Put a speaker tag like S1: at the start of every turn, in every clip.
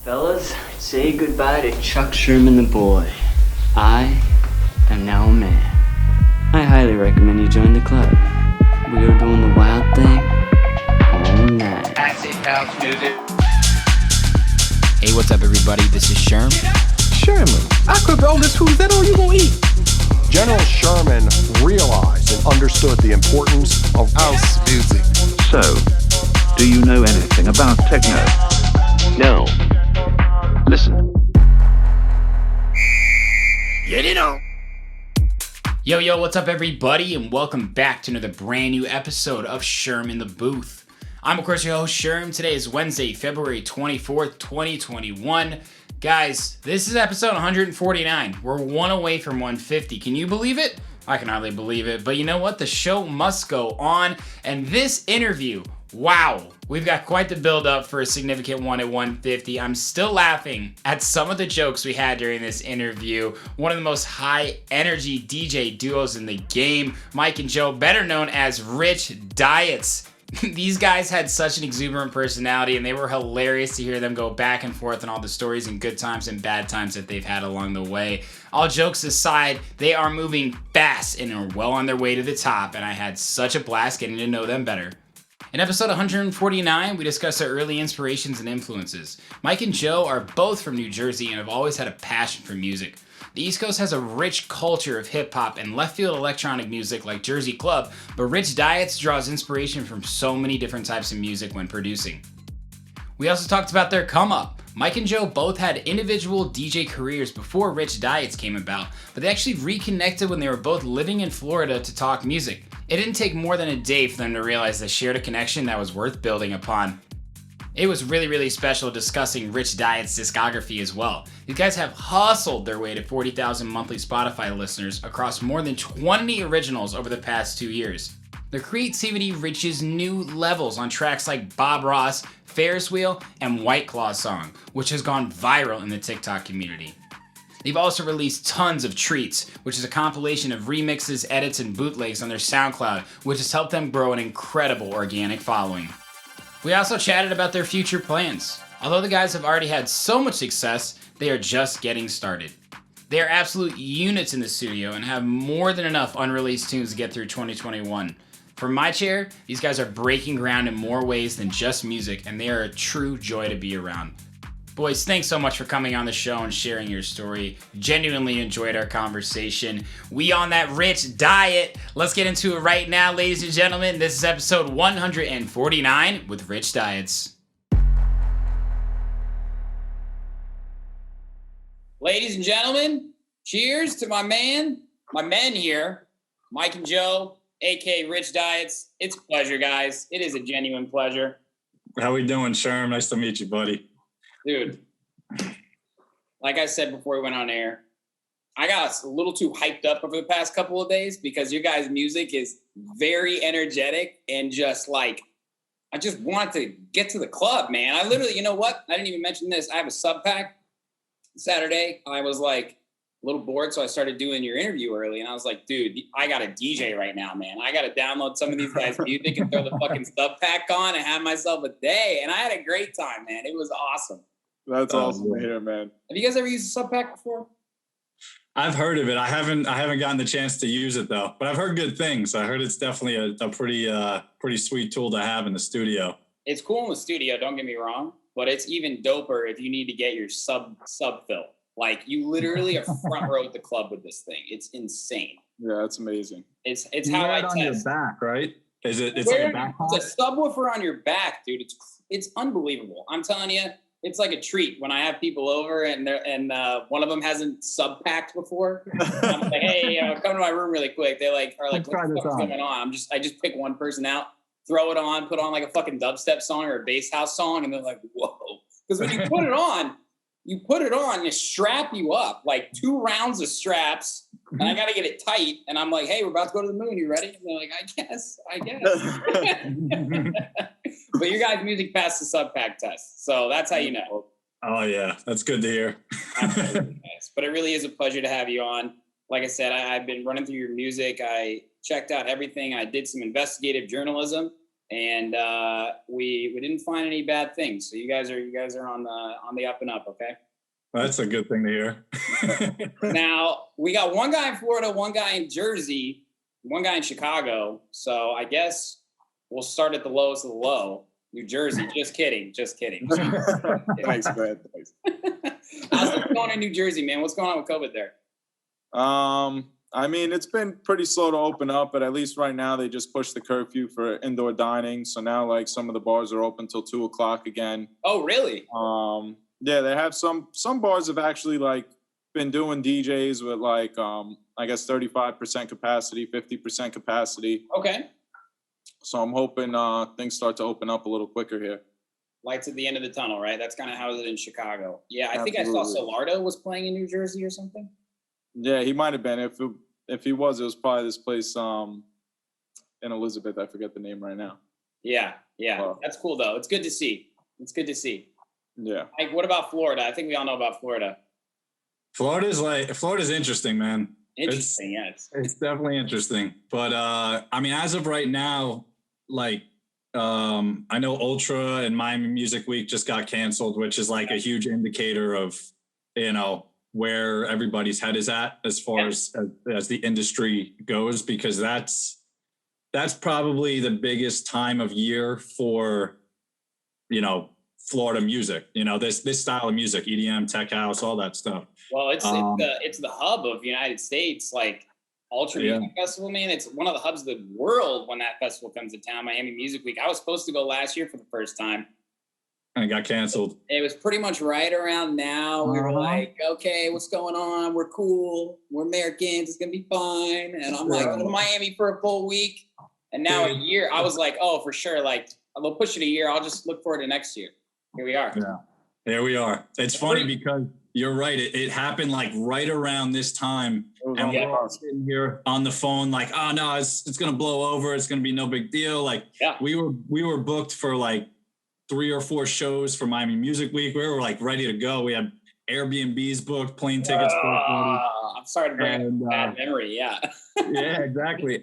S1: Fellas, say goodbye to Chuck Sherman the boy. I am now a man. I highly recommend you join the club. We are doing the wild thing all night.
S2: Acid house music.
S3: Hey, what's up, everybody? This is Sherm.
S4: Sherman, I cook all this food. Is that all you gonna eat?
S5: General Sherman realized and understood the importance of house music.
S6: So, do you know anything about techno?
S7: No.
S6: Listen.
S7: Get it on.
S3: Yo, what's up, everybody? And welcome back to another brand new episode of Sherm in the Booth. I'm, of course, your host, Sherm. Today is Wednesday, February 24th, 2021. Guys, this is episode 149. We're one away from 150. Can you believe it? I can hardly believe it. But you know what? The show must go on. And this interview, wow, we've got quite the build up for a significant one at 150. I'm still laughing at some of the jokes we had during this interview. One of the most high energy DJ duos in the game, Mike and Joe, better known as Rich DietZ. These guys had such an exuberant personality, and they were hilarious to hear them go back and forth on all the stories and good times and bad times that they've had along the way. All jokes aside, they are moving fast and are well on their way to the top, and I had such a blast getting to know them better. In episode 149, we discuss our early inspirations and influences. Mike and Joe are both from New Jersey and have always had a passion for music. The East Coast has a rich culture of hip-hop and left-field electronic music like Jersey Club, but Rich DietZ draws inspiration from so many different types of music when producing. We also talked about their come-up. Mike and Joe both had individual DJ careers before Rich DietZ came about, but they actually reconnected when they were both living in Florida to talk music. It didn't take more than a day for them to realize they shared a connection that was worth building upon. It was really special discussing Rich DietZ's discography as well. These guys have hustled their way to 40,000 monthly Spotify listeners across more than 20 originals over the past 2 years. Their creativity reaches new levels on tracks like Bob Ross, Ferris Wheel, and White Claw Song, which has gone viral in the TikTok community. They've also released tons of Treats, which is a compilation of remixes, edits, and bootlegs on their SoundCloud, which has helped them grow an incredible organic following. We also chatted about their future plans. Although the guys have already had so much success, they are just getting started. They are absolute units in the studio and have more than enough unreleased tunes to get through 2021. From my chair, these guys are breaking ground in more ways than just music, and they are a true joy to be around. Boys, thanks so much for coming on the show and sharing your story. Genuinely enjoyed our conversation. We on that rich diet. Let's get into it right now, ladies and gentlemen. This is episode 149 with Rich DietZ. Ladies and gentlemen, cheers to my men here, Mike and Joe, aka Rich DietZ. It's a pleasure, guys. It is a genuine pleasure.
S8: How we doing, Sherm? Nice to meet you, buddy.
S3: Dude, like I said before we went on air, I got a little too hyped up over the past couple of days because your guys' music is very energetic and just like, I just wanted to get to the club, man. I literally, you know what? I didn't even mention this. I have a sub pack Saturday. I was like a little bored, so I started doing your interview early, and I was like, dude, I got a DJ right now, man. I got to download some of these guys' music and throw the fucking sub pack on and have myself a day. And I had a great time, man. It was awesome.
S4: That's awesome to hear, man.
S3: Have you guys ever used a sub pack before?
S8: I've heard of it. I haven't gotten the chance to use it though, but I've heard good things. I heard it's definitely a pretty sweet tool to have in the studio.
S3: It's cool in the studio, don't get me wrong, but it's even doper if you need to get your sub fill. Like you literally are front row at the club with this thing. It's insane.
S4: Yeah, that's amazing.
S3: It's how I test.
S8: On your back, right? Is it? It's
S3: like
S8: a back.
S3: It's a subwoofer on your back, dude. It's unbelievable. I'm telling you. It's like a treat when I have people over and one of them hasn't sub-packed before. I'm like, hey, come to my room really quick. They are like, what the fuck's going on? I just pick one person out, throw it on, put on like a fucking dubstep song or a bass house song, and they're like, whoa. Because when you put it on, you strap you up, like 2 rounds of straps, and I got to get it tight. And I'm like, hey, we're about to go to the moon. You ready? And they're like, I guess. But your guys' music passed the sub-pack test. So that's how you know.
S8: Oh, yeah. That's good to hear.
S3: But it really is a pleasure to have you on. Like I said, I've been running through your music. I checked out everything. I did some investigative journalism.
S2: and we didn't find any bad things. So you guys are on the up and up. Okay.
S8: That's a good thing to hear.
S2: Now we got one guy in Florida, one guy in Jersey, one guy in Chicago. So I guess we'll start at the lowest of the low. New Jersey. Just kidding. Thanks, man. Thanks. How's it going in New Jersey, man? What's going on with COVID there?
S9: I mean, it's been pretty slow to open up, but at least right now they just pushed the curfew for indoor dining. So now, like, some of the bars are open till 2:00 again.
S2: Oh, really?
S9: Yeah, they have some bars have actually like been doing DJs with like I guess 35% capacity, 50% capacity.
S2: Okay.
S9: So I'm hoping things start to open up a little quicker here.
S2: Lights at the end of the tunnel, right? That's kind of how it is in Chicago. Yeah, I think
S9: Absolutely.
S2: I saw Solardo was playing in New Jersey or something.
S9: Yeah, he might have been. If he was, it was probably this place in Elizabeth. I forget the name right now.
S2: Yeah. That's cool though. It's good to see.
S9: Yeah.
S2: Like, what about Florida? I think we all know about Florida.
S8: Florida's interesting, man.
S2: Interesting,
S8: It's definitely interesting. But I mean, as of right now, like I know Ultra and Miami Music Week just got canceled, which is like a huge indicator of, you know, where everybody's head is at as far as the industry goes, because that's probably the biggest time of year for, you know, Florida music, you know, this style of music, EDM, tech house, all that stuff.
S2: Well, it's the hub of the United States, like Ultra Music Festival, man. It's one of the hubs of the world when that festival comes to town, Miami Music Week. I was supposed to go last year for the first time.
S8: And it got canceled.
S2: It was pretty much right around now. We were like, okay, what's going on? We're cool. We're Americans. It's going to be fine. And I'm like, go to Miami for a full week. And now a year, I was like, oh, for sure. Like, they'll push it a year. I'll just look forward to next year. Here we are.
S8: Yeah, here we are. It's funny because you're right. It happened like right around this time. And we're all sitting here on the phone like, oh, no, it's going to blow over. It's going to be no big deal. Like, we were booked for like 3 or 4 shows for Miami Music Week. We were like ready to go. We had Airbnbs booked, plane tickets booked.
S2: I'm sorry to bring up a bad memory. Yeah.
S8: Yeah, exactly.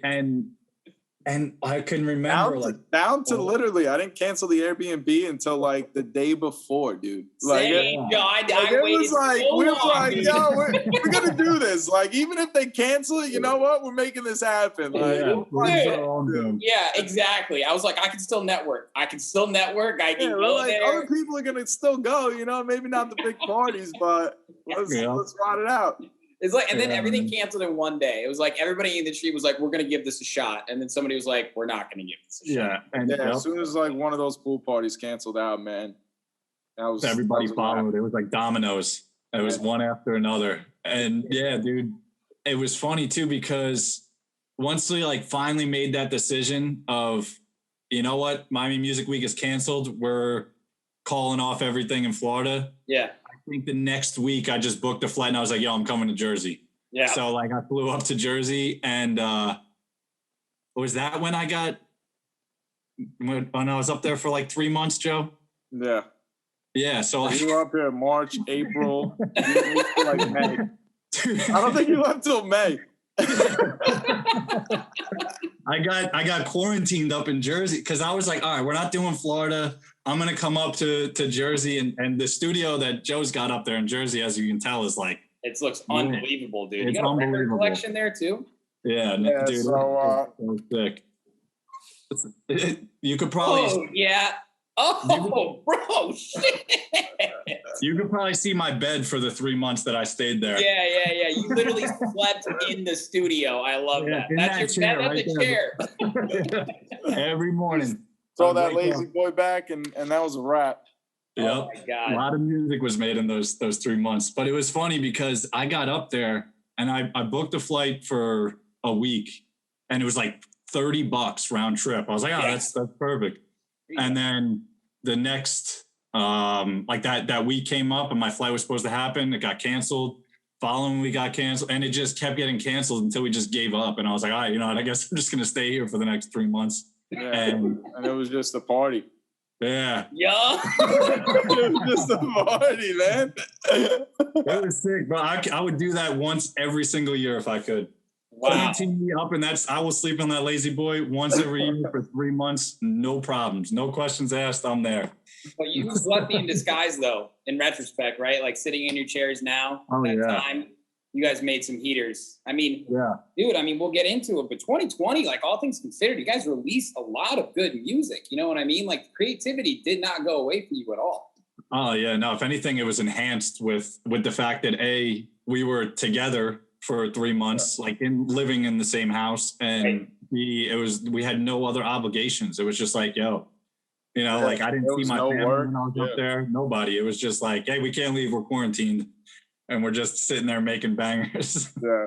S8: And I couldn't remember
S9: down to literally, I didn't cancel the Airbnb until like the day before, dude. Like,
S2: Same, I
S9: we were like, yo, we're gonna do this. Like, even if they cancel it, you know what? We're making this happen. Like,
S2: yeah, exactly. I was like, I can still network. I can go there.
S9: Other people are gonna still go. You know, maybe not the big parties, but let's ride it out.
S2: It's like, and then everything canceled in one day. It was like everybody in the industry was like, "We're gonna give this a shot," and then somebody was like, "We're not gonna give this a shot."
S8: And
S9: as soon as like one of those pool parties canceled out, man,
S8: everybody followed. It was like dominoes. It was one after another, and yeah, dude, it was funny too because once we like finally made that decision of, you know what, Miami Music Week is canceled. We're calling off everything in Florida.
S2: Yeah.
S8: I think the next week I just booked a flight and I was like, yo, I'm coming to Jersey.
S2: Yeah.
S8: So like I flew up to Jersey and was that when I was up there for like 3 months, Joe?
S9: Yeah.
S8: Yeah. So
S9: you were up here in March, April, like May. I don't think you left till May.
S8: I got quarantined up in Jersey because I was like, all right, we're not doing Florida. I'm going to come up to Jersey and the studio that Joe's got up there in Jersey, as you can tell, is like,
S2: it looks unbelievable, dude.
S8: It's
S2: you got a record
S8: unbelievable.
S2: collection there too?
S8: Yeah, dude.
S9: So,
S8: sick. You could probably.
S2: Oh, yeah. Oh, bro, shit.
S8: You could probably see my bed for the 3 months that I stayed there.
S2: Yeah. You literally slept in the studio. I love that. That's your bed. That's a chair.
S8: Every morning.
S9: Throw that lazy boy back, and that was a wrap.
S8: Yep.
S2: Oh my God.
S8: A lot of music was made in those 3 months. But it was funny because I got up there and I booked a flight for a week and it was like $30 round trip. I was like, oh, that's perfect. And then the next like that week came up and my flight was supposed to happen. It got canceled. Following week got canceled, and it just kept getting canceled until we just gave up. And I was like, all right, you know what? I guess I'm just gonna stay here for the next 3 months.
S9: Yeah, and it was just a party.
S2: Yeah.
S9: It was just a party, man.
S8: It was sick, bro. I would do that once every single year if I could. quarantine me up, and I will sleep on that lazy boy once every year for 3 months. No problems, no questions asked. I'm there.
S2: But you was lucky in disguise, though, in retrospect, right? Like sitting in your chairs now.
S8: Oh,
S2: that
S8: yeah.
S2: time, you guys made some heaters. I mean,
S8: Yeah.
S2: dude, I mean, we'll get into it, but 2020, like all things considered, you guys released a lot of good music. You know what I mean? Like creativity did not go away from you at all.
S8: Oh yeah, no. If anything, it was enhanced with the fact that we were together for 3 months, like living in the same house, and we had no other obligations. It was just like, yo, like I didn't see my family when I was up there. Nobody. It was just like, hey, we can't leave. We're quarantined, and we're just sitting there making bangers.
S9: Yeah.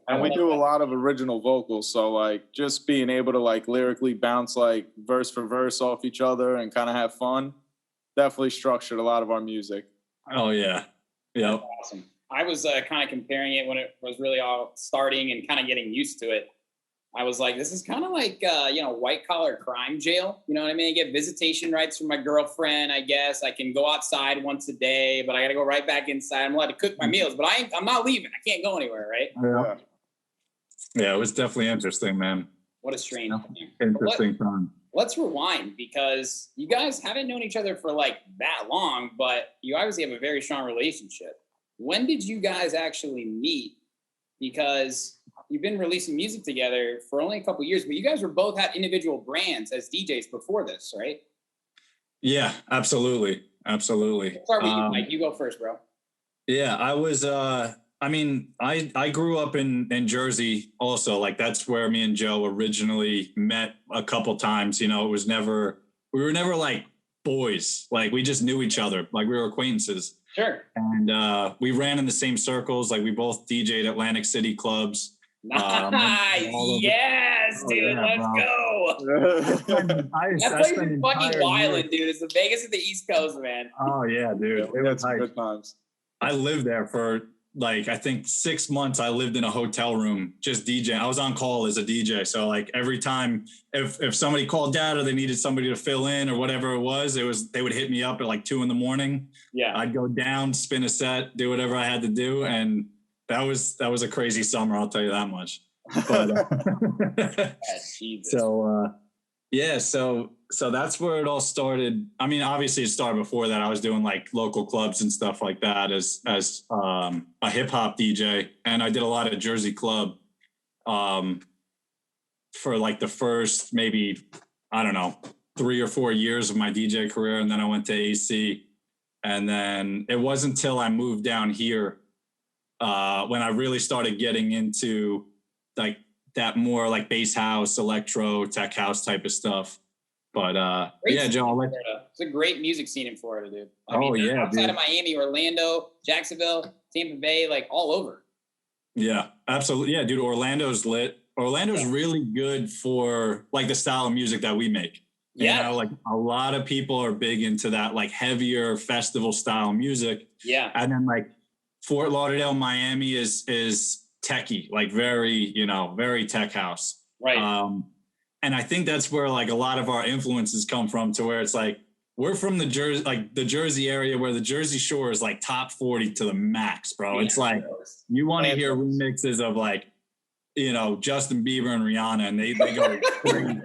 S9: And we do a lot of original vocals, so like just being able to like lyrically bounce like verse for verse off each other and kind of have fun definitely structured a lot of our music.
S8: Oh yeah, yeah.
S2: Awesome. I was kind of comparing it when it was really all starting and kind of getting used to it. I was like, this is kind of like, white collar crime jail. You know what I mean? I get visitation rights from my girlfriend, I guess. I can go outside once a day, but I got to go right back inside. I'm allowed to cook my meals, but I'm not leaving. I can't go anywhere, right?
S8: Yeah, it was definitely interesting, man.
S2: What a strange
S8: interesting time.
S2: Let's rewind, because you guys haven't known each other for like that long, but you obviously have a very strong relationship. When did you guys actually meet? Because you've been releasing music together for only a couple of years, but you guys were both had individual brands as DJs before this, right?
S8: Yeah, absolutely. Absolutely.
S2: Let's start with you, Mike. You go first, bro.
S8: Yeah, I was, I grew up in Jersey also. Like that's where me and Joe originally met a couple times. We were never like boys. Like we just knew each other. Like we were acquaintances.
S2: Sure.
S8: And we ran in the same circles. Like we both DJ'd Atlantic City clubs.
S2: Nice. Yes, dude. Let's go. That place is fucking wild, dude. It's the Vegas of the East Coast, man.
S8: Oh yeah, dude.
S9: It was good times.
S8: I lived there for like, I think 6 months. I lived in a hotel room just DJing. I was on call as a DJ. So like every time if somebody called dad or they needed somebody to fill in or whatever it was, they would hit me up at like 2 a.m.
S2: Yeah.
S8: I'd go down, spin a set, do whatever I had to do. And that was a crazy summer. I'll tell you that much. But, so that's where it all started. I mean, obviously it started before that. I was doing like local clubs and stuff like that as a hip hop DJ. And I did a lot of Jersey club for like the first, maybe, I don't know, 3 or 4 years of my DJ career. And then I went to AC. And then it wasn't until I moved down here when I really started getting into like that more like bass house, electro, tech house type of stuff. But yeah, Joe,
S2: it's a great music scene in Florida, dude. Outside of Miami, Orlando, Jacksonville, Tampa Bay, like all over.
S8: Yeah, absolutely. Yeah, dude, Orlando's lit. Orlando's really good for like the style of music that we make.
S2: Yeah.
S8: Like a lot of people are big into that like heavier festival style music.
S2: Yeah.
S8: And then like Fort Lauderdale, Miami is techie, like very, very tech house.
S2: Right.
S8: And I think that's where like a lot of our influences come from, to where it's like, we're from the Jersey area, where the Jersey Shore is like top 40 to the max, bro. It's like, you want to hear remixes of like, Justin Bieber and Rihanna, and they go crazy.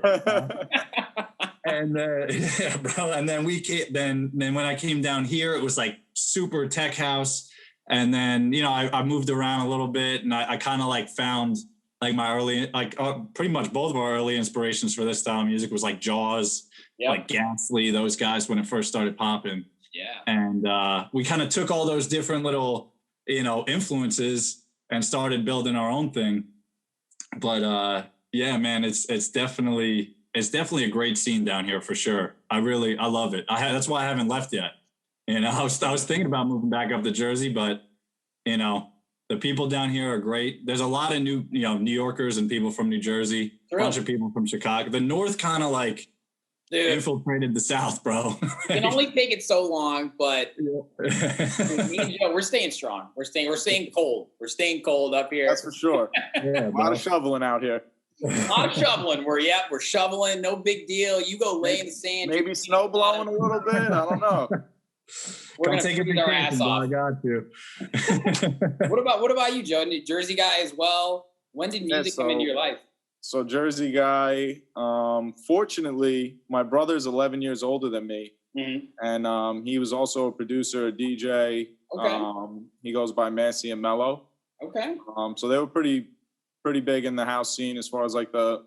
S8: And yeah, bro. And then then when I came down here, it was like super tech house. And then, I moved around a little bit, and I kind of like found like my early, like pretty much both of our early inspirations for this style of music was like Jaws, like Ghastly, those guys when it first started popping.
S2: Yeah.
S8: And we kind of took all those different little, influences and started building our own thing. But yeah, man, it's definitely a great scene down here for sure. I love it. That's why I haven't left yet. I was thinking about moving back up to Jersey, but the people down here are great. There's a lot of New Yorkers and people from New Jersey, a bunch of people from Chicago. The North kind of like infiltrated the South, bro.
S2: Can only take it so long, but me and Joe, we're staying strong. We're staying cold. We're staying cold up here.
S9: That's for sure.
S8: Yeah,
S9: a lot of shoveling out here.
S2: A lot of shoveling. We're shoveling. No big deil. You go lay in the sand.
S9: Maybe snow blowing a little bit. I don't know.
S2: We're going to freeze our ass off.
S8: I got you.
S2: What about you, Joe? New Jersey guy as well. When did music come into your life?
S9: So Jersey guy. Fortunately, my brother's 11 years older than me. And he was also a producer, a DJ.
S2: Okay.
S9: He goes by Massey and Mello.
S2: Okay.
S9: So they were pretty big in the house scene as far as like the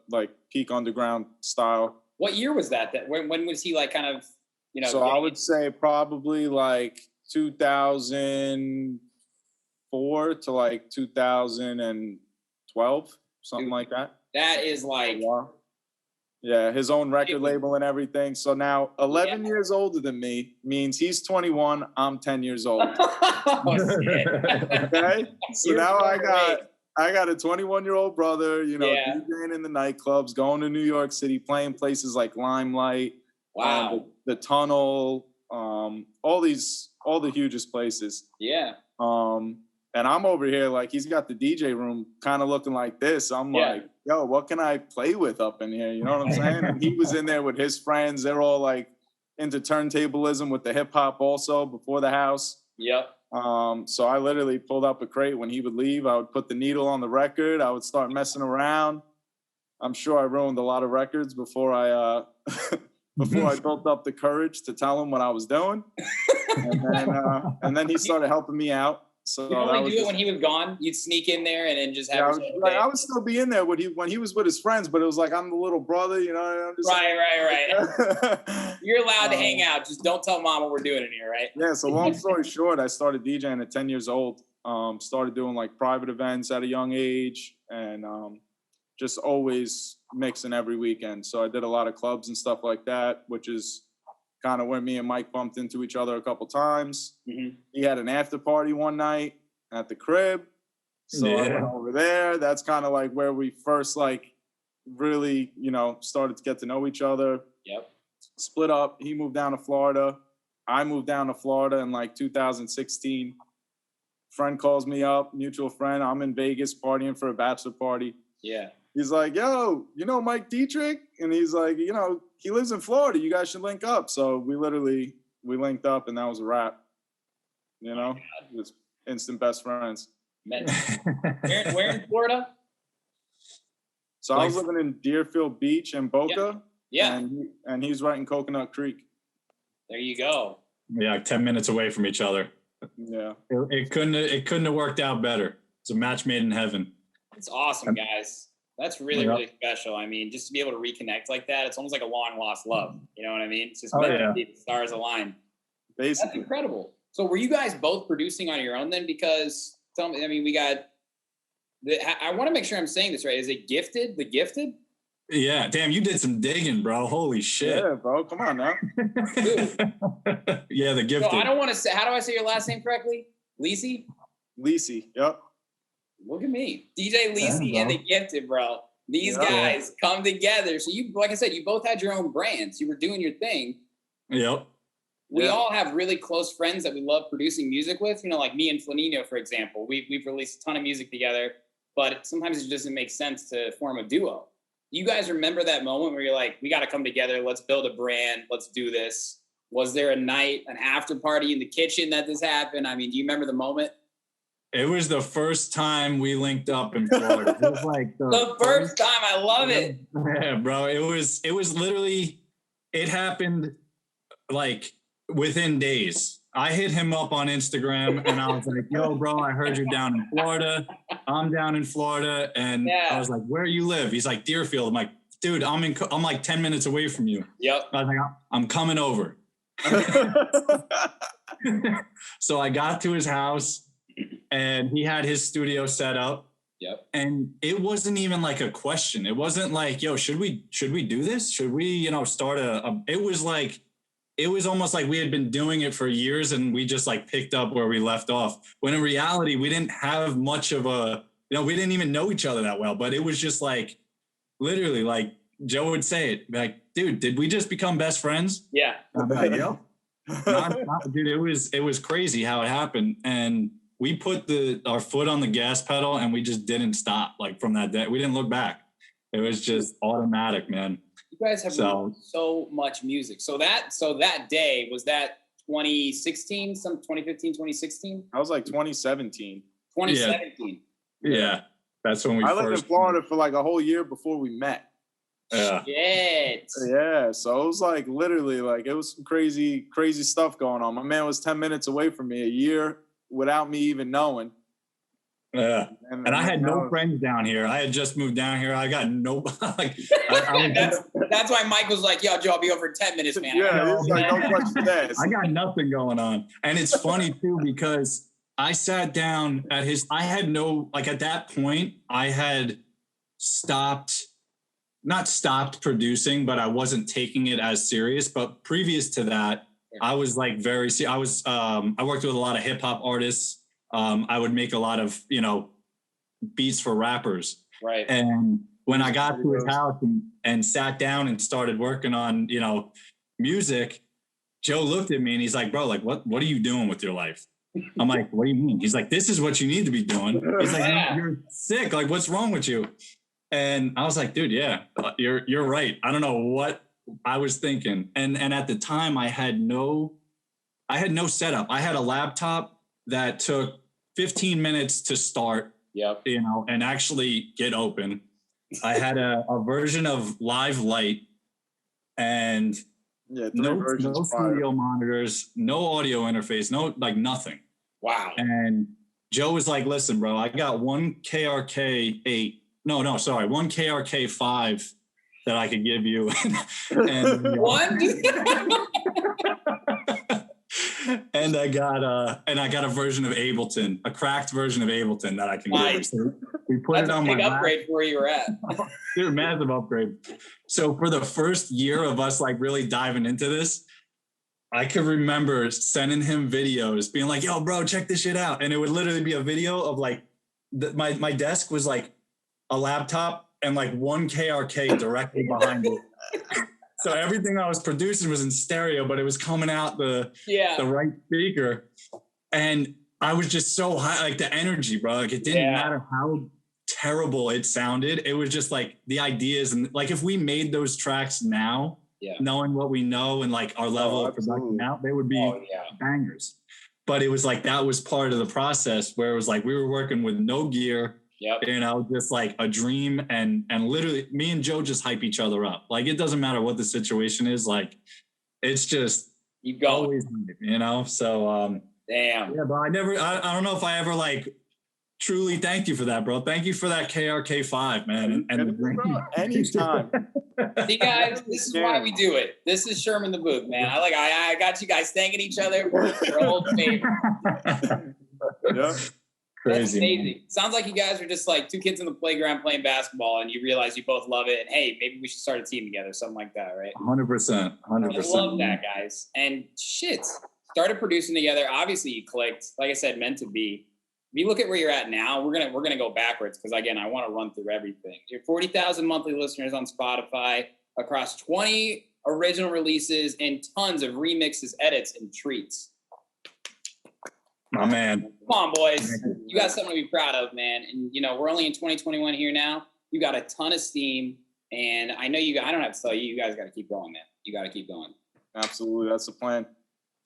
S9: peak underground style.
S2: What year was that? When was he like kind of, you know?
S9: So I would say probably like 2004 to like 2012, something like that.
S2: That is like,
S9: yeah, his own record label and everything. So now 11 years older than me means he's 21, I'm 10 years old.
S2: Oh, shit.
S9: Okay? So now I got a 21-year-old brother, you know, DJing in the nightclubs, going to New York City, playing places like Limelight, the Tunnel, all the hugest places.
S2: Yeah.
S9: And I'm over here like he's got the DJ room kind of looking like this. I'm like, yo, what can I play with up in here? You know what I'm saying? And he was in there with his friends. They're all like into turntablism with the hip hop also before the house.
S2: Yep.
S9: So I literally pulled up a crate when he would leave. I would put the needle on the record. I would start messing around. I'm sure I ruined a lot of records before I built up the courage to tell him what I was doing. And then he started helping me out. So
S2: you only do it when he was gone. You'd sneak in there and then just have.
S9: I would still be in there when he was with his friends, but it was like I'm the little brother, you know. I'm just
S2: right. You're allowed to hang out. Just don't tell mom what we're doing in here, right?
S9: Yeah. So long story short, I started DJing at 10 years old. Started doing like private events at a young age, and just always mixing every weekend. So I did a lot of clubs and stuff like that, which is kind of where me and Mike bumped into each other a couple times. He had an after party one night at the crib. So I went over there. That's kind of like where we first like really, you know, started to get to know each other.
S2: Yep.
S9: Split up. He moved down to Florida. I moved down to Florida in like 2016. Friend calls me up, mutual friend. I'm in Vegas partying for a bachelor party.
S2: Yeah.
S9: He's like, yo, you know Mike Dietrich? And he's like, you know, he lives in Florida. You guys should link up. So we linked up, and that was a wrap. You know, just instant best friends.
S2: Where in Florida?
S9: So I was living in Deerfield Beach and Boca.
S2: Yeah.
S9: And he's right in Coconut Creek.
S2: There you go.
S8: Yeah, like 10 minutes away from each other.
S9: Yeah.
S8: It couldn't have worked out better. It's a match made in heaven.
S2: It's awesome, guys. That's really, really special. I mean, just to be able to reconnect like that, it's almost like a long lost love. You know what I mean? It's just the stars align.
S9: Basically.
S2: That's incredible. So were you guys both producing on your own then? Because tell me, I mean, I want to make sure I'm saying this right. Is it Gifted? The Gifted?
S8: Yeah. Damn, you did some digging, bro. Holy shit.
S9: Yeah, bro. Come on now.
S8: Yeah, the Gifted.
S2: So I don't want to say, how do I say your last name correctly? Lisi?
S9: Lisi. Yep.
S2: Look at me. DJ Lisi and the Gifted, bro. These guys come together. So you, like I said, you both had your own brands. You were doing your thing.
S8: Yep.
S2: We all have really close friends that we love producing music with. You know, like me and Flanino, for example. We've released a ton of music together, but sometimes it doesn't make sense to form a duo. You guys remember that moment where you're like, we got to come together. Let's build a brand. Let's do this. Was there a night, an after party in the kitchen that this happened? I mean, do you remember the moment?
S8: It was the first time we linked up in Florida. It was like
S2: the first time. I love it.
S8: Yeah, bro. It was literally, it happened like within days. I hit him up on Instagram and I was like, yo, bro, I heard you're down in Florida. I'm down in Florida. And I was like, where you live? He's like, Deerfield. I'm like, dude, I'm like 10 minutes away from you.
S2: Yep.
S8: I was like, I'm coming over. So I got to his house and he had his studio set up.
S2: Yep.
S8: And it wasn't even like a question. It wasn't like, yo, should we do this? Should we, you know, start it was like, it was almost like we had been doing it for years and we just like picked up where we left off. When in reality, we didn't have much of a, you know, we didn't even know each other that well, but it was just like, literally like Joe would say it, like, dude, did we just become best friends?
S2: Yeah.
S8: I'm like, yo. Dude, it was crazy how it happened. And we put our foot on the gas pedal and we just didn't stop. Like from that day, we didn't look back. It was just automatic, man.
S2: You guys have so much music. So that day, was that 2016, 2015, 2016?
S9: I was like 2017.
S2: 2017.
S8: Yeah. That's when we
S9: I lived in
S8: first.
S9: Florida for like a whole year before we met.
S8: Yeah.
S2: Shit.
S9: Yeah, so it was like literally like it was some crazy stuff going on. My man was 10 minutes away from me a year without me even knowing.
S8: Yeah. And I had no friends down here. I had just moved down here. I got no like
S2: that's why Mike was like, yo, Joe, I'll be over in 10 minutes, man.
S9: Yeah, it's like no questions asked.
S8: I got nothing going on. And it's funny too, because I sat down at I had no, like at that point, I had not stopped producing, but I wasn't taking it as serious. But previous to that, I was like I worked with a lot of hip hop artists. I would make a lot of, beats for rappers.
S2: Right.
S8: And when I got to his house and sat down and started working on, music, Joe looked at me and he's like, bro, like, what are you doing with your life? I'm like, what do you mean? He's like, this is what you need to be doing. He's like, you're sick. Like, what's wrong with you? And I was like, dude, yeah, you're right. I don't know what I was thinking. And at the time I had no setup. I had a laptop that took 15 minutes to start, and actually get open. I had a version of Live Light and no studio monitors, no audio interface, no, like nothing.
S2: Wow.
S8: And Joe was like, listen, bro, I got one KRK 5 that I could give you. and
S2: One?
S8: And I got a version of Ableton, a cracked version of Ableton that I can give you. So we put it on my
S2: big upgrade for where you were at.
S8: Dude, massive upgrade. So for the first year of us like really diving into this, I could remember sending him videos being like, yo, bro, check this shit out. And it would literally be a video of like, my desk was like a laptop and like one KRK directly behind it. So everything I was producing was in stereo, but it was coming out the right speaker. And I was just so high, like the energy, bro. Like it didn't matter how terrible it sounded. It was just like the ideas. And like if we made those tracks now, knowing what we know and like our level of production now, they would be bangers. But it was like that was part of the process where it was like we were working with no gear. Just like a dream and literally me and Joe just hype each other up. Like it doesn't matter what the situation is, like it's just
S2: you go
S8: always, so
S2: damn.
S8: Yeah, but I don't know if I ever like truly thank you for that, bro. Thank you for that KRK 5, man. And
S9: bro, anytime.
S2: See guys, this is why we do it. This is Sherman the Booth, man. I got you guys thanking each other for old favor.
S8: Crazy,
S2: that's amazing. Man. Sounds like you guys are just like two kids on the playground playing basketball and you realize you both love it and hey, maybe we should start a team together, something like that, right?
S8: 100%.
S2: I love that, guys. And shit, started producing together. Obviously you clicked, like I said, meant to be. If you look at where you're at now, we're gonna go backwards because again, I want to run through everything. You're 40,000 monthly listeners on Spotify across 20 original releases and tons of remixes, edits, and treats.
S8: My man.
S2: Come on, boys. You got something to be proud of, man. And, we're only in 2021 here now. You got a ton of steam. And I know I don't have to tell you, you guys got to keep going, man. You got to keep going.
S9: Absolutely. That's the plan.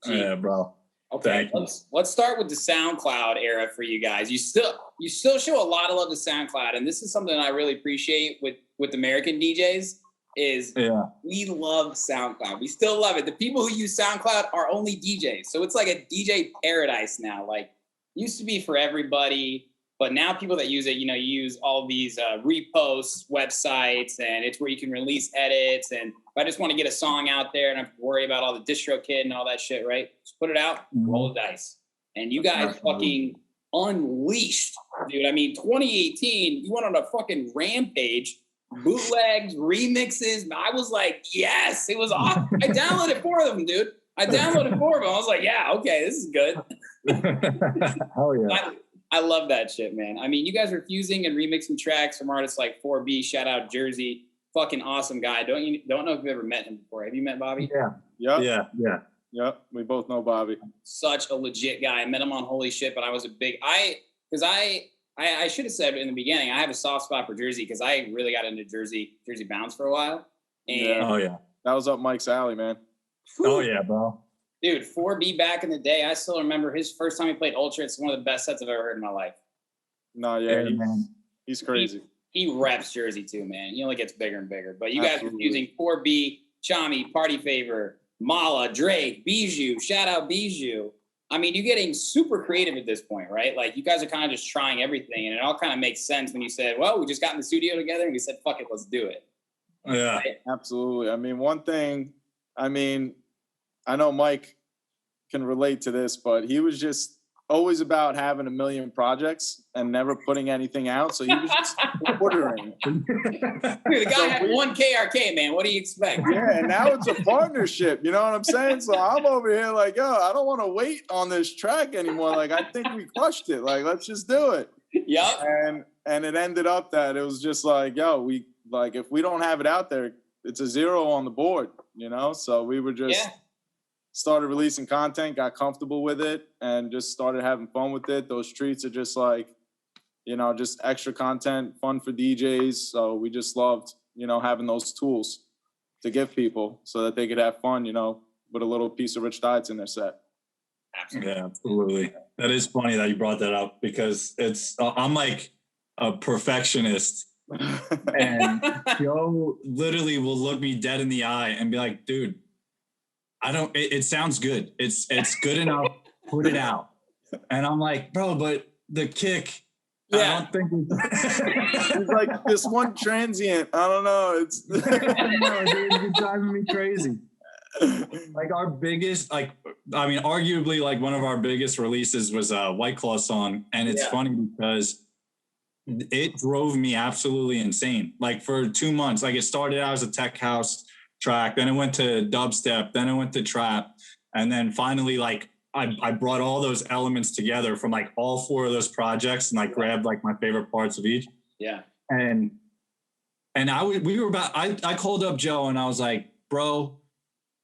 S8: Yeah, bro.
S2: Okay, let's start with the SoundCloud era for you guys. You still show a lot of love to SoundCloud. And this is something I really appreciate with American DJs. We love SoundCloud. We still love it. The people who use SoundCloud are only DJs. So it's like a DJ paradise now. Like used to be for everybody, but now people that use it, you use all these reposts, websites, and it's where you can release edits. And if I just want to get a song out there and I have to worry about all the distro kit and all that shit, right? Just put it out, roll the dice. And you guys fucking unleashed, dude. I mean, 2018, you went on a fucking rampage. Bootlegs, remixes. I was like, yes, it was awesome. I downloaded 4 of them, dude. I was like, yeah, okay, this is good.
S8: Hell yeah.
S2: I love that shit, man. I mean, you guys are fusing and remixing tracks from artists like 4B, shout out Jersey. Fucking awesome guy. Don't know if you've ever met him before. Have you met Bobby?
S9: Yeah. Yep. We both know Bobby.
S2: Such a legit guy. I met him on Holy Shit, but I was I should have said in the beginning, I have a soft spot for Jersey because I really got into Jersey bounce for a while. And
S9: that was up Mike's alley, man.
S8: Oh yeah, bro.
S2: Dude, 4B back in the day, I still remember his first time he played Ultra. It's one of the best sets I've ever heard in my life.
S9: No, yeah, He's crazy.
S2: He reps Jersey too, man. He only gets bigger and bigger. But you guys are using 4B, Chami, Party Favor, Mala, Drake, Bijou. Shout out Bijou. I mean, you're getting super creative at this point, right? Like, you guys are kind of just trying everything, and it all kind of makes sense when you said, well, we just got in the studio together and we said, fuck it, let's do it.
S8: Yeah.
S2: Right?
S9: Absolutely. I mean, one thing, I know Mike can relate to this, but he was just always about having a million projects and never putting anything out. So he was just ordering.
S2: Dude, the guy had one KRK, man. What do you expect?
S9: Yeah, and now it's a partnership. You know what I'm saying? So I'm over here like, yo, I don't want to wait on this track anymore. Like, I think we crushed it. Like, let's just do it.
S2: Yep.
S9: And it ended up that it was just like, yo, if we don't have it out there, it's a 0 on the board, you know? So we were just started releasing content, got comfortable with it, and just started having fun with it. Those treats are just like, you know, just extra content, fun for DJs. So we just loved, you know, having those tools to give people so that they could have fun, you know, with a little piece of Rich DietZ in their set.
S2: Absolutely.
S8: Yeah, absolutely. That is funny that you brought that up because I'm like a perfectionist. And Joe literally will look me dead in the eye and be like, dude, it sounds good. It's good enough. Put it out. And I'm like, bro, but the kick, I don't think
S9: it's like this one transient. I don't know. It's
S8: it's driving me crazy. Like our biggest, arguably like one of our biggest releases was a White Claw song. And it's funny because it drove me absolutely insane. Like for 2 months, like it started out as a tech house track, then it went to dubstep, then it went to trap, and then finally like I brought all those elements together from like all 4 of those projects and like grabbed like my favorite parts of each.
S2: Yeah.
S8: And I called up Joe and I was like, bro,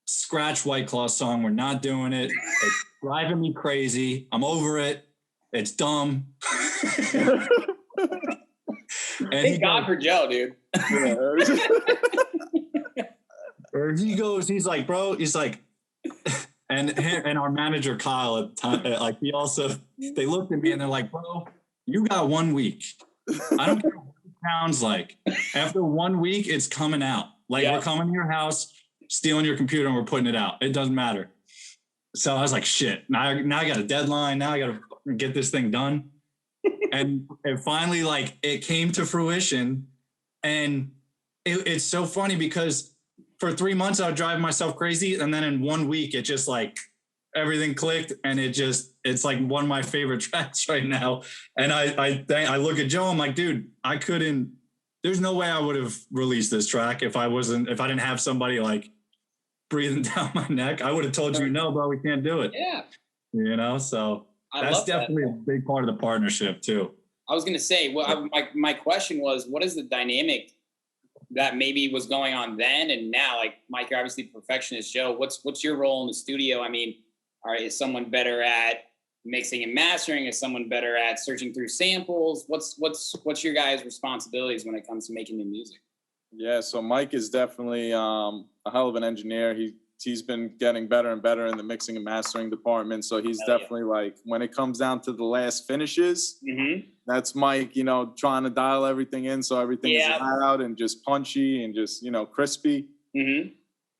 S8: scratch White Claw song. We're not doing it. It's driving me crazy. I'm over it. It's dumb.
S2: Thank God for Joe, dude.
S8: Or he goes, he's like, bro, he's like, and our manager Kyle at the time, like they looked at me and they're like, bro, you got 1 week. I don't care what it sounds like. After 1 week, it's coming out. Like we're coming to your house, stealing your computer, and we're putting it out. It doesn't matter. So I was like, shit. Now I got a deadline. Now I got to get this thing done. And finally, like it came to fruition, and it's so funny because for 3 months I would drive myself crazy, and then in 1 week it just like everything clicked, and it's like one of my favorite tracks right now. And I look at Joe, I'm like, dude, there's no way I would have released this track if I didn't have somebody like breathing down my neck. I would have told you, no, bro, we can't do it.
S2: Yeah.
S8: You know, so that's definitely a big part of the partnership too.
S2: I was going to say, my question was, what is the dynamic that maybe was going on then and now? Like, Mike, you're obviously a perfectionist. Joe, what's your role in the studio? I mean, is someone better at mixing and mastering? Is someone better at searching through samples? What's your guys' responsibilities when it comes to making new music?
S9: Yeah, so Mike is definitely a hell of an engineer. He's been getting better and better in the mixing and mastering department. So he's definitely like, when it comes down to the last finishes, that's Mike, you know, trying to dial everything in so everything is loud and just punchy and just, you know, crispy.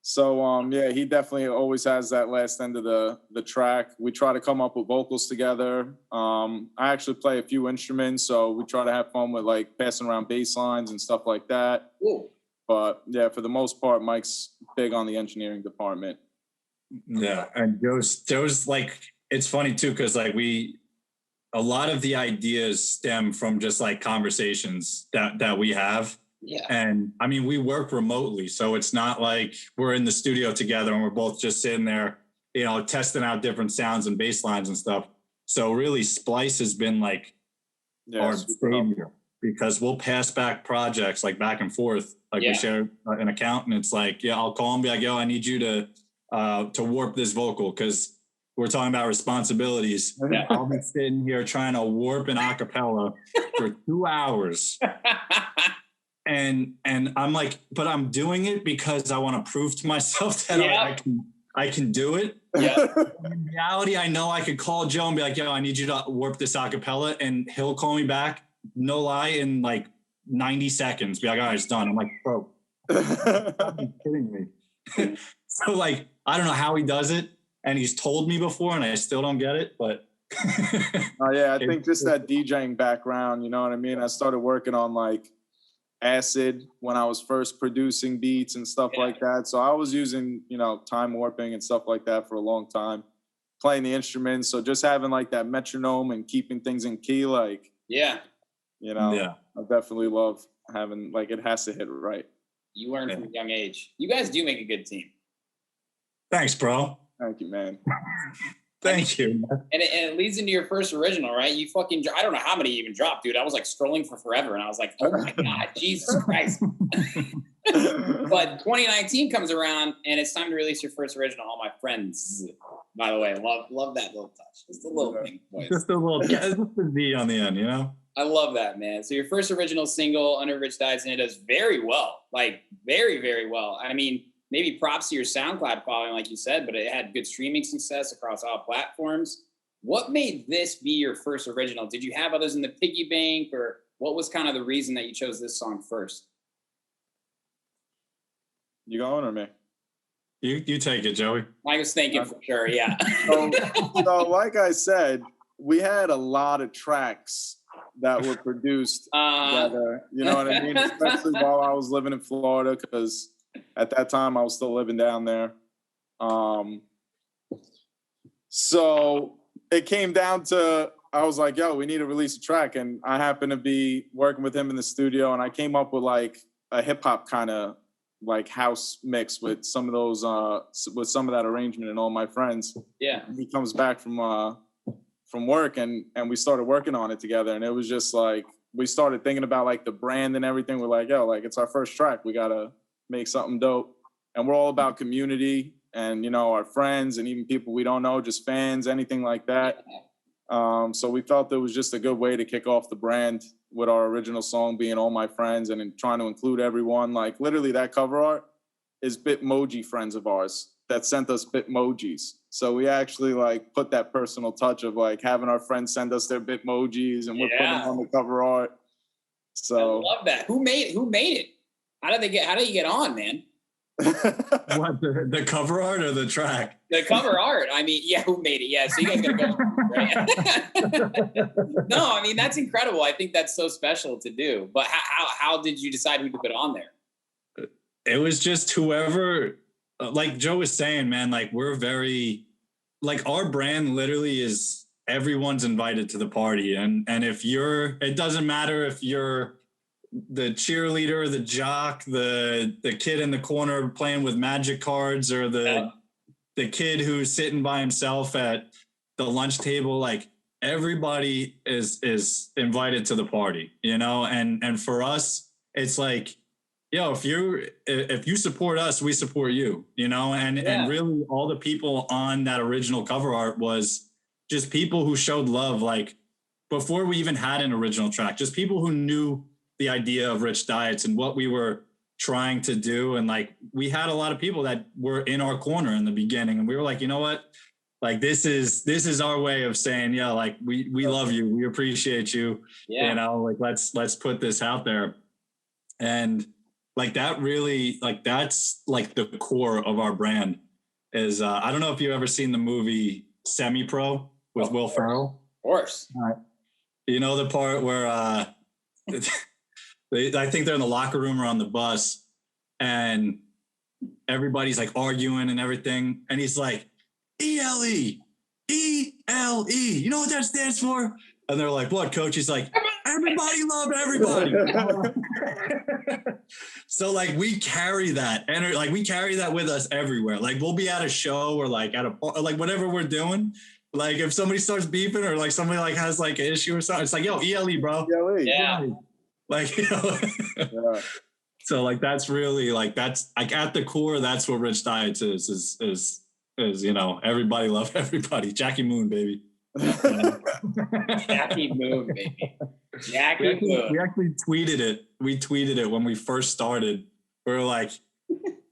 S9: So he definitely always has that last end of the track. We try to come up with vocals together. I actually play a few instruments, so we try to have fun with like passing around bass lines and stuff like that.
S2: Ooh.
S9: But yeah, for the most part, Mike's big on the engineering department.
S8: Yeah, and Joe's like, it's funny too, because like a lot of the ideas stem from just like conversations that we have.
S2: Yeah.
S8: And I mean, we work remotely, so it's not like we're in the studio together and we're both just sitting there, you know, testing out different sounds and bass lines and stuff. So really, Splice has been like our savior, because we'll pass back projects like back and forth. Like we share an account, and it's like, I'll call and be like, yo, I need you to warp this vocal because we're talking about responsibilities. I'll be sitting here trying to warp an acapella for 2 hours. And I'm like, but I'm doing it because I want to prove to myself that I can do it.
S2: Yeah.
S8: In reality, I know I could call Joe and be like, yo, I need you to warp this acapella, and he'll call me back, no lie, in like 90 seconds, be like, all right, it's done. I'm like, bro, you're kidding me. So like, I don't know how he does it. And he's told me before and I still don't get it, but.
S9: Oh yeah, I think just that DJing background, you know what I mean? I started working on like acid when I was first producing beats and stuff like that. So I was using, you know, time warping and stuff like that for a long time, playing the instruments. So just having like that metronome and keeping things in key, like, you know, I definitely love having, like, it has to hit right.
S2: You learn from a young age. You guys do make a good team.
S8: Thanks, bro.
S9: Thank you, man.
S8: Thank you.
S2: And it leads into your first original, right? You fucking, I don't know how many you even dropped, dude. I was like scrolling for forever and I was like, oh my God, Jesus Christ. But 2019 comes around and it's time to release your first original, All My Friends. By the way, love that little touch. Just a little thing. Boys.
S8: Just a little, just a D on the end, you know?
S2: I love that, man. So your first original single, Under Rich DietZ, and it does very well. Like, very, very well. I mean, maybe props to your SoundCloud following, like you said, but it had good streaming success across all platforms. What made this be your first original? Did you have others in the piggy bank, or what was kind of the reason that you chose this song first?
S9: You going or me?
S8: You take it, Joey.
S2: I was thinking for sure, yeah.
S9: So like I said, we had a lot of tracks that were produced together. You know what I mean? Especially while I was living in Florida, because at that time I was still living down there. So it came down to, I was like, yo, we need to release a track. And I happened to be working with him in the studio, and I came up with like a hip hop kind of like house mix with some of those, with some of that arrangement and All My Friends.
S2: Yeah.
S9: He comes back from work and we started working on it together. And it was just like, we started thinking about like the brand and everything. We're like, yo, like it's our first track. We got to make something dope. And we're all about community and, you know, our friends and even people we don't know, just fans, anything like that. So we felt it was just a good way to kick off the brand with our original song being All My Friends and trying to include everyone. Like literally that cover art is Bitmoji friends of ours that sent us Bitmojis. So we actually like put that personal touch of like having our friends send us their Bitmojis and we're putting them on the cover art. So
S2: I love that. Who made it? How did you get on, man?
S8: What, the cover art or the track?
S2: The cover art. I mean, yeah, who made it? Yeah, so you guys gotta go. Right? No, I mean, that's incredible. I think that's so special to do. But how did you decide who to put on there?
S8: It was just whoever, like Joe was saying, man, like we're very, like our brand literally is everyone's invited to the party. And if it doesn't matter if you're the cheerleader, the jock, the kid in the corner playing with magic cards, or the kid who's sitting by himself at the lunch table, like everybody is invited to the party, you know? And for us, it's like, yo, if you support us, we support you, you know? And really all the people on that original cover art was just people who showed love, like before we even had an original track, just people who knew the idea of Rich DietZ and what we were trying to do. And like, we had a lot of people that were in our corner in the beginning, and we were like, you know what? Like, this is our way of saying, yeah, like we love you. We appreciate you. Yeah. You know, like, let's put this out there. And like, that really, like, that's like the core of our brand is, I don't know if you've ever seen the movie Semi-Pro with Will Ferrell.
S2: Of course.
S8: You know, the part where, I think they're in the locker room or on the bus, and everybody's like arguing and everything. And he's like, ELE, ELE. You know what that stands for? And they're like, what, coach? He's like, everybody love everybody. So like we carry that, and like we carry that with us everywhere. Like we'll be at a show or like at a, like whatever we're doing. Like if somebody starts beeping or like somebody like has like an issue or something, it's like, yo, ELE, bro.
S9: ELE.
S2: Yeah.
S8: Like, you know, so like, that's really like, that's like at the core, that's what Rich DietZ is, you know, everybody love everybody. Jackie Moon, baby.
S2: Jackie Moon, baby. Jackie Moon.
S8: We actually tweeted it. We tweeted it when we first started. We were like,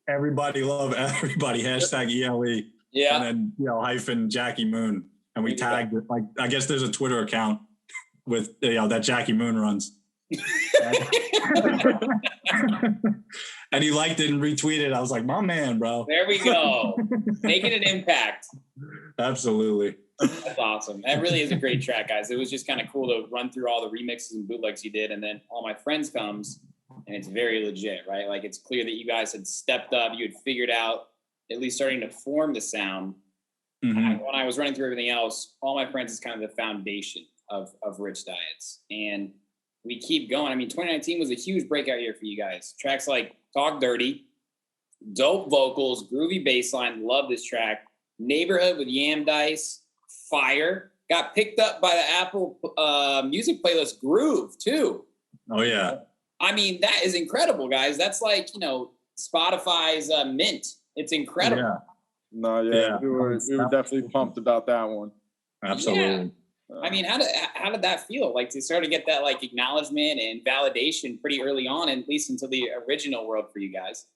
S8: everybody love everybody, hashtag ELE. Yeah. And then, you know, hyphen Jackie Moon. And we tagged it. Like, I guess there's a Twitter account with that Jackie Moon runs. And he liked it and retweeted. I was like, my man, bro.
S2: There we go. Making an impact.
S8: Absolutely.
S2: That's awesome. That really is a great track, guys. It was just kind of cool to run through all the remixes and bootlegs you did. And then All My Friends comes, and it's very legit, right? Like, it's clear that you guys had stepped up. You had figured out, at least starting to form the sound.
S8: Mm-hmm.
S2: When I was running through everything else, All My Friends is kind of the foundation of Rich DietZ. And we keep going. I mean, 2019 was a huge breakout year for you guys. Tracks like Talk Dirty, dope vocals, groovy bass line. Love this track. Neighborhood with Yam Dice, fire. Got picked up by the Apple Music playlist Groove, too.
S8: Oh, yeah.
S2: I mean, that is incredible, guys. That's like, Spotify's Mint. It's incredible.
S8: Yeah.
S9: No, yeah. We were definitely pumped about that one.
S8: Absolutely.
S2: Yeah. I mean, how did that feel? Like, to sort of get that like acknowledgement and validation pretty early on, at least until the original world for you guys.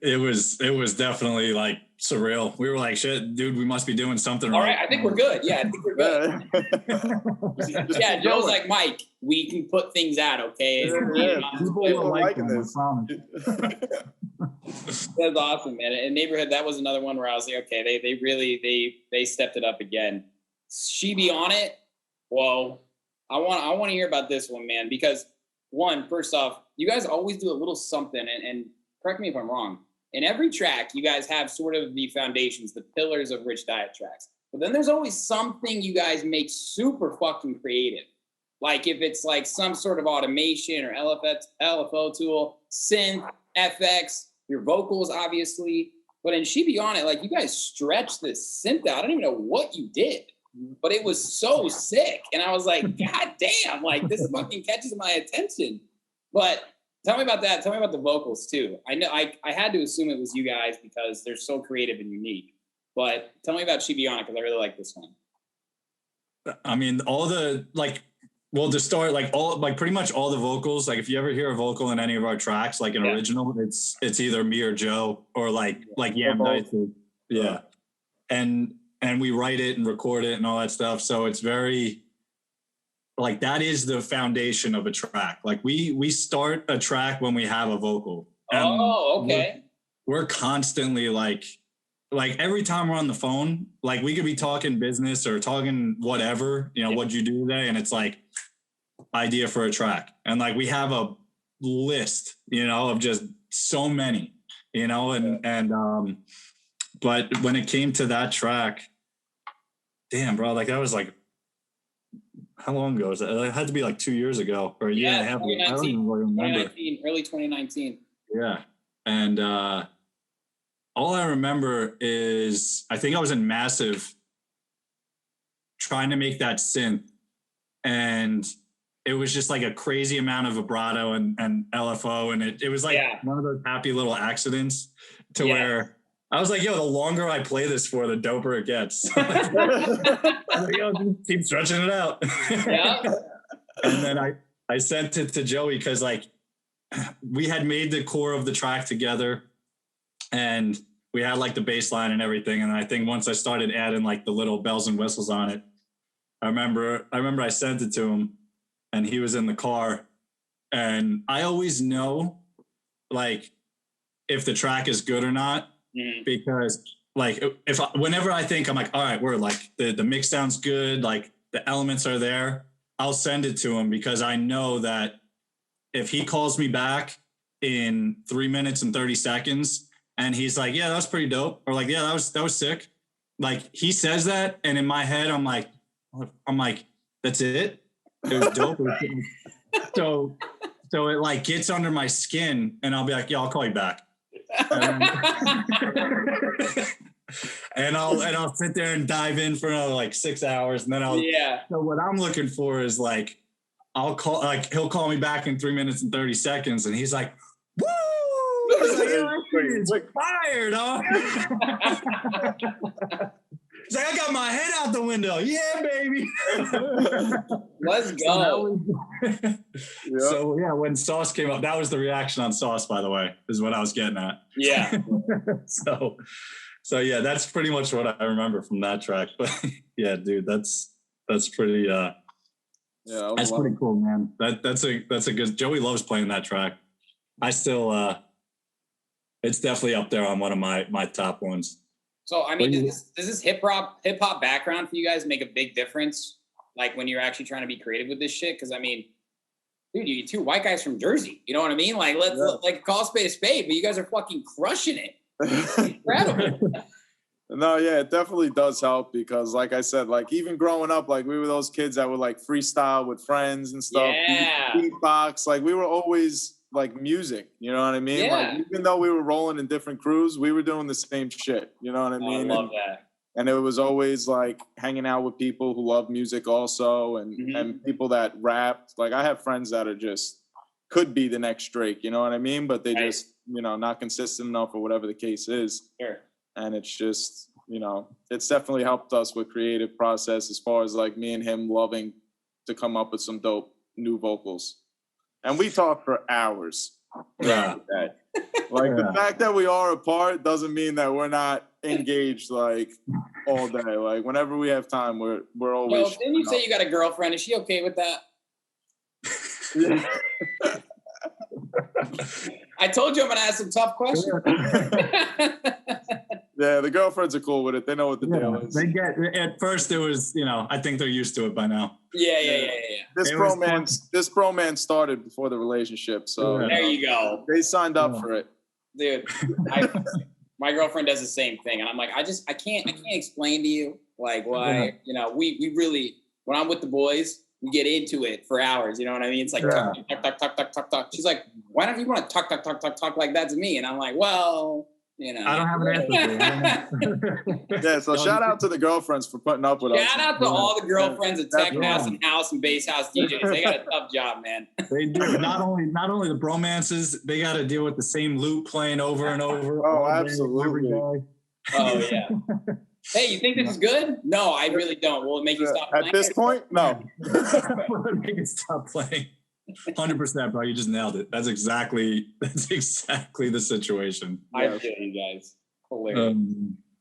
S8: It was definitely like surreal. We were like, shit, dude, we must be doing something
S2: All
S8: right.
S2: right, I think we're good. Yeah, I think we're good. Yeah, Joe's like, Mike, we can put things out, okay?
S9: People liking this.
S2: That's awesome, man. And Neighborhood, that was another one where I was like, okay, they really stepped it up again. She Be On It. Whoa. I want to hear about this one, man, because first off, you guys always do a little something, and correct me if I'm wrong. In every track, you guys have sort of the foundations, the pillars of Rich DietZ tracks. But then there's always something you guys make super fucking creative. Like if it's like some sort of automation or LFO tool, synth, FX, your vocals, obviously. But in She Be On It, like you guys stretched this synth out. I don't even know what you did, but it was so sick. And I was like, God damn, like this fucking catches my attention. But tell me about that. Tell me about the vocals too. I know I had to assume it was you guys because they're so creative and unique. But tell me about She Be On It because I really like this one.
S8: I mean, all the to start, pretty much all the vocals. Like if you ever hear a vocal in any of our tracks, like an original, it's either me or Joe or like Yam Dice. Yeah. And we write it and record it and all that stuff. So it's very like that is the foundation of a track. Like we start a track when we have a vocal.
S2: Oh, okay.
S8: We're constantly like every time we're on the phone, like we could be talking business or talking whatever, what'd you do today? And it's like idea for a track. And like we have a list, of just so many, but when it came to that track, damn, bro, like that was like, how long ago was that? It had to be like 2 years ago or a year and a half ago. I don't even really remember.
S2: Early 2019.
S8: Yeah. And all I remember is I think I was in Massive trying to make that synth. And it was just like a crazy amount of vibrato and LFO. And it was like one of those happy little accidents to where I was like, yo, the longer I play this for, the doper it gets. I was like, yo, just keep stretching it out.
S2: Yeah.
S8: And then I sent it to Joey because like we had made the core of the track together and we had like the bass line and everything. And I think once I started adding like the little bells and whistles on it, I remember I sent it to him and he was in the car. And I always know like if the track is good or not. Because like whenever I think I'm like, all right, we're like the mix sounds good, like the elements are there, I'll send it to him because I know that if he calls me back in 3 minutes and 30 seconds and he's like, yeah, that was pretty dope, or like, yeah, that was sick. Like he says that, and in my head, I'm like, that's it. It was dope. So it like gets under my skin, and I'll be like, yeah, I'll call you back. And I'll sit there and dive in for another like 6 hours, and then so what I'm looking for is like he'll call me back in 3 minutes and 30 seconds, and he's like, woo! He's like, it's fired, huh? He's like, I got my head out the window. Yeah, baby.
S2: Let's go.
S8: So yeah, when Sauce came up, that was the reaction on Sauce, by the way, is what I was getting at.
S2: Yeah.
S8: So yeah, that's pretty much what I remember from that track. But yeah, dude, that's pretty
S9: Yeah,
S8: that's pretty cool, man. That's a good. Joey loves playing that track. I still, it's definitely up there on one of my top ones.
S2: So I mean, does this hip hop background for you guys make a big difference? Like when you're actually trying to be creative with this shit? Because I mean, dude, you two white guys from Jersey. You know what I mean? Like let's like call spade a spade, but you guys are fucking crushing it. Incredible.
S9: No, yeah, it definitely does help because, like I said, like even growing up, like we were those kids that would like freestyle with friends and stuff.
S2: Yeah.
S9: Beatbox, like we were always like music. You know what I mean?
S2: Yeah.
S9: Like even though we were rolling in different crews, we were doing the same shit. You know what I mean?
S2: I love that.
S9: And it was always like hanging out with people who love music also, and people that rapped. Like I have friends that are just could be the next Drake. You know what I mean? But they just not consistent enough or whatever the case is.
S2: Sure.
S9: And it's just, it's definitely helped us with creative process as far as like me and him loving to come up with some dope new vocals. And we talk for hours.
S8: Yeah.
S9: Like the fact that we are apart doesn't mean that we're not engaged like all day. Like whenever we have time, we're always.
S2: Yo, didn't you say you got a girlfriend? Is she okay with that? I told you I'm gonna ask some tough questions.
S9: Yeah, the girlfriends are cool with it. They know what the deal is.
S8: They get at first it was, I think they're used to it by now.
S2: Yeah.
S9: This bromance started before the relationship, so
S2: there you go.
S9: They signed up for it,
S2: dude. My girlfriend does the same thing, and I'm like, I can't explain to you like why. We really, when I'm with the boys, we get into it for hours. You know what I mean? It's like talk. She's like, why don't you want to talk like that to me? And I'm like, well.
S8: I don't have an answer for you.
S9: Yeah, so shout out to the girlfriends for putting up with us.
S2: Shout out to all the girlfriends at Tech House and House and Bass House DJs. They got a tough job, man.
S8: They do. Not only the bromances, they got to deal with the same loop playing over and over.
S9: Oh, absolutely.
S2: Oh, yeah. Hey, you think this is good? No, I really don't. Will it make you stop playing?
S9: At this point, no.
S8: Will it make it stop playing? 100%, bro. You just nailed it. That's exactly the situation.
S2: I feel you guys. Hilarious.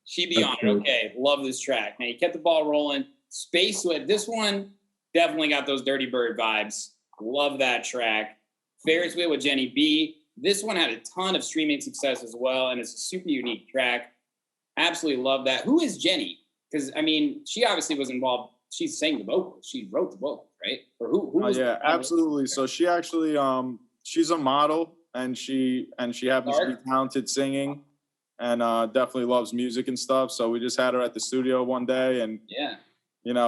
S2: She be on it. Okay, love this track. Now you kept the ball rolling. Space Sweat. This one definitely got those Dirty Bird vibes. Love that track. Ferris Wheel with Jenny B. This one had a ton of streaming success as well, and it's a super unique track. Absolutely love that. Who is Jenny? Because I mean, she obviously was involved. She sang the vocals. She wrote the vocals, right? Or who was
S9: absolutely. So she actually she's a model and she happens to be talented singing and definitely loves music and stuff. So we just had her at the studio one day and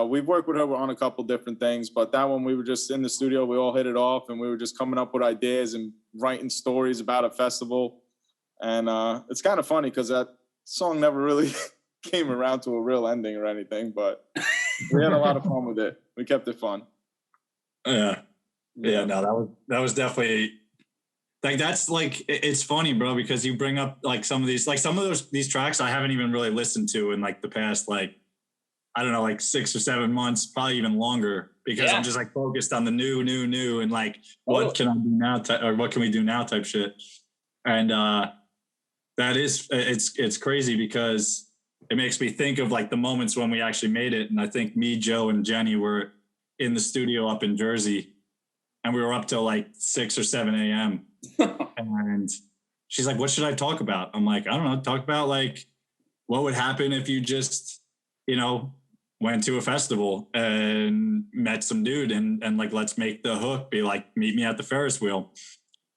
S9: we've worked with her on a couple different things, but that one we were just in the studio, we all hit it off and we were just coming up with ideas and writing stories about a festival. And it's kind of funny because that song never really came around to a real ending or anything, but we had a lot of fun with it. We kept it fun.
S8: Yeah. No, that was definitely like, that's like, it's funny, bro, because you bring up like some of these tracks I haven't even really listened to in like the past, like, I don't know, like 6 or 7 months, probably even longer, because I'm just like focused on the new and like, what can I do now? Or what can we do now type shit. And that is, it's crazy because it makes me think of like the moments when we actually made it. And I think me, Joe, and Jenny were in the studio up in Jersey and we were up till like 6 or 7 a.m. And she's like, what should I talk about? I'm like, I don't know, talk about like what would happen if you just, went to a festival and met some dude and like, let's make the hook be like, meet me at the Ferris wheel.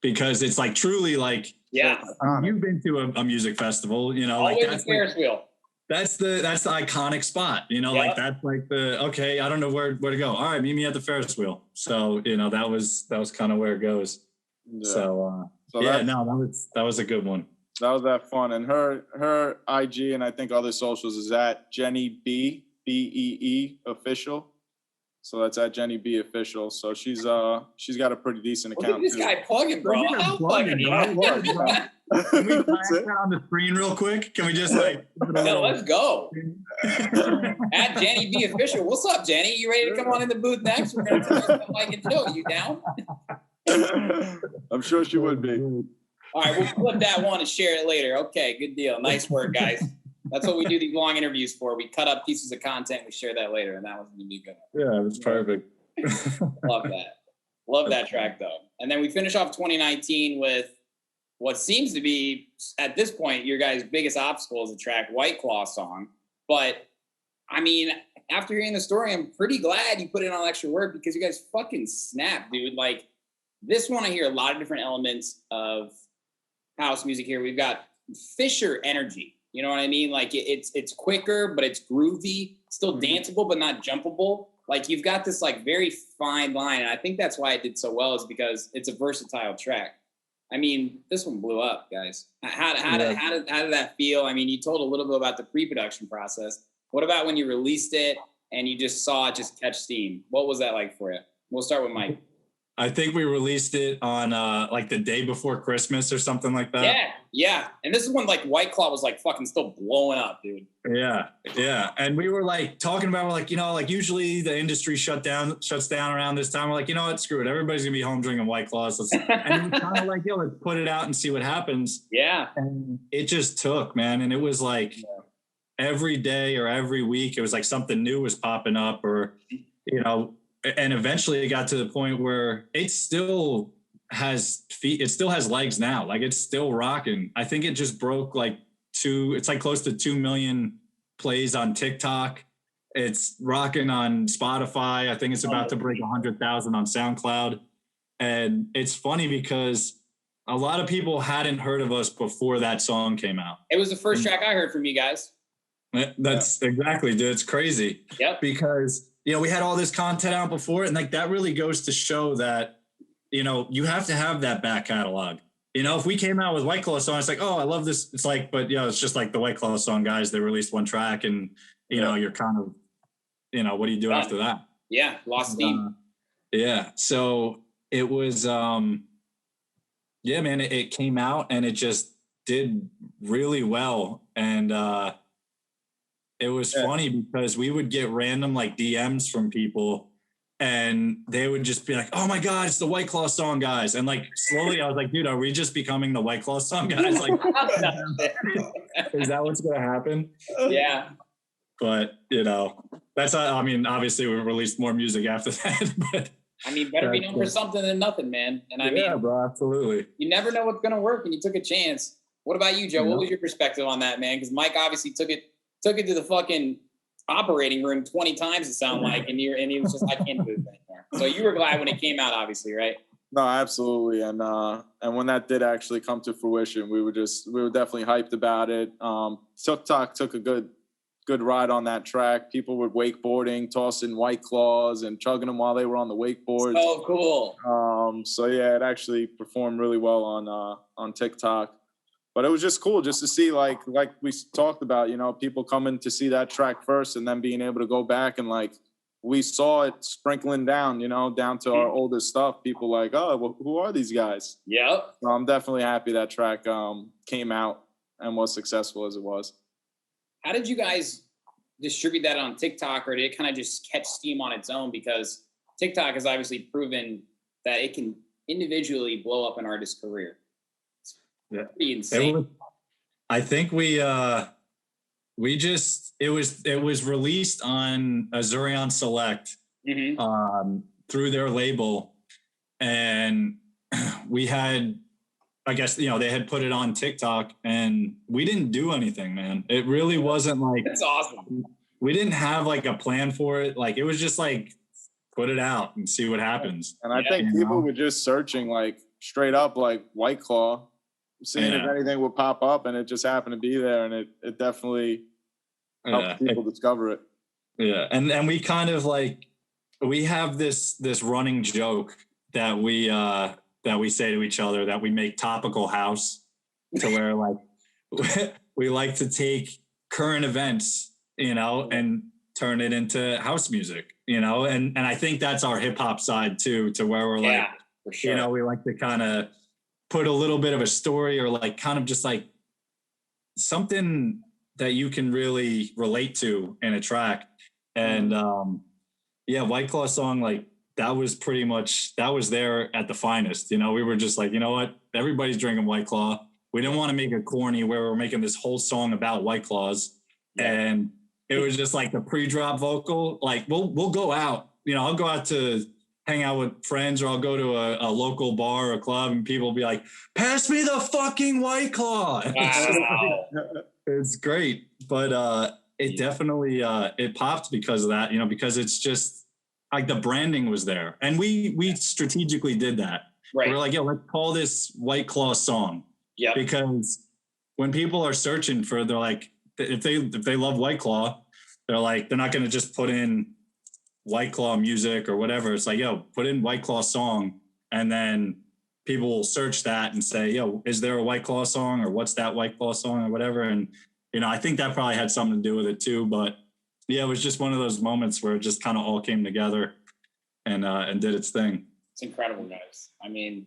S8: Because it's like truly like, you've been to a music festival,
S2: like that's the Ferris wheel.
S8: That's the iconic spot, like that's like okay, I don't know where to go. All right, meet me at the Ferris wheel. So, that was kind of where it goes. Yeah. So that was a good one.
S9: That was that fun. And her IG and I think other socials is at Jenny B, BEE official. So that's at Jenny B official. So she's got a pretty decent account.
S2: Look at this guy plugging, bro. I'm plugging.
S8: Can we flash that on the screen real quick? Can we just like?
S2: No, let's go. At Jenny B official. What's up, Jenny? You ready to come on in the booth next? We're gonna tell you something like it too. You down?
S9: I'm sure she would be.
S2: All right, we'll flip that one and share it later. Okay, good deal. Nice work, guys. That's what we do these long interviews for. We cut up pieces of content. We share that later, and that was going to be good.
S8: Yeah, it was perfect.
S2: Love that. Love that track though. And then we finish off 2019 with what seems to be, at this point, your guys' biggest obstacle is the track White Claw song. But I mean, after hearing the story, I'm pretty glad you put in all the extra work because you guys fucking snap, dude. Like this one, I hear a lot of different elements of house music here. We've got Fisher energy. You know what I mean? Like it's quicker, but it's groovy, still danceable, but not jumpable. Like you've got this like very fine line. And I think that's why it did so well, is because it's a versatile track. I mean, this one blew up, guys. How did that feel? I mean, you told a little bit about the pre-production process. What about when you released it and you just saw it just catch steam? What was that like for you? We'll start with Mike.
S8: I think we released it on like the day before Christmas or something like that.
S2: Yeah. And this is when like White Claw was like fucking still blowing up, dude.
S8: Yeah. And we were like talking about, like, you know, like usually the industry shuts down around this time. We're like, you know what, screw it. Everybody's gonna be home drinking White Claws. And we kind of like, let's put it out and see what happens.
S2: Yeah.
S8: And it just took, man. And it was like every day or every week, it was like something new was popping up, or, you know. And eventually it got to the point where it still has feet. It still has legs now. Like it's still rocking. I think it just broke like it's like close to 2 million plays on TikTok. It's rocking on Spotify. I think it's about to break 100,000 on SoundCloud. And it's funny because a lot of people hadn't heard of us before that song came out.
S2: It was the first track I heard from you guys.
S8: That's exactly, dude. It's crazy.
S2: Yep.
S8: Because, you know, we had all this content out before, and like that really goes to show that, you know, you have to have that back catalog. You know, if we came out with White Claw song, it's like, oh, I love this. It's like, but yeah, it's just like the White Claw song guys. They released one track, and you know, you're kind of, you know, what do you do after that?
S2: Yeah, lost steam.
S8: Yeah, so it was, yeah, man, it came out and it just did really well, and it was funny because we would get random like DMs from people and they would just be like, oh my God, it's the White Claw song guys. And like slowly I was like, dude, are we just becoming the White Claw song guys? Like, is that what's going to happen?
S2: Yeah.
S8: But you know, that's, I mean, obviously we released more music after that, but
S2: I mean, better be known for something than nothing, man. And I mean,
S8: bro, absolutely.
S2: You never know what's going to work and you took a chance. What about you, Joe? What was your perspective on that, man? Because Mike obviously took it to the fucking operating room 20 times, it sounded like, and he was just, I can't do this anymore. So you were glad when it came out, obviously, right?
S9: No, absolutely. And when that did actually come to fruition, we were definitely hyped about it. TikTok took a good ride on that track. People were wakeboarding, tossing White Claws and chugging them while they were on the wakeboards.
S2: Oh, cool.
S9: So yeah, it actually performed really well on TikTok. But it was just cool just to see, like we talked about, you know, people coming to see that track first and then being able to go back and like we saw it sprinkling down, you know, down to our oldest stuff. People like, oh, well, who are these guys?
S2: Yep.
S9: So I'm definitely happy that track came out and was successful as it was.
S2: How did you guys distribute that on TikTok, or did it kind of just catch steam on its own? Because TikTok has obviously proven that it can individually blow up an artist's career.
S8: Yeah.
S2: Pretty insane.
S8: I think it was released on Azurion Select through their label, and we had, I guess, you know, they had put it on TikTok and we didn't do anything, man. It really wasn't like,
S2: that's awesome.
S8: We didn't have like a plan for it. Like it was just like, put it out and see what happens.
S9: And I think people were just searching like straight up like White Claw, seeing if anything would pop up, and it just happened to be there, and it definitely helped people discover it.
S8: Yeah. And we kind of like, we have this running joke that we say to each other, that we make topical house, to where like we like to take current events, you know, and turn it into house music, you know, and I think that's our hip hop side too, to where we're like,
S2: for sure.
S8: You know, we like to kind of put a little bit of a story, or like kind of just like something that you can really relate to in a track. And White Claw song, like that was there at the finest. You know, we were just like, you know what, everybody's drinking White Claw. We didn't want to make it corny where we're making this whole song about White Claws. And it was just like the pre-drop vocal, like we'll go out I'll go out to hang out with friends, or I'll go to a local bar or club, and people will be like, pass me the fucking White Claw.
S2: Wow.
S8: It's great. But it definitely, it popped because of that, because it's just like the branding was there. And we strategically did that.
S2: Right.
S8: We're like, yo, let's call this White Claw song.
S2: Yeah.
S8: Because when people are searching for, they're like, if they love White Claw, they're like, they're not going to just put in White Claw music or whatever. It's like, yo, put in White Claw song. And then people will search that and say, yo, is there a White Claw song, or what's that White Claw song or whatever? And, I think that probably had something to do with it too. But yeah, it was just one of those moments where it just kind of all came together and did its thing.
S2: It's incredible, guys. I mean,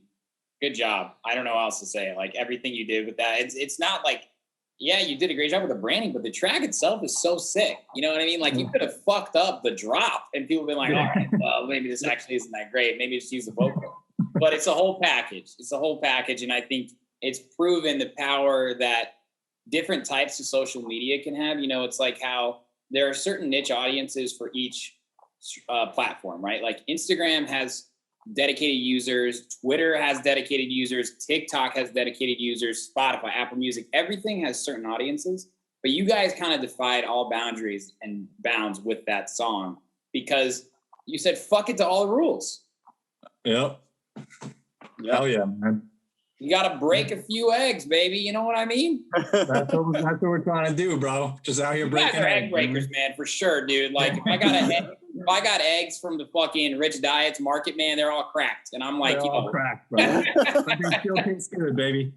S2: good job. I don't know how else to say it. Like, everything you did with that, it's not like, yeah, you did a great job with the branding, but the track itself is so sick. You know what I mean? Like, you could have fucked up the drop and people have been like, all right, well, maybe this actually isn't that great. Maybe just use the vocal. But it's a whole package. It's a whole package. And I think it's proven the power that different types of social media can have. It's like how there are certain niche audiences for each platform, right? Like, Instagram has dedicated users, Twitter has dedicated users, TikTok has dedicated users, Spotify, Apple Music, everything has certain audiences. But you guys kind of defied all boundaries and bounds with that song, because you said fuck it to all the rules.
S8: Yep. Hell yeah, man.
S2: You got to break a few eggs, baby. You know what I mean?
S8: That's what we're trying to do, bro. Just out here breaking
S2: eggs.
S8: Egg
S2: breakers, man, for sure, dude. Like, if I got eggs from the fucking Rich DietZ market, man, they're all cracked. And I'm like,
S8: they're all cracked, bro. But they still taste good, baby.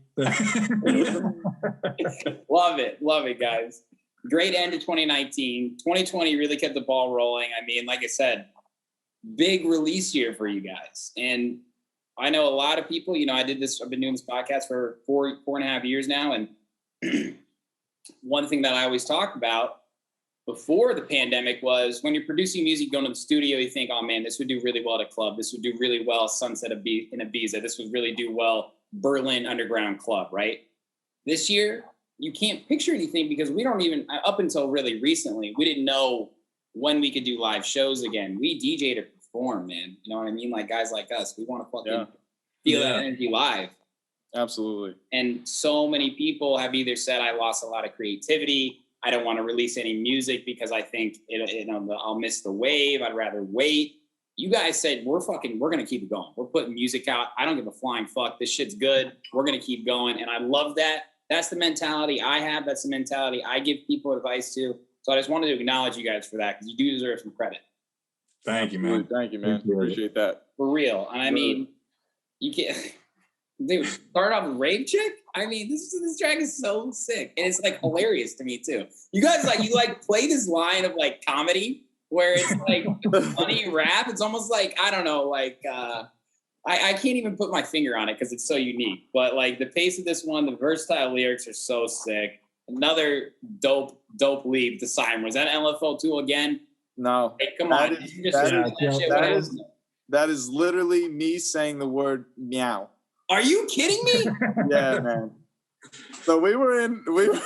S2: Love it, guys. Great end to 2019. 2020 really kept the ball rolling. I mean, like I said, big release year for you guys. And I know a lot of people, I've been doing this podcast for 4.5 years now. And one thing that I always talk about before the pandemic was, when you're producing music, going to the studio, you think, oh man, this would do really well at a club. This would do really well Sunset in Ibiza. This would really do well Berlin Underground Club, right? This year, you can't picture anything, because we don't even, up until really recently, we didn't know when we could do live shows again. We DJ to perform, man. You know what I mean? Like, guys like us, we want to fucking feel that energy live.
S9: Absolutely.
S2: And so many people have either said, I lost a lot of creativity, I don't want to release any music because I think I'll miss the wave, I'd rather wait. You guys said, we're going to keep it going. We're putting music out. I don't give a flying fuck. This shit's good. We're going to keep going. And I love that. That's the mentality I have. That's the mentality I give people advice to. So I just wanted to acknowledge you guys for that, because you do deserve some credit.
S8: Thank you, man.
S9: Thank you, man. Appreciate that.
S2: For real. And I mean, you can't, dude, start off with Rave Chick? I mean, this track is so sick. And it's like hilarious to me too. You guys play this line of like comedy where it's like funny rap. It's almost like, I don't know, like, I can't even put my finger on it because it's so unique. But like the pace of this one, the versatile lyrics are so sick. Another dope lead to Simon. Was that LFO tool again?
S9: No.
S2: Hey, come on.
S9: That is literally me saying the word meow.
S2: Are you kidding me?
S9: Yeah, man. So we were in the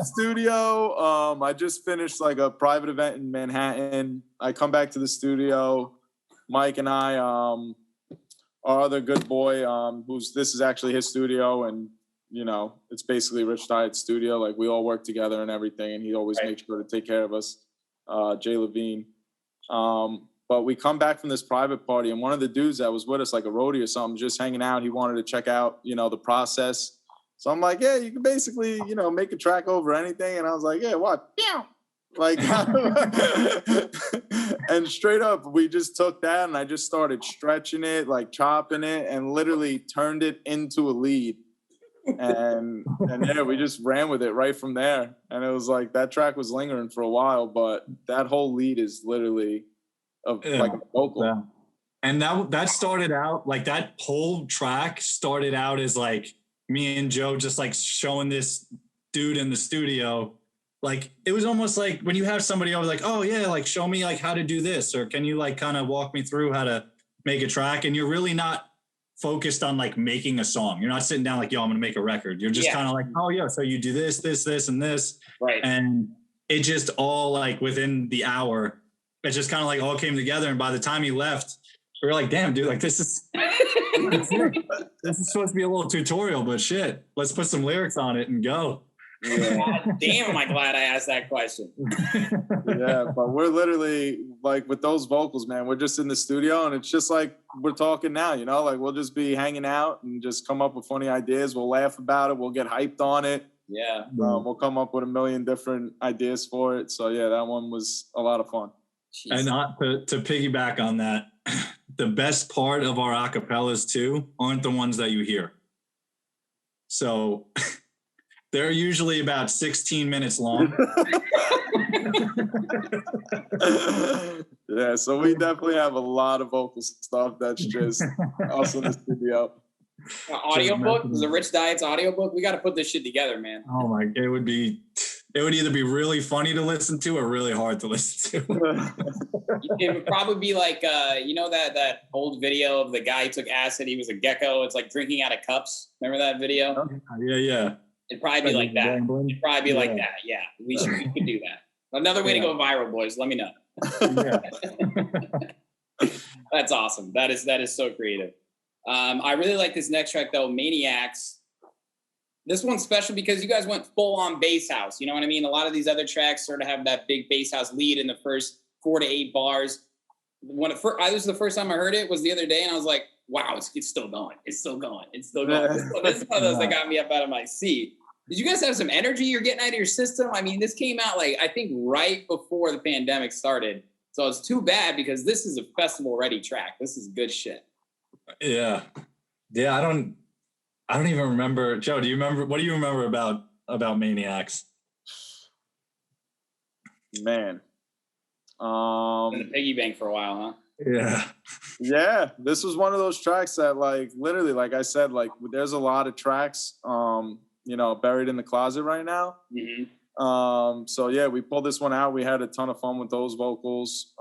S9: studio. I just finished like a private event in Manhattan. I come back to the studio. Mike and I, our other good boy, this is actually his studio, and it's basically Rich DietZ studio. Like, we all work together and everything, and he always makes sure to take care of us. Jay Levine. But we come back from this private party, and one of the dudes that was with us, like a roadie or something, just hanging out, he wanted to check out, the process. So I'm like, yeah, you can basically, make a track over anything. And I was like, yeah, what? Like, and straight up, we just took that and I just started stretching it, like chopping it, and literally turned it into a lead. And yeah, we just ran with it right from there. And it was like, that track was lingering for a while, but that whole lead is literally like a vocal.
S8: Yeah. And that started out, like, that whole track started out as like me and Joe just like showing this dude in the studio. Like, it was almost like when you have somebody over, like, oh yeah, like, show me like how to do this, or can you like kind of walk me through how to make a track? And you're really not focused on like making a song. You're not sitting down like, yo, I'm gonna make a record. You're just kind of like, oh yeah, so you do this, and this.
S2: Right.
S8: And it just all like within the hour, it just kind of like all came together. And by the time he left, we were like, damn, dude, like this is supposed to be a little tutorial, but shit, let's put some lyrics on it and go.
S2: Yeah. God damn, am I glad I asked that question.
S9: Yeah, but we're literally like with those vocals, man, we're just in the studio and it's just like we're talking now, you know, like we'll just be hanging out and just come up with funny ideas. We'll laugh about it. We'll get hyped on it.
S2: Yeah.
S9: We'll come up with a million different ideas for it. So yeah, that one was a lot of fun.
S2: Jeez.
S8: And to piggyback on that, the best part of our acapellas too aren't the ones that you hear. So they're usually about 16 minutes long.
S9: Yeah, so we definitely have a lot of vocal stuff that's just us in the studio.
S2: Audiobook? Is a Rich DietZ audiobook? We got to put this shit together, man.
S8: Oh my, it would either be really funny to listen to or really hard to listen to.
S2: It would probably be like, you know, that old video of the guy who took acid. He was a gecko. It's like drinking out of cups. Remember that video?
S8: Yeah.
S2: It'd probably be like that. It'd probably be like that. Yeah, we could do that. Another way to go viral, boys. Let me know.
S8: Yeah.
S2: That's awesome. That is so creative. I really like this next track though, Maniacs. This one's special because you guys went full on bass house. You know what I mean? A lot of these other tracks sort of have that big bass house lead in the first 4 to 8 bars. This was the first time I heard it was the other day, and I was like, wow, it's still going. It's still going. It's still going. So this is one of those that got me up out of my seat. Did you guys have some energy you're getting out of your system? I mean, this came out like, I think right before the pandemic started. So it's too bad because this is a festival ready track. This is good shit.
S8: Yeah. Yeah. I don't even remember. Joe, what do you remember about Maniacs?
S9: Man.
S2: In the piggy bank for a while, huh?
S8: Yeah.
S9: Yeah. This was one of those tracks that like, literally, like I said, like there's a lot of tracks, you know, buried in the closet right now.
S2: Mm-hmm.
S9: So yeah, we pulled this one out. We had a ton of fun with those vocals.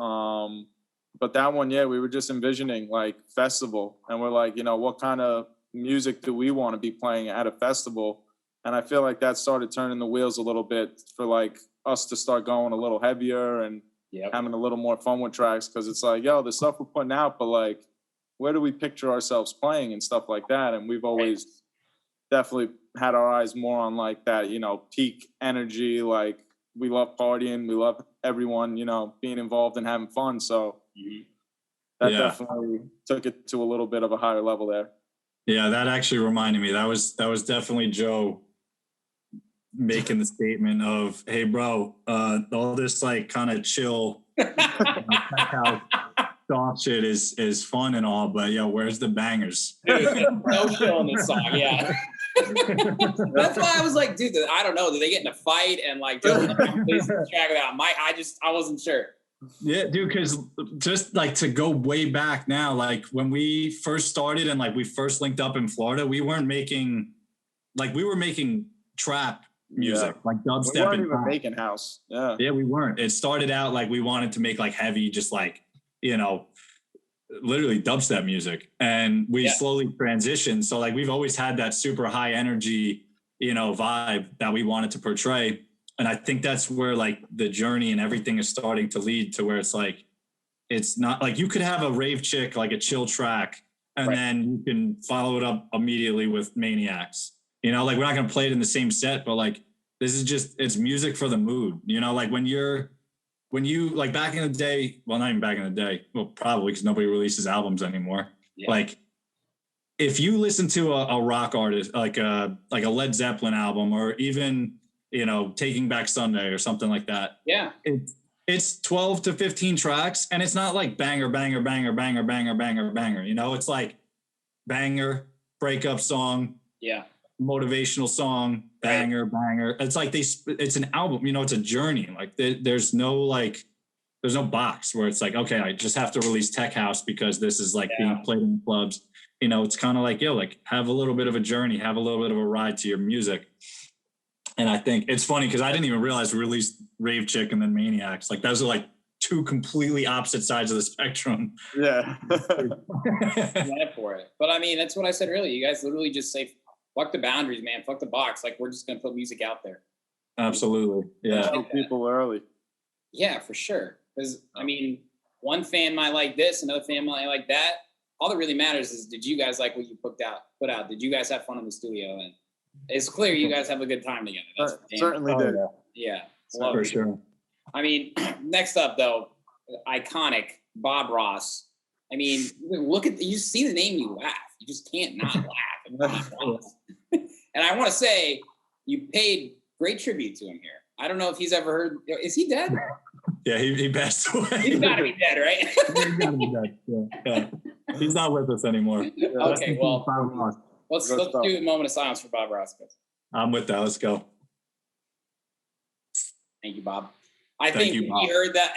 S9: But that one, yeah, we were just envisioning like festival, and we're like, you know, what kind of music do we want to be playing at a festival? And I feel like that started turning the wheels a little bit for like us to start going a little heavier and having a little more fun with tracks. Cause it's like, yo, the stuff we're putting out, but like, where do we picture ourselves playing and stuff like that? And we've always definitely had our eyes more on like that, you know, peak energy. Like we love partying. We love everyone, you know, being involved and having fun. So that definitely took it to a little bit of a higher level there.
S8: Yeah. That actually reminded me, that was definitely Joe making the statement of, hey bro, all this like kind of chill soft shit is fun and all, but yo, where's the bangers?
S2: No chill in this song, yeah. That's why I was like, dude, I don't know. Did they get in a fight and like Joe plays the track without Mike? I wasn't sure.
S8: Yeah, dude, because just like to go way back now, like when we first started and like we first linked up in Florida, we were making trap music, like dubstep.
S9: We weren't even making house.
S8: Yeah, we weren't. It started out like we wanted to make like heavy, just like, you know, literally dubstep music, and we slowly transitioned. So like we've always had that super high energy, you know, vibe that we wanted to portray. And I think that's where like the journey and everything is starting to lead to, where it's like, it's not like you could have a rave chick, like a chill track, and then you can follow it up immediately with Maniacs. You know, like we're not going to play it in the same set, but like, this is just, it's music for the mood, you know, like when you like back in the day, well, not even back in the day, well, probably because nobody releases albums anymore. Like if you listen to a rock artist, like a Led Zeppelin album, or even, you know, Taking Back Sunday or something like that.
S2: Yeah.
S8: It's 12 to 15 tracks, and it's not like banger, banger, banger, banger, banger, banger, banger. You know, it's like banger, breakup song.
S2: Yeah.
S8: Motivational song, banger, banger. It's like it's an album, you know, it's a journey. Like there's no box where it's like, okay, I just have to release tech house because this is like being played in clubs. You know, it's kind of like, yo, like have a little bit of a journey, have a little bit of a ride to your music. And I think it's funny because I didn't even realize we released Rave Chick and then Maniacs. Like those are like two completely opposite sides of the spectrum.
S9: Yeah.
S2: For it. But I mean, that's what I said earlier. You guys literally just say, fuck the boundaries, man. Fuck the box. Like, we're just going to put music out there.
S8: Absolutely. Yeah.
S9: Show people early.
S2: Yeah, for sure. Because I mean, one fan might like this, another fan might like that. All that really matters is, did you guys like what you put out? Did you guys have fun in the studio? And it's clear you guys have a good time together. That's
S9: Certainly did.
S2: Yeah,
S8: For sure.
S2: I mean, next up though, iconic Bob Ross. I mean, you see the name, you laugh. You just can't not laugh at Bob Ross. And I want to say, you paid great tribute to him here. I don't know if he's ever heard. Is he dead?
S8: Yeah, he passed away.
S2: He's got to be dead, right?
S8: He's got to be dead. Yeah. He's not with us anymore.
S2: Okay, well, let's do a moment of silence for Bob Ross.
S8: I'm with that. Let's go.
S2: Thank you, Bob. I think he heard that.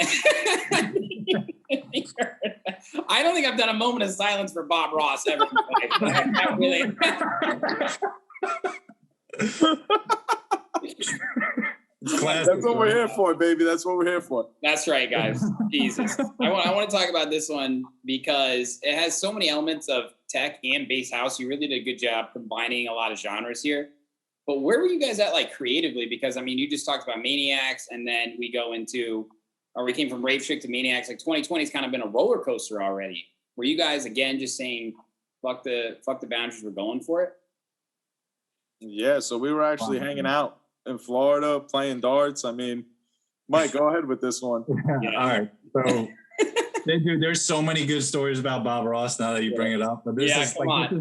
S2: I don't think I've done a moment of silence for Bob Ross ever. Not really.
S9: That's what we're here for, baby. That's what we're here for.
S2: That's right, guys. Jesus. I want to talk about this one because it has so many elements of tech and bass house. You really did a good job combining a lot of genres here. But where were you guys at, like, creatively? Because, I mean, you just talked about Maniacs, and then we came from Rave Chick to Maniacs. Like, 2020 has kind of been a roller coaster already. Were you guys, again, just saying, fuck the boundaries, we're going for it?
S9: Yeah, so we were actually hanging out in Florida playing darts. I mean, Mike, go ahead with this one.
S8: Yeah. All right. So, dude, there's so many good stories about Bob Ross now that you bring it up. But this is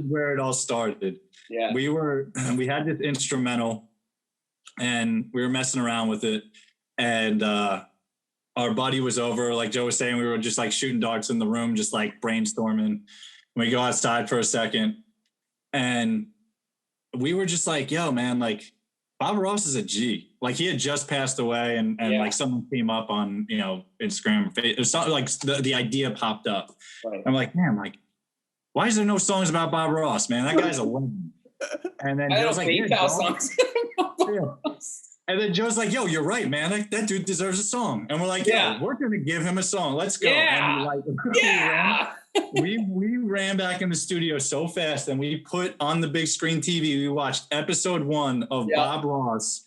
S8: where it all started.
S2: Yeah.
S8: We had this instrumental and we were messing around with it. And our buddy was over, like Joe was saying, we were just like shooting darts in the room, just like brainstorming. We go outside for a second and we were just like, yo, man, like Bob Ross is a G. Like he had just passed away and like someone came up on, Instagram. It was something like the idea popped up. Right. I'm like, man, like, why is there no songs about Bob Ross, man? That guy's a legend. And then Joe's like, songs. And then Joe's like, yo, you're right, man. Like, that dude deserves a song. And we're like, yo, we're going to give him a song. Let's go.
S2: Yeah.
S8: And we ran back in the studio so fast and we put on the big screen TV. We watched episode 1 of Bob Ross,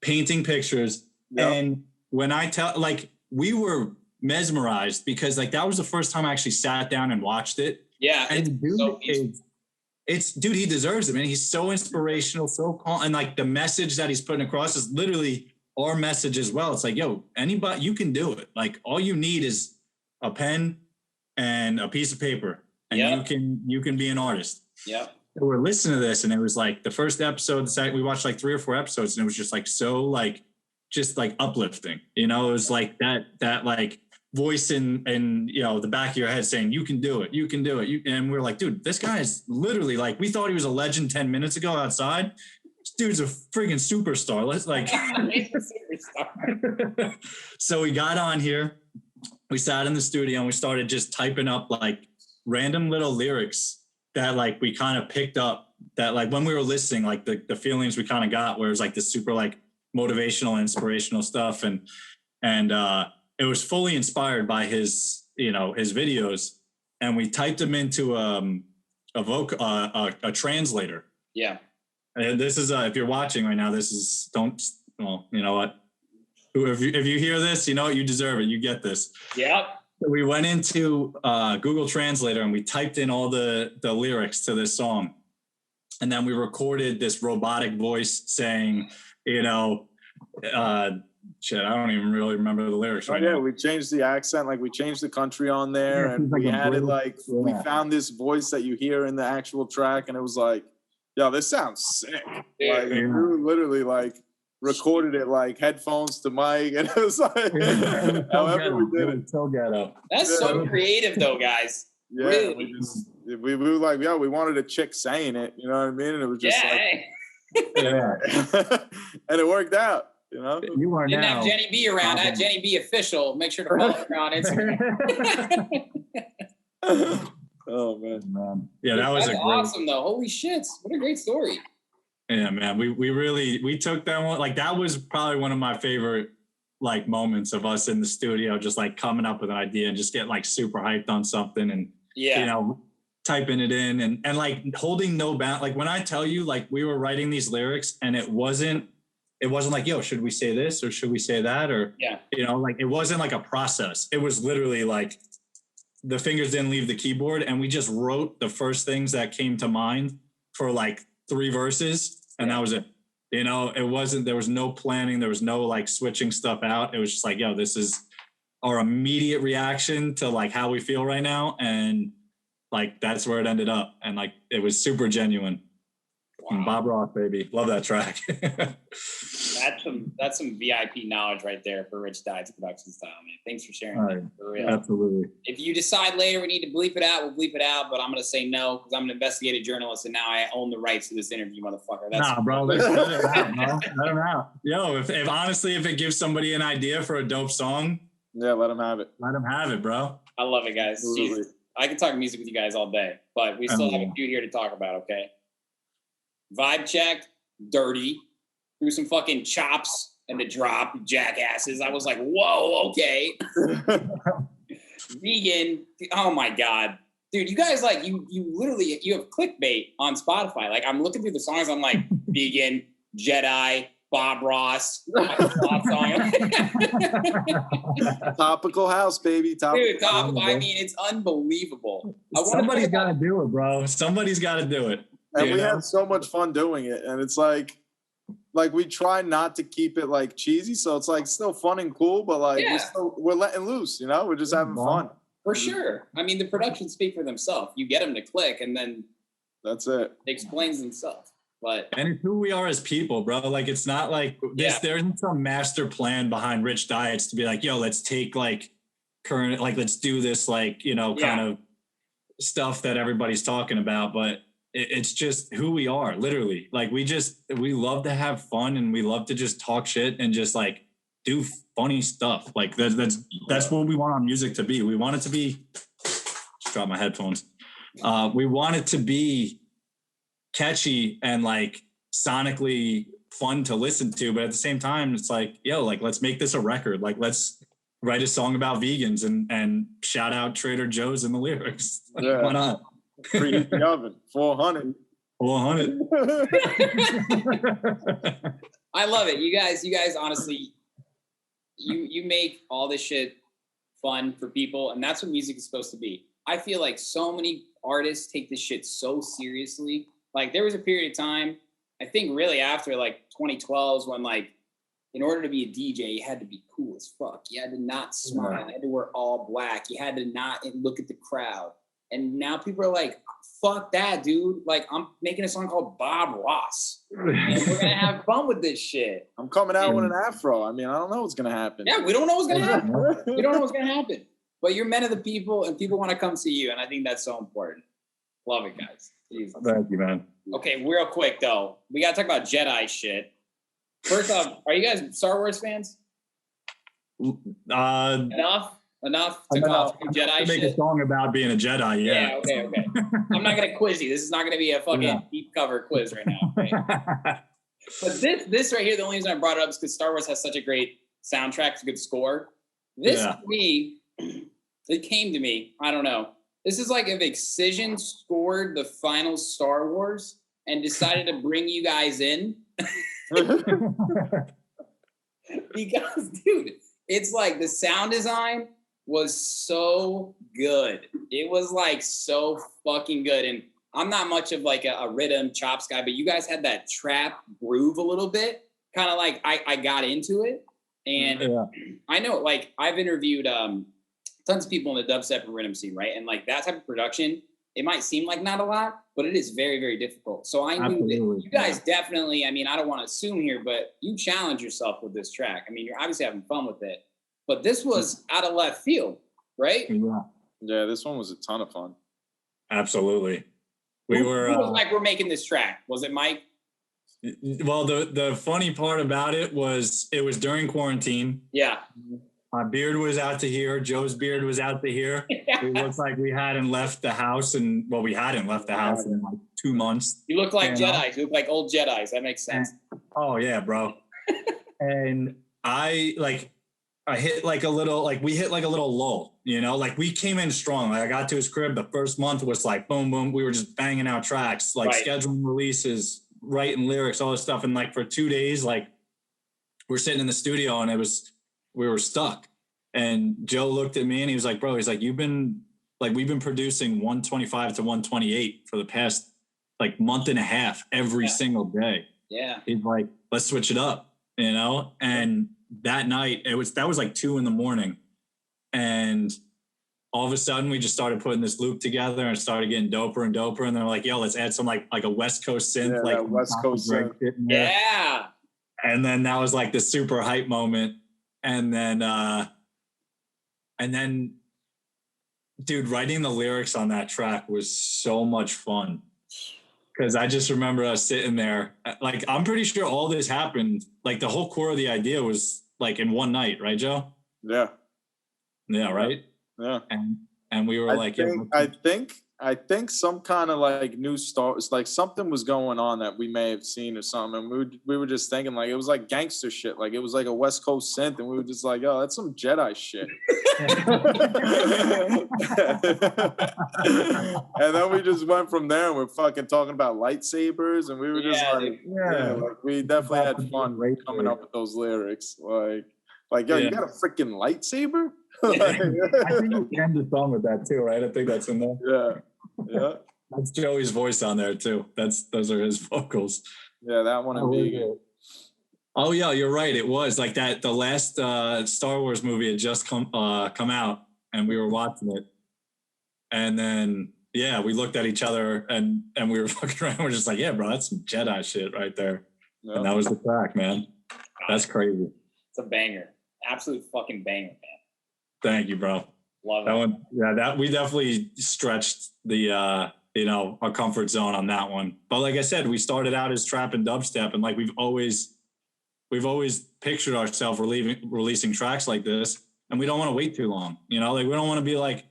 S8: painting pictures. Yep. And when I we were mesmerized because like that was the first time I actually sat down and watched it.
S2: Yeah.
S8: And dude, he deserves it, man. He's so inspirational, so calm. And like the message that he's putting across is literally our message as well. It's like, yo, anybody, you can do it. Like all you need is a pen and a piece of paper and you can be an artist.
S2: Yeah.
S8: So we're listening to this and it was like the first episode, we watched like 3 or 4 episodes and it was just like, so like, just like uplifting, it was like that like voice in the back of your head saying, you can do it. And we're like, dude, this guy is literally like, we thought he was a legend 10 minutes ago outside. This dude's a freaking superstar. Let's like, he's a superstar. So we got on here, we sat in the studio and we started just typing up like random little lyrics that like we kind of picked up that like when we were listening, like the feelings we kind of got where it was like this super like motivational, inspirational stuff. And it was fully inspired by his videos, and we typed them into a translator.
S2: Yeah.
S8: And this is if you're watching right now, you know what? If you hear this, you deserve it. You get this.
S2: Yep.
S8: So we went into Google Translator and we typed in all the lyrics to this song, and then we recorded this robotic voice saying, shit, I don't even really remember the lyrics right now.
S9: We changed the accent, like we changed the country on there, and we had it like we found this voice that you hear in the actual track, and it was like, yo, this sounds sick. Like we literally like recorded it like headphones to mic, and it was like however we did it.
S8: So ghetto.
S2: That's so creative though, guys.
S9: Yeah, really? we were like, yeah, we wanted a chick saying it, you know what I mean? And it was just and it worked out. You
S2: are didn't have Jenny B around. I had Jenny B official. Make sure to follow her on Instagram.
S9: Oh man.
S8: Yeah, that's
S2: awesome though. Holy shit. What a great story.
S8: Yeah, man. We took that one. Like that was probably one of my favorite like moments of us in the studio, just like coming up with an idea and just getting like super hyped on something and typing it in and like holding no bound. Like when I tell you like we were writing these lyrics and it wasn't it wasn't like, yo, should we say this or should we say that? Or, like it wasn't like a process. It was literally like the fingers didn't leave the keyboard and we just wrote the first things that came to mind for like 3 verses. And that was it. There was no planning. There was no like switching stuff out. It was just like, yo, this is our immediate reaction to like how we feel right now. And like, that's where it ended up. And like, it was super genuine. Wow. Bob Ross, baby. Love that track.
S2: That's some VIP knowledge right there for Rich DietZ production style, man. Thanks for sharing that, for real.
S8: Absolutely.
S2: If you decide later we need to bleep it out, we'll bleep it out, but I'm going to say no because I'm an investigative journalist and now I own the rights to this interview, motherfucker.
S8: Nah, bro. Let it out, bro. Let him out. Yo, if honestly, if it gives somebody an idea for a dope song.
S9: Yeah, let him have it.
S8: Let him have it, bro.
S2: I love it, guys. Jesus. I can talk music with you guys all day, but we still have a few here to talk about, okay? Vibe check, dirty. Threw some fucking chops in the drop, jackasses. I was like, whoa, okay. Vegan, oh my God. Dude, you guys like, you literally, you have clickbait on Spotify. Like, I'm looking through the songs, I'm like, Vegan, Jedi, Bob Ross.
S9: Topical house, baby.
S2: Topical. I mean, it's unbelievable.
S8: Somebody's got to do it, bro. Somebody's got to do it.
S9: And we had so much fun doing it. And it's like we try not to keep it like cheesy. So it's like still fun and cool, but like we're letting loose, we're just having fun.
S2: For sure. I mean, the productions speak for themselves. You get them to click and then
S9: that's it.
S2: It explains themselves.
S8: And it's who we are as people, bro. Like, it's not like this. There isn't some master plan behind Rich DietZ to be like, yo, let's take like current, like, let's do this, like, kind of stuff that everybody's talking about. But it's just who we are, literally. Like, we love to have fun and we love to just talk shit and just like do funny stuff. Like that's what we want our music to be. We want it to be, just drop my headphones. We want it to be catchy and like sonically fun to listen to, but at the same time, it's like, yo, like, let's make this a record. Like, let's write a song about vegans and shout out Trader Joe's in the lyrics.
S9: Yeah.
S8: Why not?
S9: Preheat the oven. 400.
S8: 400.
S2: I love it. You guys honestly, you make all this shit fun for people, and that's what music is supposed to be. I feel like so many artists take this shit so seriously. Like, there was a period of time, I think really after like 2012s, when like, in order to be a DJ, you had to be cool as fuck. You had to not smile. You had to wear all black. You had to not look at the crowd. And now people are like, fuck that, dude. Like, I'm making a song called Bob Ross. And we're going to have fun with this shit.
S9: I'm coming out with an afro. I mean, I don't know what's going to happen.
S2: Yeah, we don't know what's going to happen. We don't know what's going to happen. But you're men of the people, and people want to come see you. And I think that's so important. Love it, guys. Jesus.
S8: Thank you, man.
S2: Okay, real quick, though. We got to talk about Jedi shit. First off, are you guys Star Wars fans? Enough to call Jedi shit?
S8: Make a song about being a Jedi,
S2: yeah. Okay. I'm not going to quiz you. This is not going to be a fucking deep cover quiz right now. Right? But this right here, the only reason I brought it up is because Star Wars has such a great soundtrack, it's a good score. This, to me, it came to me, I don't know. This is like if Excision scored the final Star Wars and decided to bring you guys in. Because, dude, it's like the sound design was so good. It was like so fucking good. And I'm not much of like a rhythm chops guy, but you guys had that trap groove a little bit. Kind of like I got into it. And I know, like, I've interviewed tons of people in the dubstep and rhythm scene, right? And like that type of production, it might seem like not a lot, but it is very, very difficult. So I knew that you guys definitely, I mean, I don't want to assume here, but you challenge yourself with this track. I mean, you're obviously having fun with it, but this was out of left field, right?
S9: Yeah, this one was a ton of fun.
S8: Absolutely.
S2: Who was like, we're making this track? Was it Mike?
S8: Well, the funny part about it was during quarantine.
S2: Yeah.
S8: My beard was out to here. Joe's beard was out to here. It looked like we hadn't left the house in like 2 months.
S2: You look like Jedis. You look like old Jedis. That makes sense.
S8: Oh yeah, bro. And I hit like a little, like we hit like a little lull, like we came in strong. Like I got to his crib. The first month was like boom, boom. We were just banging out tracks, like scheduling releases, writing lyrics, all this stuff. And like for 2 days, like we're sitting in the studio and we were stuck. And Joe looked at me and he was like, bro, he's like, we've been producing 125 to 128 for the past like month and a half every single day.
S2: Yeah.
S8: He's like, let's switch it up, you know? And that night that was like 2 a.m. And all of a sudden we just started putting this loop together and started getting doper and doper. And they're like, yo, let's add some like a West Coast synth, like
S9: West Coast synth.
S2: Yeah.
S8: And then that was like the super hype moment. And then dude, writing the lyrics on that track was so much fun. Cause I just remember us sitting there, like, I'm pretty sure all this happened, like the whole core of the idea was like in one night, right, Joe?
S9: Yeah.
S8: Yeah. Right.
S9: Yeah.
S8: And we were
S9: I think some kind of like new stars, like something was going on that we may have seen or something. And we were just thinking like, it was like gangster shit. Like it was like a West Coast synth. And we were just like, oh, that's some Jedi shit. And then we just went from there and we're fucking talking about lightsabers. And we were just like, like we definitely had fun coming up with those lyrics. Like, yo, you got a freaking lightsaber?
S8: I think we end the song with that too, right? I think that's in there.
S9: Yeah.
S8: That's Joey's voice on there too. Those are his vocals.
S9: Yeah, that one would be good.
S8: Oh yeah, you're right. It was like that. The last Star Wars movie had just come out, and we were watching it, and then we looked at each other and we were fucking around. We're just like, yeah, bro, that's some Jedi shit right there. Yep. And that was the track, man. That's crazy.
S2: It's a banger, absolute fucking banger, man.
S8: Thank you, bro.
S2: Love
S8: that
S2: it.
S8: one. Yeah, that we definitely stretched the our comfort zone on that one. But like I said, we started out as trap and dubstep, and like we've always pictured ourselves releasing tracks like this, and we don't want to wait too long. You know, like we don't want to be like,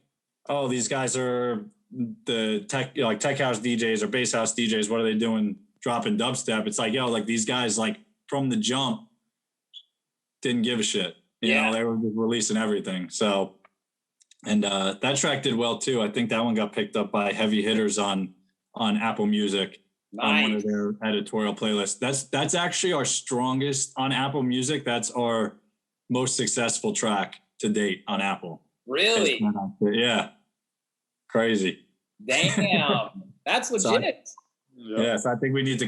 S8: oh, these guys are the tech house DJs or bass house DJs. What are they doing dropping dubstep? It's like, yo, like these guys, like from the jump, didn't give a shit. You know, they were just releasing everything. So, and that track did well too. I think that one got picked up by heavy hitters on Apple Music. Nice. On one of their editorial playlists. That's actually our strongest on Apple Music. That's our most successful track to date on Apple.
S2: Really?
S8: Yeah. Crazy.
S2: Damn. That's legit.
S8: So I think we need to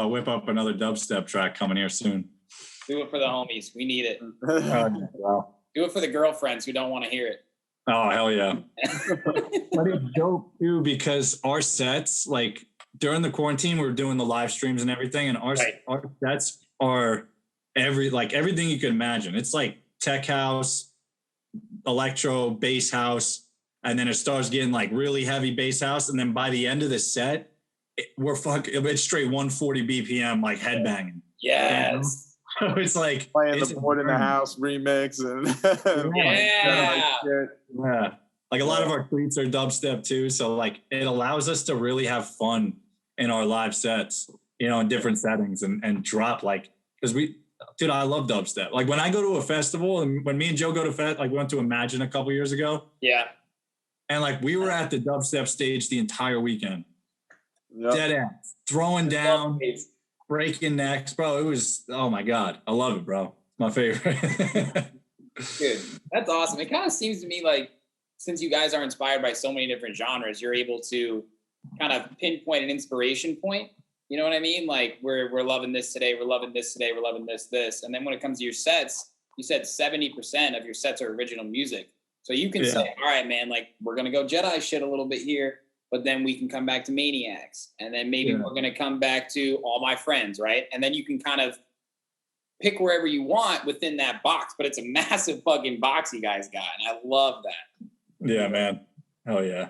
S8: whip up another dubstep track coming here soon.
S2: Do it for the homies. We need it.
S8: Wow.
S2: Do it for the girlfriends who don't want to hear it.
S8: Oh, hell yeah. But it's dope too, because our sets, like during the quarantine, we were doing the live streams and everything. And our sets are everything you can imagine. It's like tech house, electro, bass house. And then it starts getting like really heavy bass house. And then by the end of the set, it's straight 140 BPM, like headbanging.
S2: Yes.
S8: You know? So it's like
S9: playing the Board in the House remix and
S8: like a lot of our tweets are dubstep too. So like it allows us to really have fun in our live sets, you know, in different settings and drop because I love dubstep. Like when I go to a festival and when me and Joe go to we went to Imagine a couple years ago.
S2: Yeah.
S8: And like we were at the dubstep stage the entire weekend. Yep. Dead ass, throwing down, breaking necks, bro. It was, oh my God. I love it, bro. My favorite.
S2: Dude, that's awesome. It kind of seems to me like since you guys are inspired by so many different genres, you're able to kind of pinpoint an inspiration point. You know what I mean? Like we're loving this today. We're loving this today. We're loving this. And then when it comes to your sets, you said 70% of your sets are original music. So you can say, all right, man, like we're going to go Jedi shit a little bit here. But then we can come back to Maniacs. And then maybe we're going to come back to All My Friends, right? And then you can kind of pick wherever you want within that box. But it's a massive fucking box you guys got. And I love that.
S8: Yeah, man. Hell yeah.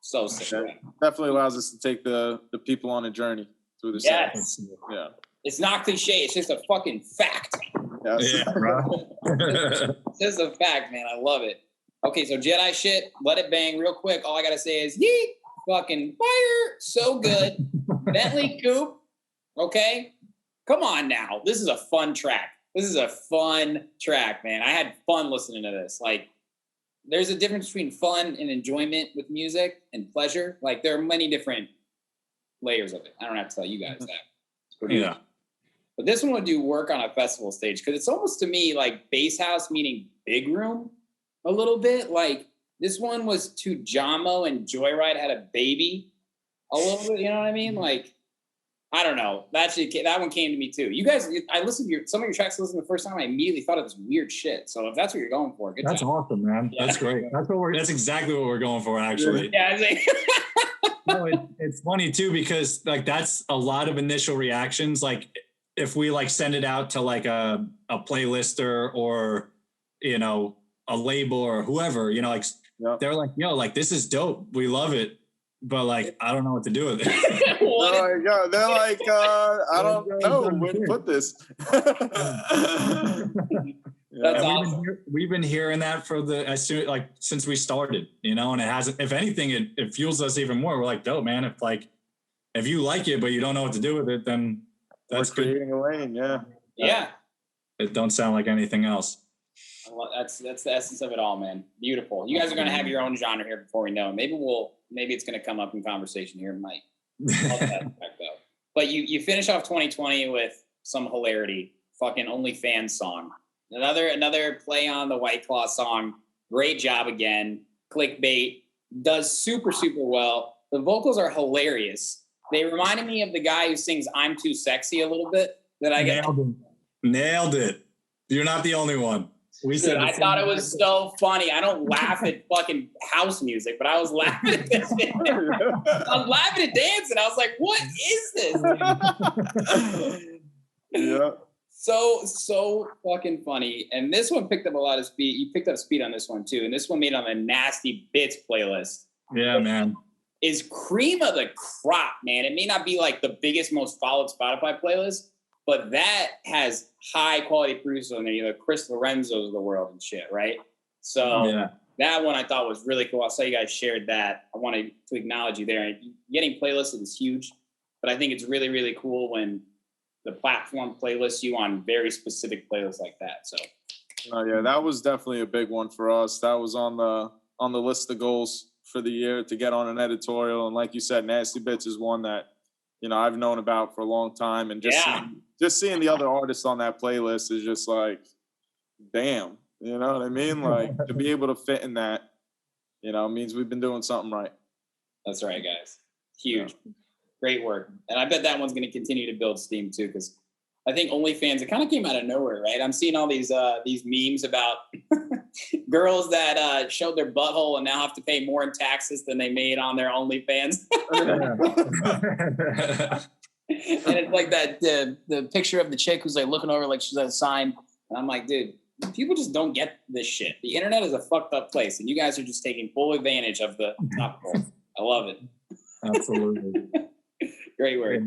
S2: So sick.
S9: Definitely allows us to take the people on a journey through the
S2: sets.
S9: Yeah.
S2: It's not cliche. It's just a fucking fact.
S9: Yes.
S8: Yeah, bro.
S2: It's just a fact, man. I love it. Okay, so Jedi shit, let it bang real quick. All I gotta say is yeet, fucking fire, so good. Bentley Coupe, okay? Come on now. This is a fun track. This is a fun track, man. I had fun listening to this. Like, there's a difference between fun and enjoyment with music and pleasure. Like, there are many different layers of it. I don't have to tell you guys that. It's pretty good. But this one would do work on a festival stage because it's almost to me like bass house meaning big room a little bit. Like this one was to Jamo and Joyride had a baby a little bit. You know what I mean? Like, I don't know. That one came to me too. You guys, I listened to some of your tracks. Listened the first time, I immediately thought it was weird shit. So if that's what you're going for, good
S8: that's
S2: job.
S8: awesome, man.
S2: Yeah.
S8: That's great. That's exactly what we're going for, actually.
S2: Yeah,
S8: No, it's funny too because like that's a lot of initial reactions. Like if we like send it out to like a playlister or you know a label or whoever, you know, like they're like, yo, like this is dope. We love it. But like, I don't know what to do with it.
S9: They're like, I don't know where to put this.
S2: That's awesome.
S8: We've been hearing that since we started, you know, and it hasn't. If anything, it fuels us even more. We're like, dope, man. If you like it, but you don't know what to do with it, then that's
S9: We're creating a lane. Yeah.
S2: Yeah.
S8: It don't sound like anything else.
S2: That's the essence of it all, man. Beautiful. You guys are going to have your own genre here before we know. Maybe it's going to come up in conversation here. It might. But you finish off 2020 with some hilarity. Fucking OnlyFans song. Another play on the White Claw song. Great job again. Clickbait. Does super, super well. The vocals are hilarious. They reminded me of the guy who sings I'm Too Sexy a little bit.
S8: Nailed it. You're not the only one.
S2: I thought it was so funny. I don't laugh at fucking house music, but I was laughing at this. I was laughing at dancing. I was like, what is this?
S9: Yeah.
S2: So fucking funny. And this one picked up a lot of speed. You picked up speed on this one too. And this one made on the Nasty Bits playlist.
S8: Yeah, man.
S2: Is cream of the crop, man. It may not be like the biggest, most followed Spotify playlist, but that has high quality producers on there, you know, Chris Lorenzo's of the world and shit, right? So that one I thought was really cool. I saw you guys shared that. I wanted to acknowledge you there. Getting playlisted is huge, but I think it's really, really cool when the platform playlists you on very specific playlists like that. So,
S9: yeah, that was definitely a big one for us. That was on the list of goals for the year to get on an editorial. And like you said, Nasty Bits is one that, you know, I've known about for a long time. And just seeing the other artists on that playlist is just like, damn, you know what I mean? Like to be able to fit in that, you know, means we've been doing something right.
S2: That's right, guys. Huge. Yeah. Great work. And I bet that one's going to continue to build steam too, because I think OnlyFans, it kind of came out of nowhere, right? I'm seeing all these memes about girls that showed their butthole and now have to pay more in taxes than they made on their OnlyFans. And it's like that the picture of the chick who's like looking over like she's at a sign. And I'm like, dude, people just don't get this shit. The internet is a fucked up place, and you guys are just taking full advantage of the topical. I love it.
S8: Absolutely.
S2: Great work.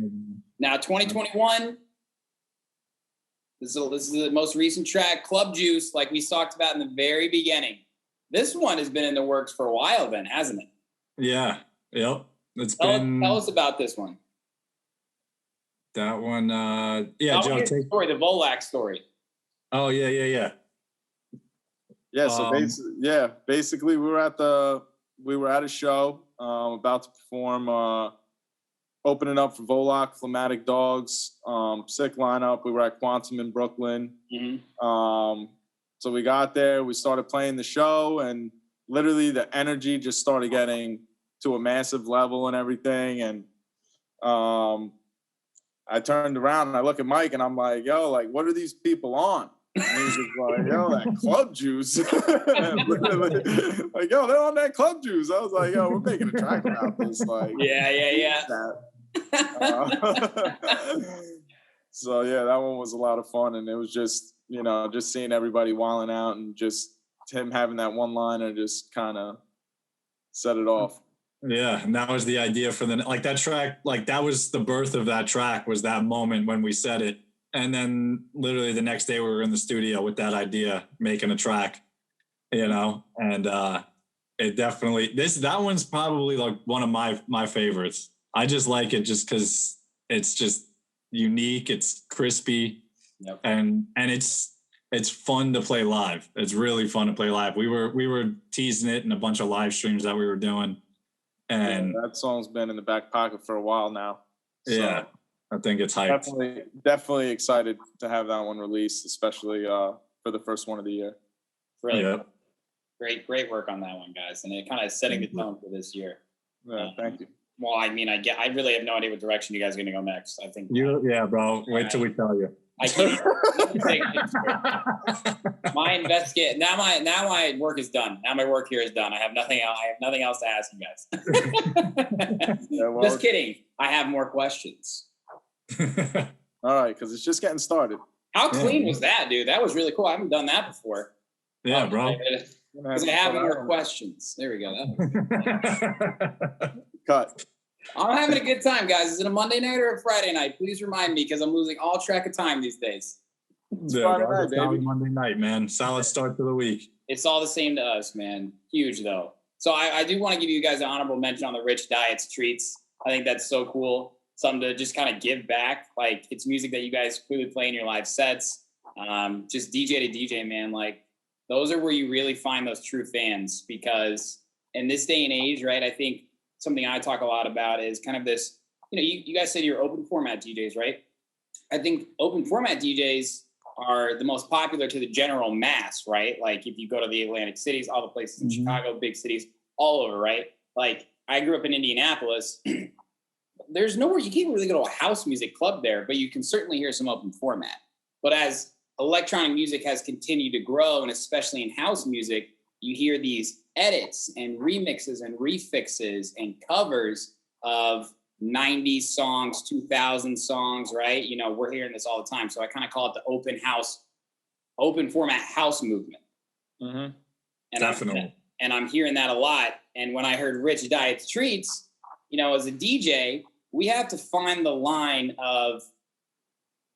S2: Now, 2021. This is the most recent track, Club Juice, like we talked about in the very beginning. This one has been in the works for a while then, hasn't it?
S8: Yeah. Yep.
S2: Tell us about this one.
S8: That one, Joe,
S2: take the story, the Volak story.
S8: Oh, yeah.
S9: Yeah, so basically we were at a show, about to perform, opening up for Volak, Phlegmatic Dogs, sick lineup. We were at Quantum in Brooklyn.
S2: Mm-hmm.
S9: So we got there, we started playing the show, and literally the energy just started getting to a massive level and everything. And I turned around and I look at Mike and I'm like, yo, like, what are these people on? And he's just like, yo, that Club Juice. Like, yo, they're on that Club Juice. I was like, yo, we're making a track about this. Like,
S2: yeah.
S9: So yeah, that one was a lot of fun, and it was just, you know, just seeing everybody wilding out and just him having that one liner just kind of set it off.
S8: Yeah, and that was the idea for that track. Like that was the birth of that track, was that moment when we said it. And then literally the next day we were in the studio with that idea, making a track, you know, and it definitely, that one's probably like one of my favorites. I just like it just because it's just unique. It's crispy.
S2: Yep.
S8: and it's fun to play live. It's really fun to play live. We were teasing it in a bunch of live streams that we were doing. And
S9: that song's been in the back pocket for a while now. So.
S8: Yeah. I think it's hyped.
S9: Definitely excited to have that one released, especially for the first one of the year.
S2: Really great work on that one, guys, and it kind of setting the tone for this year.
S9: Yeah, thank you.
S2: Well, I mean, I really have no idea what direction you guys are going to go next. I think
S8: bro. Wait till we tell you.
S2: I can't. Now my work is done. Now my work here is done. I have nothing else. I have nothing else to ask you guys. Just kidding. I have more questions.
S9: All right, because it's just getting started.
S2: How clean was that, dude? That was really cool. I haven't done that before.
S8: Yeah, bro.
S2: Because I have more questions. There we go.
S9: Cut.
S2: I'm having a good time, guys. Is it a Monday night or a Friday night? Please remind me, because I'm losing all track of time these days.
S8: Solid Monday night, man. Solid start to the week.
S2: It's all the same to us, man. Huge, though. So I do want to give you guys an honorable mention on the Rich DietZ treats. I think that's so cool. Something to just kind of give back. Like, it's music that you guys clearly play in your live sets. Just DJ to DJ, man. Like, those are where you really find those true fans, because in this day and age, right, I think something I talk a lot about is kind of this, you guys said you're open format DJs, right? I think open format DJs are the most popular to the general mass, right? Like, if you go to the Atlantic cities, all the places in Chicago, big cities, all over, right? Like, I grew up in Indianapolis. There's nowhere, you can't really go to a house music club there, but you can certainly hear some open format. But as electronic music has continued to grow, and especially in house music, you hear these edits and remixes and refixes and covers of 90s songs, 2000 songs, right? We're hearing this all the time. So I kind of call it the open format house movement.
S9: Mm-hmm.
S2: And
S8: Definitely.
S2: I'm hearing that a lot. And when I heard Rich DietZ treats, as a DJ, we have to find the line of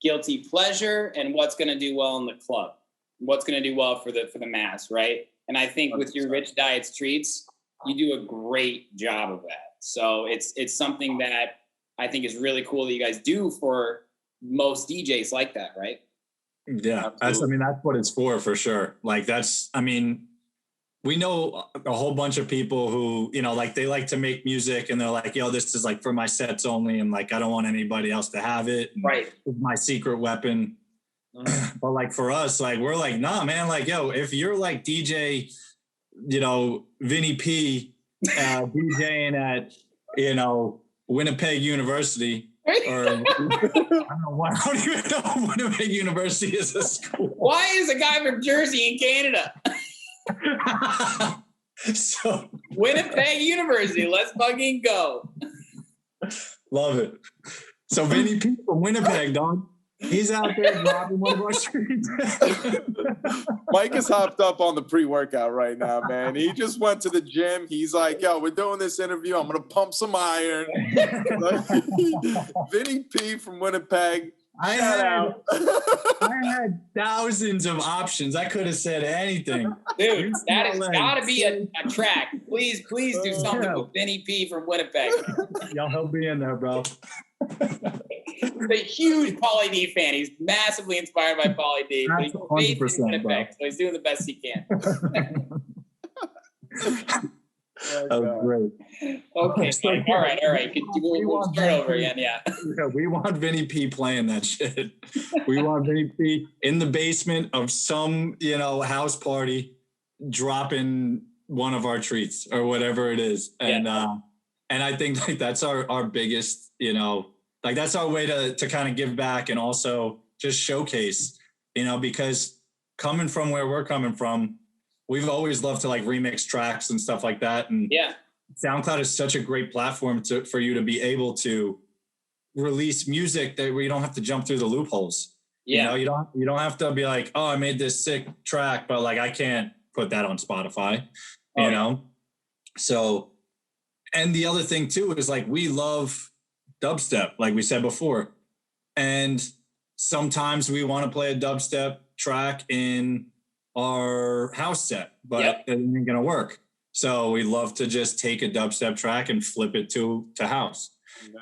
S2: guilty pleasure and what's going to do well in the club, what's going to do well for the mass, right? And I think with your Rich DietZ treats, you do a great job of that. So it's something that I think is really cool that you guys do for most DJs like that, right?
S8: Yeah, that's what it's for sure. Like, we know a whole bunch of people who, they like to make music and they're like, yo, this is like for my sets only. And like, I don't want anybody else to have it.
S2: Right.
S8: It's my secret weapon. But like for us, like, we're like, nah, man, like, yo, if you're like DJ, Vinny P, DJing at, Winnipeg University, or I don't even know if Winnipeg University is a school.
S2: Why is a guy from Jersey in Canada?
S8: So
S2: Winnipeg University, let's fucking go.
S8: Love it. So Vinny P from Winnipeg, dog. He's out there dropping one of our streets.
S9: Mike is hopped up on the pre-workout right now, man. He just went to the gym. He's like, yo, we're doing this interview. I'm going to pump some iron. Vinny P from Winnipeg.
S8: I had thousands of options. I could have said anything.
S2: Dude, that has got to be a track. Please do something with Vinny P from Winnipeg.
S8: Y'all help me in there, bro.
S2: He's a huge Pauly D fan. He's massively inspired by Pauly D.
S8: That's 100%,
S2: Winnipeg,
S8: bro.
S2: so he's doing the best he can.
S8: That was great.
S2: Okay, Mike. All right. We'll start over again. Yeah.
S8: We want Vinny P playing that shit. We want Vinny P in the basement of some, house party, dropping one of our treats or whatever it is. And I think like that's our biggest, like that's our way to kind of give back and also just showcase, because coming from where we're coming from, we've always loved to like remix tracks and stuff like that. And SoundCloud is such a great platform for you to be able to release music where you don't have to jump through the loopholes.
S2: Yeah.
S8: You don't have to be like, oh, I made this sick track, but like I can't put that on Spotify, you know? So, and the other thing too is like we love dubstep, like we said before. And sometimes we want to play a dubstep track in our house set, but it ain't gonna work. So we love to just take a dubstep track and flip it to house.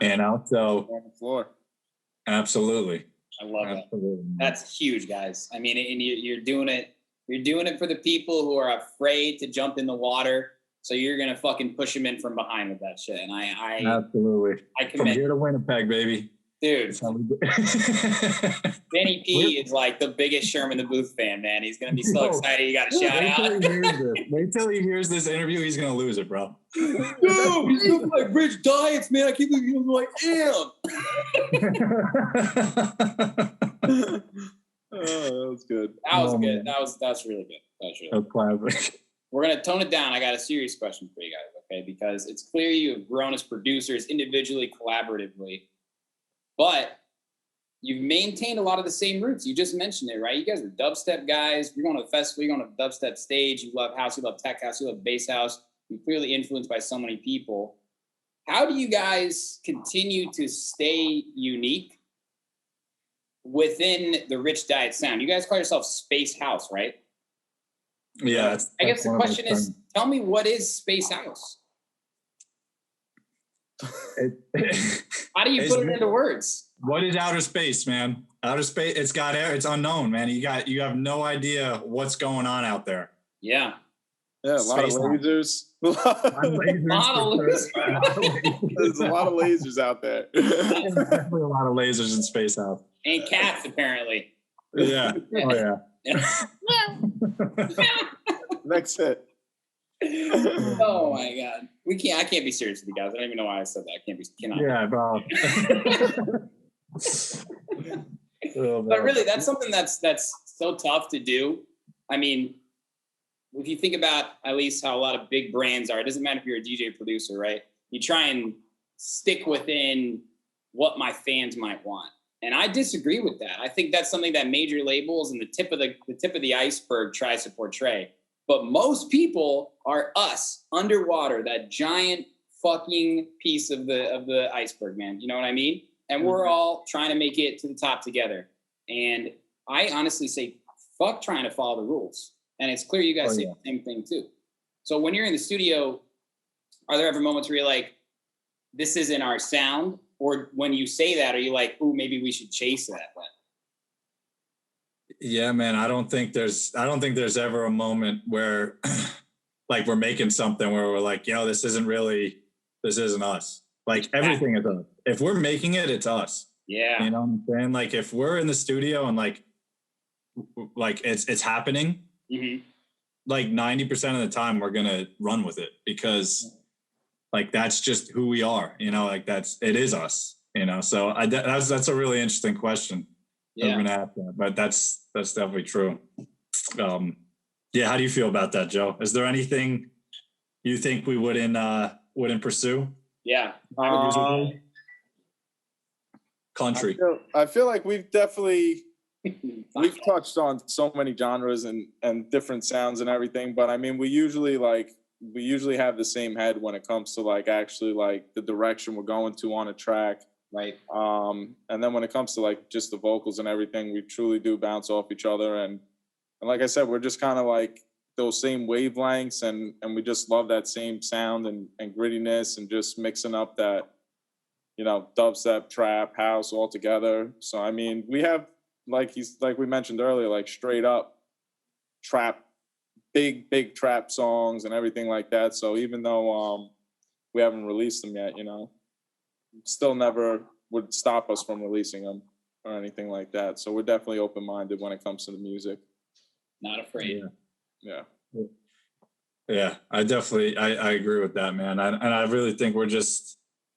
S8: So
S9: on the floor.
S8: Absolutely.
S2: I love it. That's huge, guys. I mean, and you're doing it. You're doing it for the people who are afraid to jump in the water. So you're gonna fucking push them in from behind with that shit. And I
S8: absolutely.
S2: I commend
S8: from here to Winnipeg, baby.
S2: Dude, Benny P is like the biggest Sherman the Booth fan, man. He's gonna be so excited. You got a shout out.
S8: Wait till he hears this interview. He's gonna lose it, bro.
S2: No, he's looking like Rich DietZ, man. I can't believe you look like him.
S9: That was good.
S2: That was good. That's really good.
S8: That's classic.
S2: We're gonna tone it down. I got a serious question for you guys, okay? Because it's clear you have grown as producers individually, collaboratively, but you've maintained a lot of the same roots. You just mentioned it, right? You guys are dubstep guys. You're going to a festival. You're going to a dubstep stage. You love house. You love tech house. You love bass house. You're clearly influenced by so many people. How do you guys continue to stay unique within the Rich DietZ sound? You guys call yourself Space House, right?
S8: Yeah.
S2: I guess the question is, tell me, what is Space House? How do you put it into words?
S8: What is outer space, man? Outer space, it's got air, it's unknown, man. You have no idea what's going on out there.
S2: Yeah.
S9: Yeah, a lot of lasers. There's a lot of lasers out there.
S8: There's definitely a lot of lasers in Space House.
S2: And cats, apparently.
S8: Yeah. Oh, yeah.
S9: Next hit.
S2: Oh my God. I can't be serious with you guys. I don't even know why I said that. Cannot.
S8: Yeah, bro.
S2: But really, that's something that's so tough to do. I mean, if you think about at least how a lot of big brands are, it doesn't matter if you're a DJ producer, right? You try and stick within what my fans might want. And I disagree with that. I think that's something that major labels and the tip of the iceberg tries to portray. But most people are us underwater, that giant fucking piece of the iceberg, man. You know what I mean? And we're all trying to make it to the top together. And I honestly say, fuck trying to follow the rules. And it's clear you guys say the same thing too. So when you're in the studio, are there ever moments where you're like, this isn't our sound? Or when you say that, are you like, ooh, maybe we should chase that?
S8: Yeah, man. I don't think there's ever a moment where like we're making something where we're like, this isn't us. Like everything is us. If we're making it, it's us.
S2: Yeah.
S8: You know what I'm saying? Like if we're in the studio and like it's happening, like 90% of the time we're going to run with it because like, that's just who we are, like it is us, So that's a really interesting question.
S2: Yeah.
S8: I'm going to ask that, but that's definitely true. How do you feel about that, Joe? Is there anything you think we wouldn't pursue?
S2: Yeah.
S8: Country.
S9: I feel like we've definitely we've touched on so many genres and different sounds and everything, but I mean we usually have the same head when it comes to like actually like the direction we're going to on a track.
S2: Right.
S9: And then when it comes to like just the vocals and everything, we truly do bounce off each other. And like I said, we're just kind of like those same wavelengths and we just love that same sound and grittiness and just mixing up that, dubstep, trap, house all together. So, I mean, we have, like we mentioned earlier, like straight up trap, big trap songs and everything like that. So even though we haven't released them yet, still never would stop us from releasing them or anything like that. So we're definitely open-minded when it comes to the music.
S2: Not afraid.
S8: Yeah. I agree with that, man. And I really think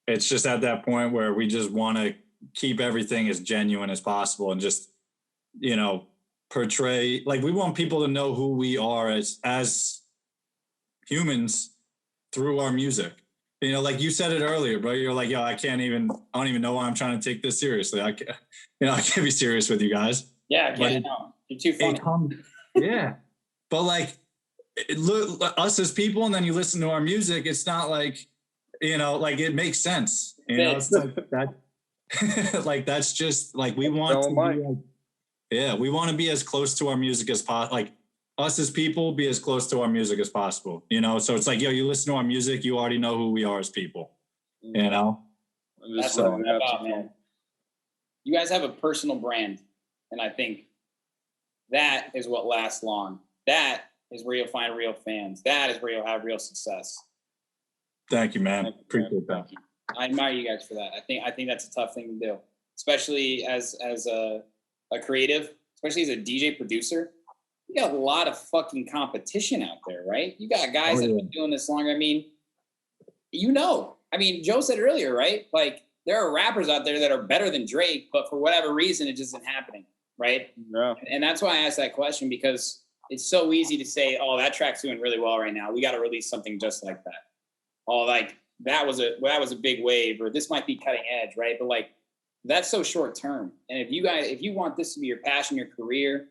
S8: it's just at that point where we just want to keep everything as genuine as possible and just, portray, like we want people to know who we are as humans through our music. Like you said it earlier, bro. You're like, I don't even know why I'm trying to take this seriously. I can't be serious with you guys.
S2: Yeah, you're too funny.
S8: Yeah. But like, look, us as people, and then you listen to our music, it's not like, like it makes sense. It's like that. Like, that's just like, we want we want to be as close to our music as possible. Like, us as people be as close to our music as possible, so it's like, you listen to our music, you already know who we are as people,
S2: That's what I'm about, man. You guys have a personal brand, and I think that is what lasts long. That is where you'll find real fans. That is where you'll have real success.
S8: Thank you, man. Appreciate that.
S2: I admire you guys for that. I think that's a tough thing to do. especially as a creative, especially as a DJ producer. You got a lot of fucking competition out there, right? You got guys that have been doing this longer. I mean, Joe said earlier, right? Like, there are rappers out there that are better than Drake, but for whatever reason, it just isn't happening, right?
S9: Yeah.
S2: And that's why I asked that question, because it's so easy to say, oh, that track's doing really well right now. We got to release something just like that. Oh, like that was a big wave, or this might be cutting edge, right? But like, that's so short term. And if you want this to be your passion, your career,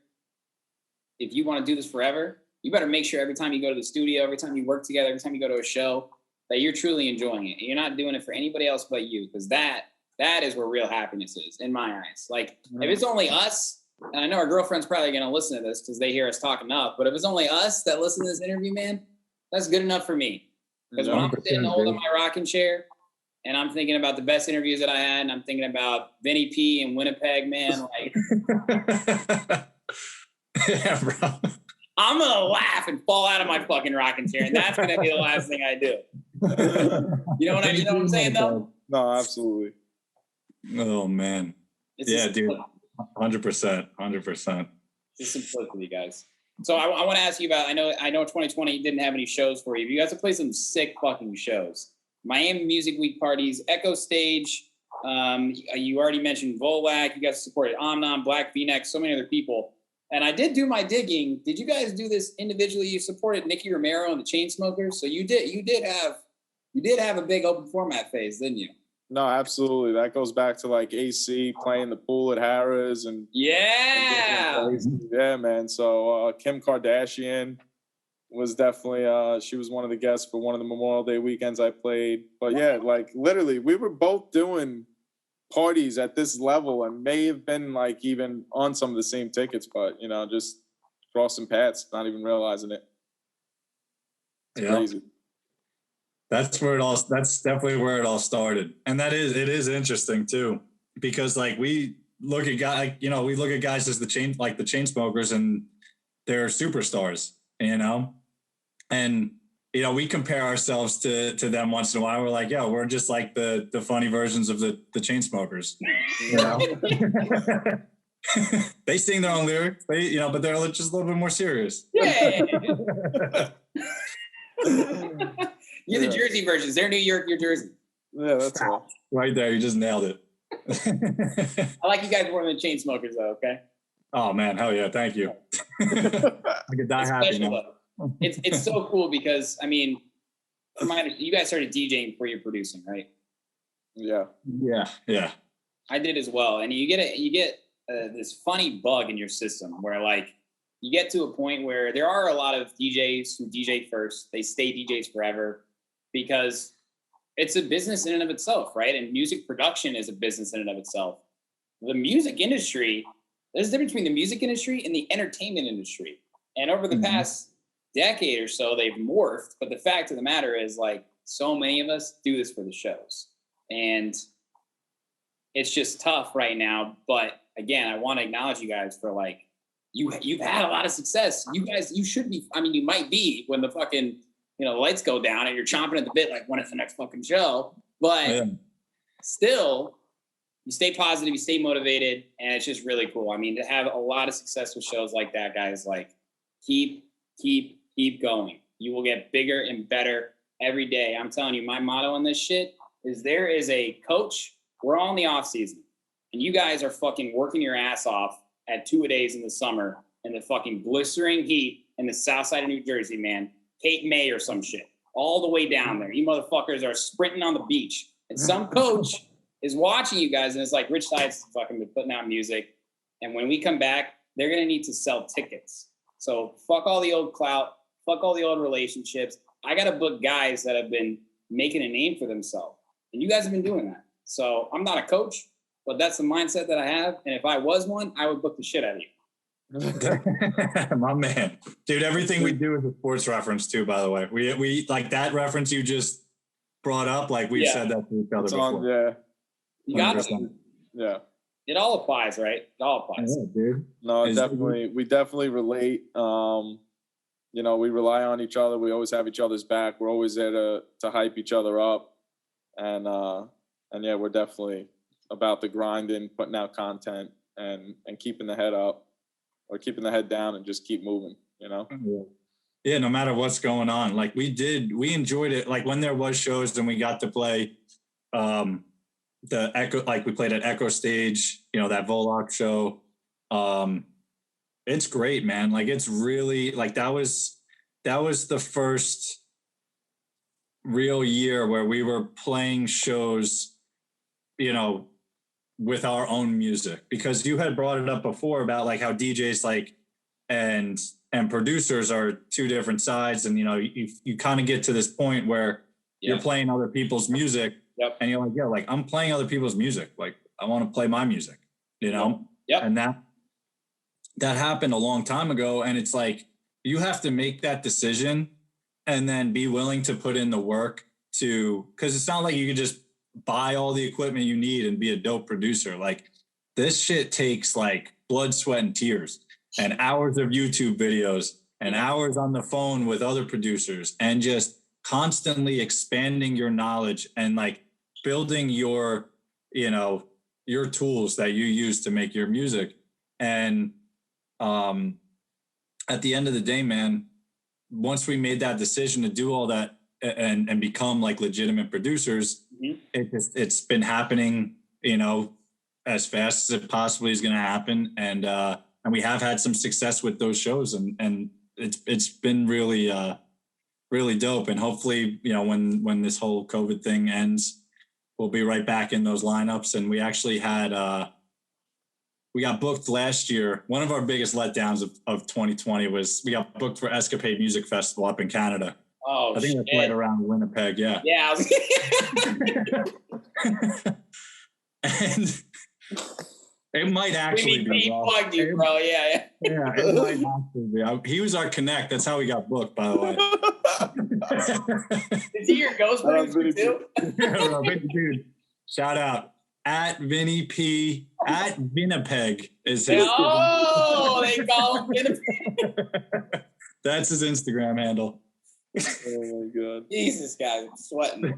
S2: if you want to do this forever, you better make sure every time you go to the studio, every time you work together, every time you go to a show, that you're truly enjoying it. And you're not doing it for anybody else but you, because that is where real happiness is, in my eyes. Like, if it's only us, and I know our girlfriend's probably going to listen to this because they hear us talk enough, but if it's only us that listen to this interview, man, that's good enough for me. Because when I'm sitting old in my rocking chair and I'm thinking about the best interviews that I had, and I'm thinking about Vinny P in Winnipeg, man, like,
S8: yeah, bro.
S2: I'm going to laugh and fall out of my fucking rocking chair, and that's going to be the last thing I do. You know what I'm saying, though?
S9: No, absolutely.
S8: Oh, man. Yeah, dude. 100%.
S2: Just simplicity, guys. So I want to ask you about, I know 2020 didn't have any shows for you. You guys have played some sick fucking shows. Miami Music Week parties, Echo Stage. You already mentioned Volak. You guys supported Omnom, Black V-Neck, so many other people. And I did do my digging. Did you guys do this individually? You supported Nicky Romero and the Chainsmokers. So you did have a big open format phase, didn't you?
S9: No, absolutely. That goes back to like AC playing the pool at Harrah's and
S2: yeah,
S9: man. So Kim Kardashian was definitely she was one of the guests for one of the Memorial Day weekends I played. But yeah, like literally, we were both doing parties at this level and may have been like even on some of the same tickets, but just crossing paths, not even realizing it. It's crazy.
S8: That's definitely where it all started. And it is interesting too, because like we look at guys as the Chainsmokers and they're superstars, and we compare ourselves to them once in a while. We're like, yo, we're just like the funny versions of the Chainsmokers. They sing their own lyrics, but they're just a little bit more serious.
S2: Yeah. You're the Jersey versions. They're New York, you're Jersey.
S9: Yeah, that's all.
S8: Right there, you just nailed it.
S2: I like you guys more than the Chainsmokers, though. Okay.
S8: Oh man, hell yeah! Thank you. I could die happy now.
S2: It's so cool because you guys started DJing before you're producing, right?
S9: Yeah.
S2: I did as well, and you get this funny bug in your system where like you get to a point where there are a lot of DJs who DJ first, they stay DJs forever because it's a business in and of itself, right? And music production is a business in and of itself. The music industry, there's a difference between the music industry and the entertainment industry. And over the past decade or so, they've morphed. But the fact of the matter is, like, so many of us do this for the shows. And it's just tough right now. But again, I want to acknowledge you guys for like, you've had a lot of success. You should be, you might be when the fucking, the lights go down and you're chomping at the bit, like, when is the next fucking show? But still, you stay positive, you stay motivated, and it's just really cool. To have a lot of success with shows like that, guys, like, keep going. You will get bigger and better every day. I'm telling you, my motto on this shit is there is a coach. We're all in the off season, and you guys are fucking working your ass off at 2-a-days in the summer in the fucking blistering heat in the south side of New Jersey, man. Cape May or some shit. All the way down there. You motherfuckers are sprinting on the beach. And some coach is watching you guys and it's like, Rich DietZ is fucking been putting out music. And when we come back, they're going to need to sell tickets. So fuck all the old clout. Fuck all the old relationships. I got to book guys that have been making a name for themselves. And you guys have been doing that. So I'm not a coach, but that's the mindset that I have. And if I was one, I would book the shit out of you.
S8: My man, dude, everything we do is a sports reference too, by the way. We like that reference you just brought up, like we've said that to each other before.
S2: You got to.
S9: Yeah.
S2: It all applies, right? It all applies.
S8: Yeah, dude.
S9: No, we definitely relate. We rely on each other. We always have each other's back. We're always there to hype each other up. And yeah, we're definitely about the grinding, putting out content, and keeping the head up or keeping the head down and just keep moving, you know?
S8: Yeah, no matter what's going on. Like we enjoyed it. Like when there was shows and we got to play the Echo, like we played at Echo Stage, you know, that Volok show. It's great, man. Like it's really like that was the first real year where we were playing shows, you know, with our own music, because you had brought it up before about like how DJs like and producers are two different sides. And, you know, you kind of get to this point where you're playing other people's music and you're like, yeah, like I'm playing other people's music. Like I want to play my music, you know? And that happened a long time ago. And it's like, you have to make that decision and then be willing to put in the work because it's not like you can just buy all the equipment you need and be a dope producer. Like this shit takes like blood, sweat, and tears and hours of YouTube videos and hours on the phone with other producers and just constantly expanding your knowledge and like building your, you know, your tools that you use to make your music. And at the end of the day, man, once we made that decision to do all that and become like legitimate producers, it's been happening, you know, as fast as it possibly is going to happen. And we have had some success with those shows and it's been really, really dope. And hopefully, you know, when this whole COVID thing ends, we'll be right back in those lineups. And we actually had, we got booked last year. One of our biggest letdowns of 2020 was we got booked for Escapade Music Festival up in Canada.
S2: Oh,
S8: I think that's right around Winnipeg. Yeah.
S2: Yeah.
S8: And it might actually be.
S2: Plugged you, bro. Yeah.
S8: Yeah, it might actually be. He was our connect. That's how we got booked, by the way.
S2: Is he your ghost producer too?
S8: Yeah, dude. Shout out. At Vinny P. At Winnipeg is his.
S2: Oh, they call him Winnipeg.
S8: That's his Instagram handle.
S9: Oh my god.
S2: Jesus, guys, I'm sweating.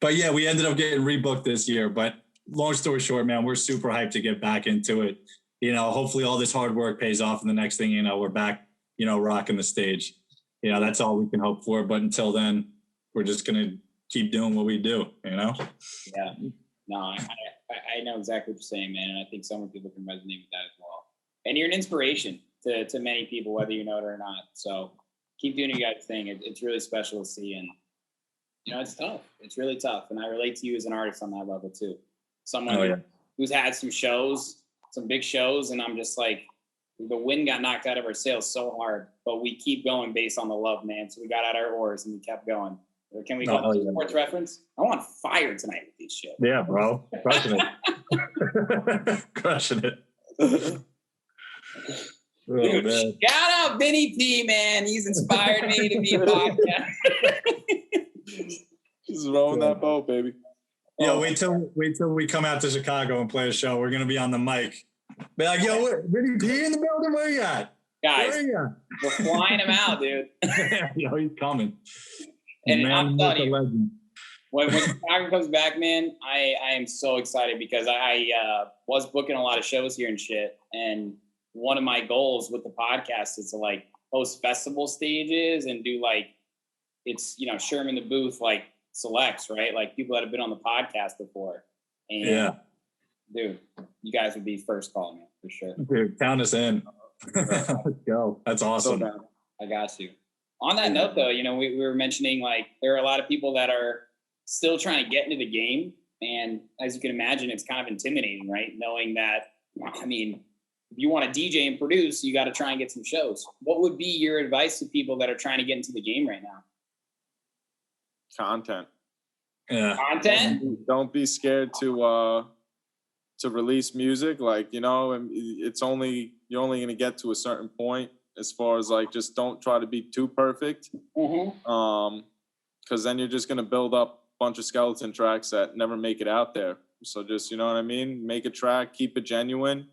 S8: But yeah, we ended up getting rebooked this year. But long story short, man, we're super hyped to get back into it. You know, hopefully all this hard work pays off, and the next thing you know, we're back, you know, rocking the stage. You know, that's all we can hope for. But until then, we're just gonna keep doing what we do, you know?
S2: Yeah. No, I know exactly what you're saying, man. And I think so many people can resonate with that as well. And you're an inspiration to many people, whether you know it or not. So keep doing your guys' thing. It's really special to see. And, you know, it's tough. It's really tough. And I relate to you as an artist on that level too. Someone who's had some shows, some big shows. And I'm just like, the wind got knocked out of our sails so hard, but we keep going based on the love, man. So we got out our oars and we kept going. Can we go to sports reference? I want fire tonight with these shit.
S8: Yeah, bro. Crushing it. Crushing it.
S2: Dude, shout out Vinny P, man. He's inspired me to be a podcast.
S9: Just rowing that boat, baby.
S8: Yo, wait till we come out to Chicago and play a show. We're gonna be on the mic. Be like, yo, Vinny P in the building? Where you at?
S2: Guys, we're flying him out, dude.
S8: Yo, he's coming.
S2: And man, I'm telling you, when Chicago comes back, man, I am so excited because I was booking a lot of shows here and shit. And one of my goals with the podcast is to like host festival stages and do like, it's, you know, Sherman the Booth, like selects, right? Like people that have been on the podcast before. And dude, you guys would be first call, man, for sure.
S8: Dude, count us in. Let's go. That's awesome.
S2: I got you. On that note, though, you know, we were mentioning like there are a lot of people that are still trying to get into the game. And as you can imagine, it's kind of intimidating, right? Knowing that, I mean, if you want to DJ and produce, you got to try and get some shows. What would be your advice to people that are trying to get into the game right now?
S9: Content.
S8: Yeah.
S2: Content?
S9: Don't be scared to release music. Like, you know, you're only going to get to a certain point. As far as like, just don't try to be too perfect. Because then you're just going to build up a bunch of skeleton tracks that never make it out there. So just, you know what I mean? Make a track, keep it genuine.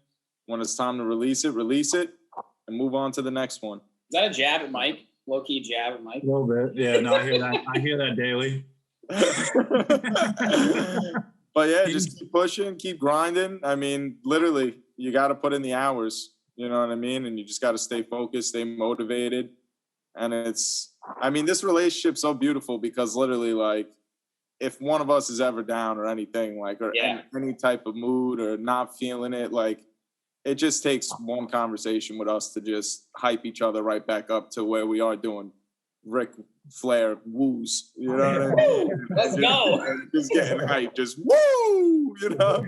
S9: When it's time to release it, and move on to the next one.
S2: Is that a jab at Mike? Low-key jab at Mike?
S8: A little bit. Yeah, no, I hear that. I hear that daily.
S9: But yeah, just keep pushing, keep grinding. I mean, literally, you got to put in the hours. You know what I mean? And you just got to stay focused, stay motivated. And this relationship's so beautiful because literally, like, if one of us is ever down or anything, like, or any type of mood or not feeling it, like, it just takes one conversation with us to just hype each other right back up to where we are doing Ric Flair woos. You know what I mean?
S2: Let's go.
S9: Just getting hyped, just woo, you know?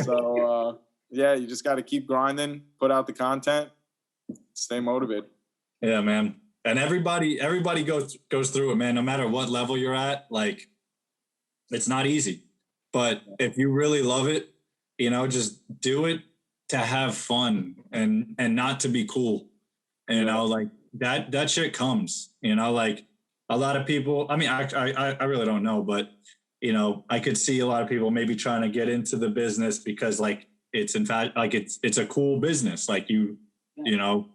S9: So, yeah, you just got to keep grinding, put out the content, stay motivated.
S8: Yeah, man. And everybody goes through it, man. No matter what level you're at, like, it's not easy. But if you really love it, you know, just do it to have fun and not to be cool. You know, like that shit comes. You know, like a lot of people. I mean, I really don't know, but you know, I could see a lot of people maybe trying to get into the business because, like, it's in fact like it's a cool business. Like you know.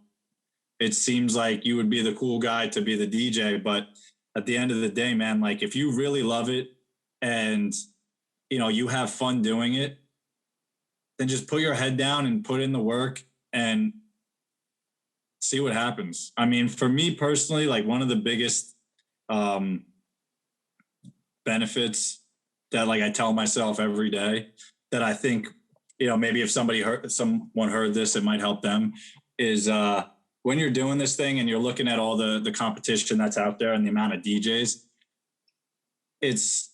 S8: It seems like you would be the cool guy to be the DJ, but at the end of the day, man, like if you really love it and, you know, you have fun doing it, then just put your head down and put in the work and see what happens. I mean, for me personally, like one of the biggest benefits that like I tell myself every day that I think, you know, maybe if someone heard this, it might help them is, when you're doing this thing and you're looking at all the competition that's out there and the amount of DJs, it's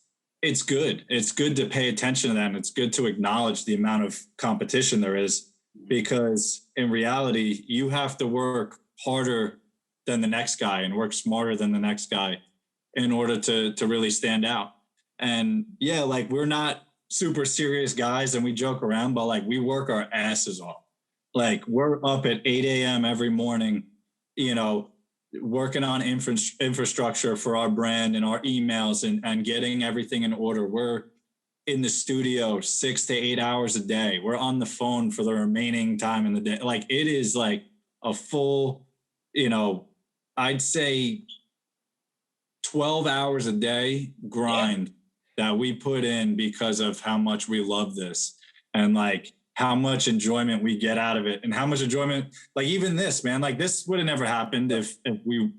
S8: good. It's good to pay attention to that. And it's good to acknowledge the amount of competition there is, because in reality, you have to work harder than the next guy and work smarter than the next guy in order to really stand out. And yeah, like we're not super serious guys and we joke around, but like we work our asses off. Like we're up at 8 a.m. every morning, you know, working on infrastructure for our brand and our emails and getting everything in order. We're in the studio 6 to 8 hours a day. We're on the phone for the remaining time in the day. Like it is like a full, you know, I'd say 12 hours a day grind that we put in because of how much we love this. And like, how much enjoyment we get out of it and how much enjoyment, like even this, man, like this would have never happened if we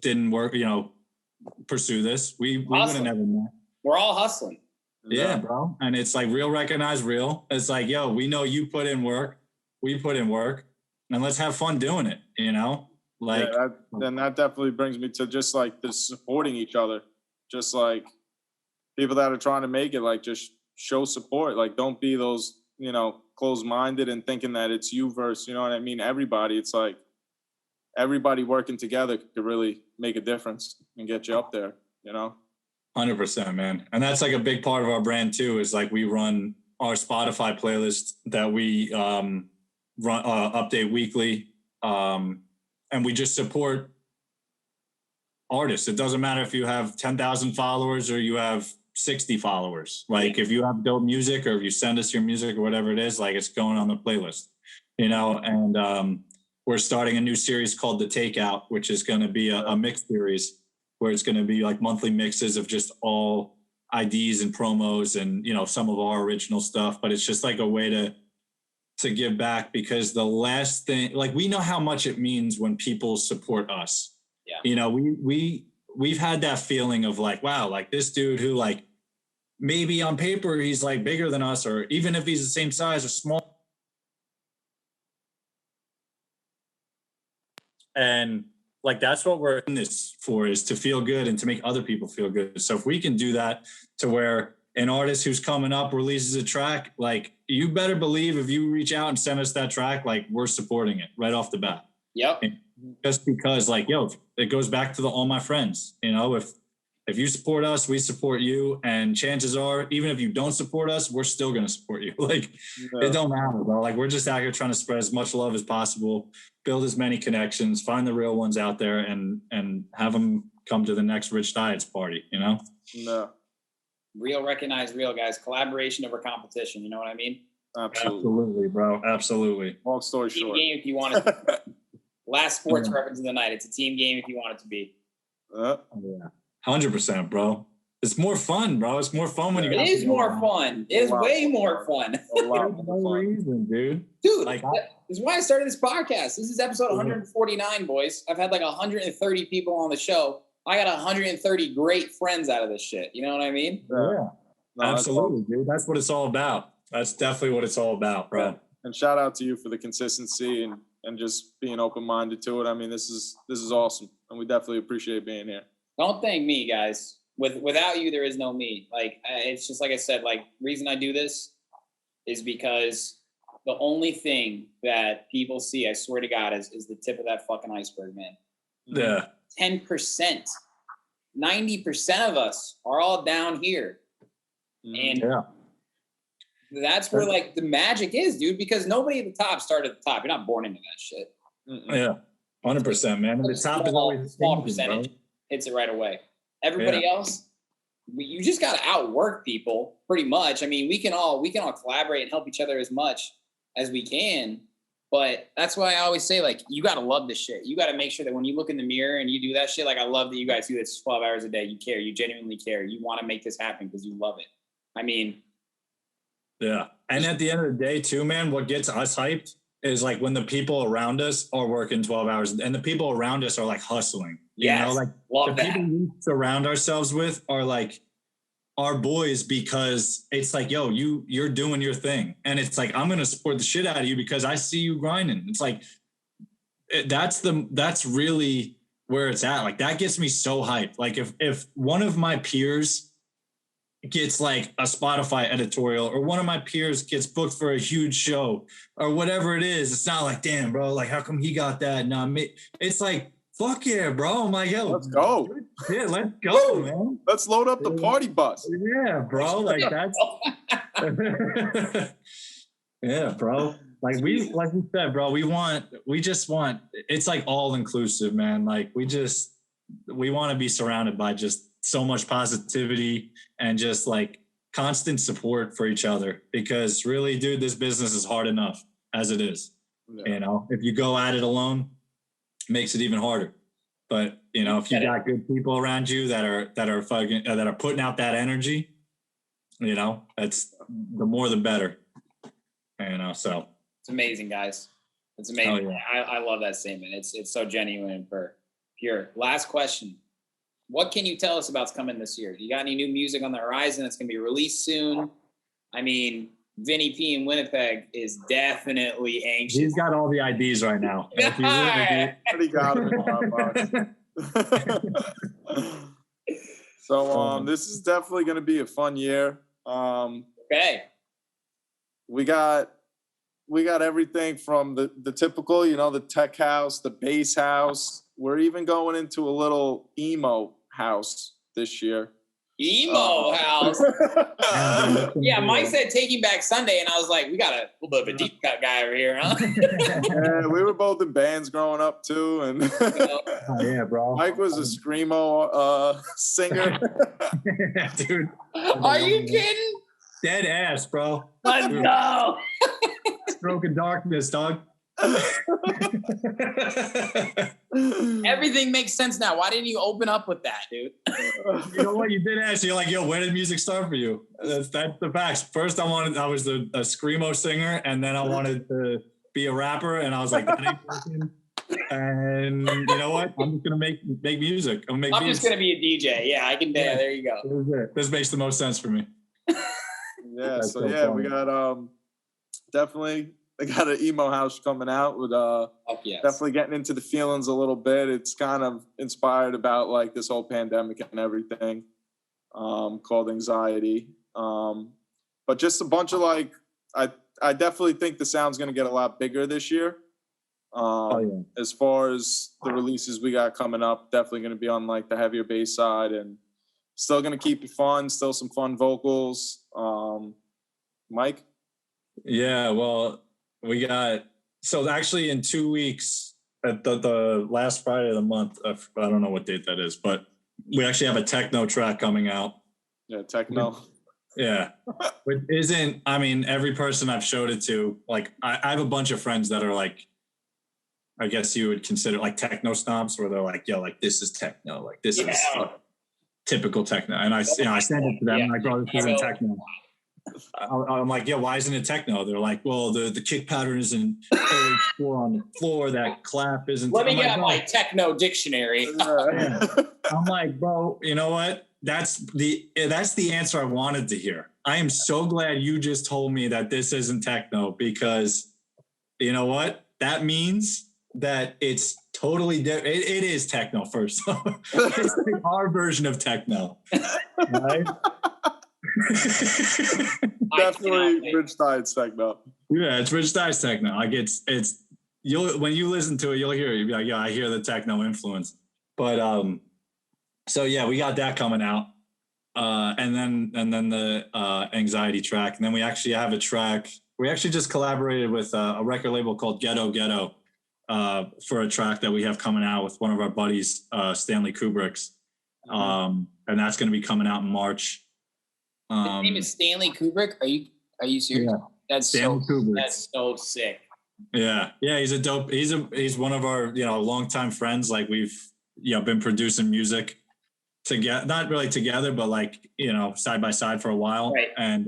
S8: didn't work, you know, pursue this. We would have never met.
S2: We're all hustling.
S8: Yeah, bro. And it's like real recognize real. It's like, yo, we know you put in work. We put in work and let's have fun doing it, you know? Like,
S9: then that definitely brings me to just like the supporting each other. Just like people that are trying to make it, like just show support. Like don't be those, you know, closed-minded and thinking that it's you versus, you know what I mean? Everybody, it's like everybody working together could really make a difference and get you up there, you know?
S8: 100%, man. And that's like a big part of our brand too, is like we run our Spotify playlist that we run update weekly. And we just support artists. It doesn't matter if you have 10,000 followers or you have 60 followers. Like if you have dope music or if you send us your music or whatever it is, like it's going on the playlist, you know? And we're starting a new series called The Takeout, which is going to be a mix series where it's going to be like monthly mixes of just all IDs and promos and, you know, some of our original stuff. But it's just like a way to give back, because the last thing, like we know how much it means when people support us. Yeah. You know, we've had that feeling of like, wow, like this dude who like, maybe on paper, he's like bigger than us, or even if he's the same size or small. And like, that's what we're in this for, is to feel good and to make other people feel good. So if we can do that to where an artist who's coming up releases a track, like you better believe if you reach out and send us that track, like we're supporting it right off the bat.
S2: Yep.
S8: And just because like, yo, it goes back to all my friends, you know, if you support us, we support you. And chances are, even if you don't support us, we're still going to support you. Like, It don't matter, bro. Like, we're just out here trying to spread as much love as possible, build as many connections, find the real ones out there, and have them come to the next Rich DietZ party, you know?
S9: No.
S2: Real, recognize real, guys. Collaboration over competition. You know what I mean?
S8: Absolutely, bro. Absolutely.
S9: Long story short.
S2: Team game if you want it to be. Last sports reference of the night. It's a team game if you want it to be.
S8: Yeah. 100%, bro. It's more fun, bro. It's more fun when you got.
S2: It is more fun. It is way more fun.
S9: A lot
S8: There's
S9: more
S8: no
S9: fun.
S8: reason, dude.
S2: Dude,
S8: Like,
S2: this is why I started this podcast. This is episode 149, boys. I've had like 130 people on the show. I got 130 great friends out of this shit. You know what I mean?
S8: Yeah,
S9: No,
S8: absolutely, dude. That's what it's all about. That's definitely what it's all about, bro.
S9: Yeah. And shout out to you for the consistency and just being open-minded to it. I mean, this is awesome, and we definitely appreciate being here.
S2: Don't thank me, guys. Without you, there is no me. Like, it's just like I said, like, reason I do this is because the only thing that people see, I swear to God, is the tip of that fucking iceberg, man.
S8: Yeah.
S2: 10%, 90% of us are all down here. And that's where, like, the magic is, dude, because nobody at the top started at the top. You're not born into that shit.
S8: Yeah. 100%, man. The top is always
S2: small percentage hits it right away. Everybody else, you just got to outwork people pretty much. I mean, we can all collaborate and help each other as much as we can. But that's why I always say, like, you got to love this shit. You got to make sure that when you look in the mirror and you do that shit, like, I love that you guys do this 12 hours a day. You care. You genuinely care. You want to make this happen because you love it. I mean.
S8: Yeah. And at the end of the day, too, man, what gets us hyped is, like, when the people around us are working 12 hours and the people around us are, like, hustling. You know, like,
S2: love
S8: the
S2: that.
S8: people we surround ourselves with are, like, our boys, because it's like, yo, you're doing your thing. And it's like, I'm going to support the shit out of you because I see you grinding. It's like, that's really where it's at. Like, that gets me so hyped. Like, if one of my peers gets like a Spotify editorial, or one of my peers gets booked for a huge show or whatever it is, it's not like, damn, bro, like, how come he got that? Not me. It's like, fuck yeah, bro. I'm like, yo,
S9: Let's go.
S8: Yeah, let's go, man.
S9: Let's load up the party bus.
S8: Yeah, bro. Like, that's yeah, bro. Like we said, bro, we just want, it's like all inclusive, man. Like, we want to be surrounded by just so much positivity and just like constant support for each other, because really, dude, this business is hard enough as it is. Yeah. You know, if you go at it alone, it makes it even harder. But, you know, if you got good people around you that are putting out that energy, you know, that's the more the better. You know, so
S2: it's amazing, guys. It's amazing.
S8: Oh, yeah.
S2: I love that statement. It's so genuine and pure. Last question. What can you tell us about what's coming this year? You got any new music on the horizon that's going to be released soon? I mean, Vinny P in Winnipeg is definitely anxious.
S8: He's got all the IDs right now.
S9: Already got it in my box. So this is definitely going to be a fun year.
S2: Okay.
S9: We got everything from the typical, you know, the tech house, the bass house. We're even going into a little emo house this year.
S2: Emo house. Yeah, Mike said Taking Back Sunday, and I was like, we got a little bit of a deep cut guy over here, huh?
S9: Yeah, we were both in bands growing up too, and
S8: oh, yeah, bro.
S9: Mike was a screamo singer.
S8: Dude,
S2: are you kidding?
S8: Dead ass, bro.
S2: Let's go.
S8: Stroke of darkness, dog.
S2: Everything makes sense now. Why didn't you open up with that, dude?
S8: You know what? You did ask. You're like, yo, where did music start for you? That's the facts. First, I was a screamo singer, and then I wanted to be a rapper, and I was like, that ain't working. And you know what? I'm just gonna make music. I'm
S2: just gonna be a DJ. Yeah, I can. Yeah, there you go.
S8: This makes the most sense for me.
S9: Yeah. Funny. We got definitely. I got an emo house coming out with definitely getting into the feelings a little bit. It's kind of inspired about like this whole pandemic and everything, called Anxiety. But just a bunch of like, I definitely think the sound's going to get a lot bigger this year. As far as the releases we got coming up, definitely going to be on like the heavier bass side, and still going to keep it fun, still some fun vocals. Mike?
S8: Yeah, well, we got, so actually in 2 weeks, at the last Friday of the month, I don't know what date that is, but we actually have a techno track coming out.
S9: Yeah, techno.
S8: Yeah. Which isn't, I mean, every person I've showed it to, like, I have a bunch of friends that are like, I guess you would consider like techno snobs, where they're like, yo, like, this is techno. Like, this is typical techno. And I sent it to them. And I bro, this isn't techno. I'm like, yeah, why isn't it techno? They're like, well, the kick pattern isn't four on the floor. That clap isn't.
S2: Let me get my techno dictionary.
S8: Yeah. I'm like, bro, you know what? That's the answer I wanted to hear. I am so glad you just told me that this isn't techno, because you know what? That means that it's totally different. It is techno first. It's like our version of techno, right?
S9: Definitely Rich DietZ techno.
S8: Yeah, it's Rich DietZ techno. Like it's when you listen to it, you'll hear it. You'll be like, yeah, I hear the techno influence. But so yeah, we got that coming out. And then the anxiety track. And then we actually have a track. We actually just collaborated with a record label called Ghetto for a track that we have coming out with one of our buddies, Stanley Kubrick's. And that's going to be coming out in March.
S2: His name is Stanley Kubrick. Are you serious?
S8: Yeah.
S2: That's so sick.
S8: Yeah. He's a dope. He's one of our longtime friends. Like we've been producing music together, not really together, but like side by side for a while.
S2: Right.
S8: And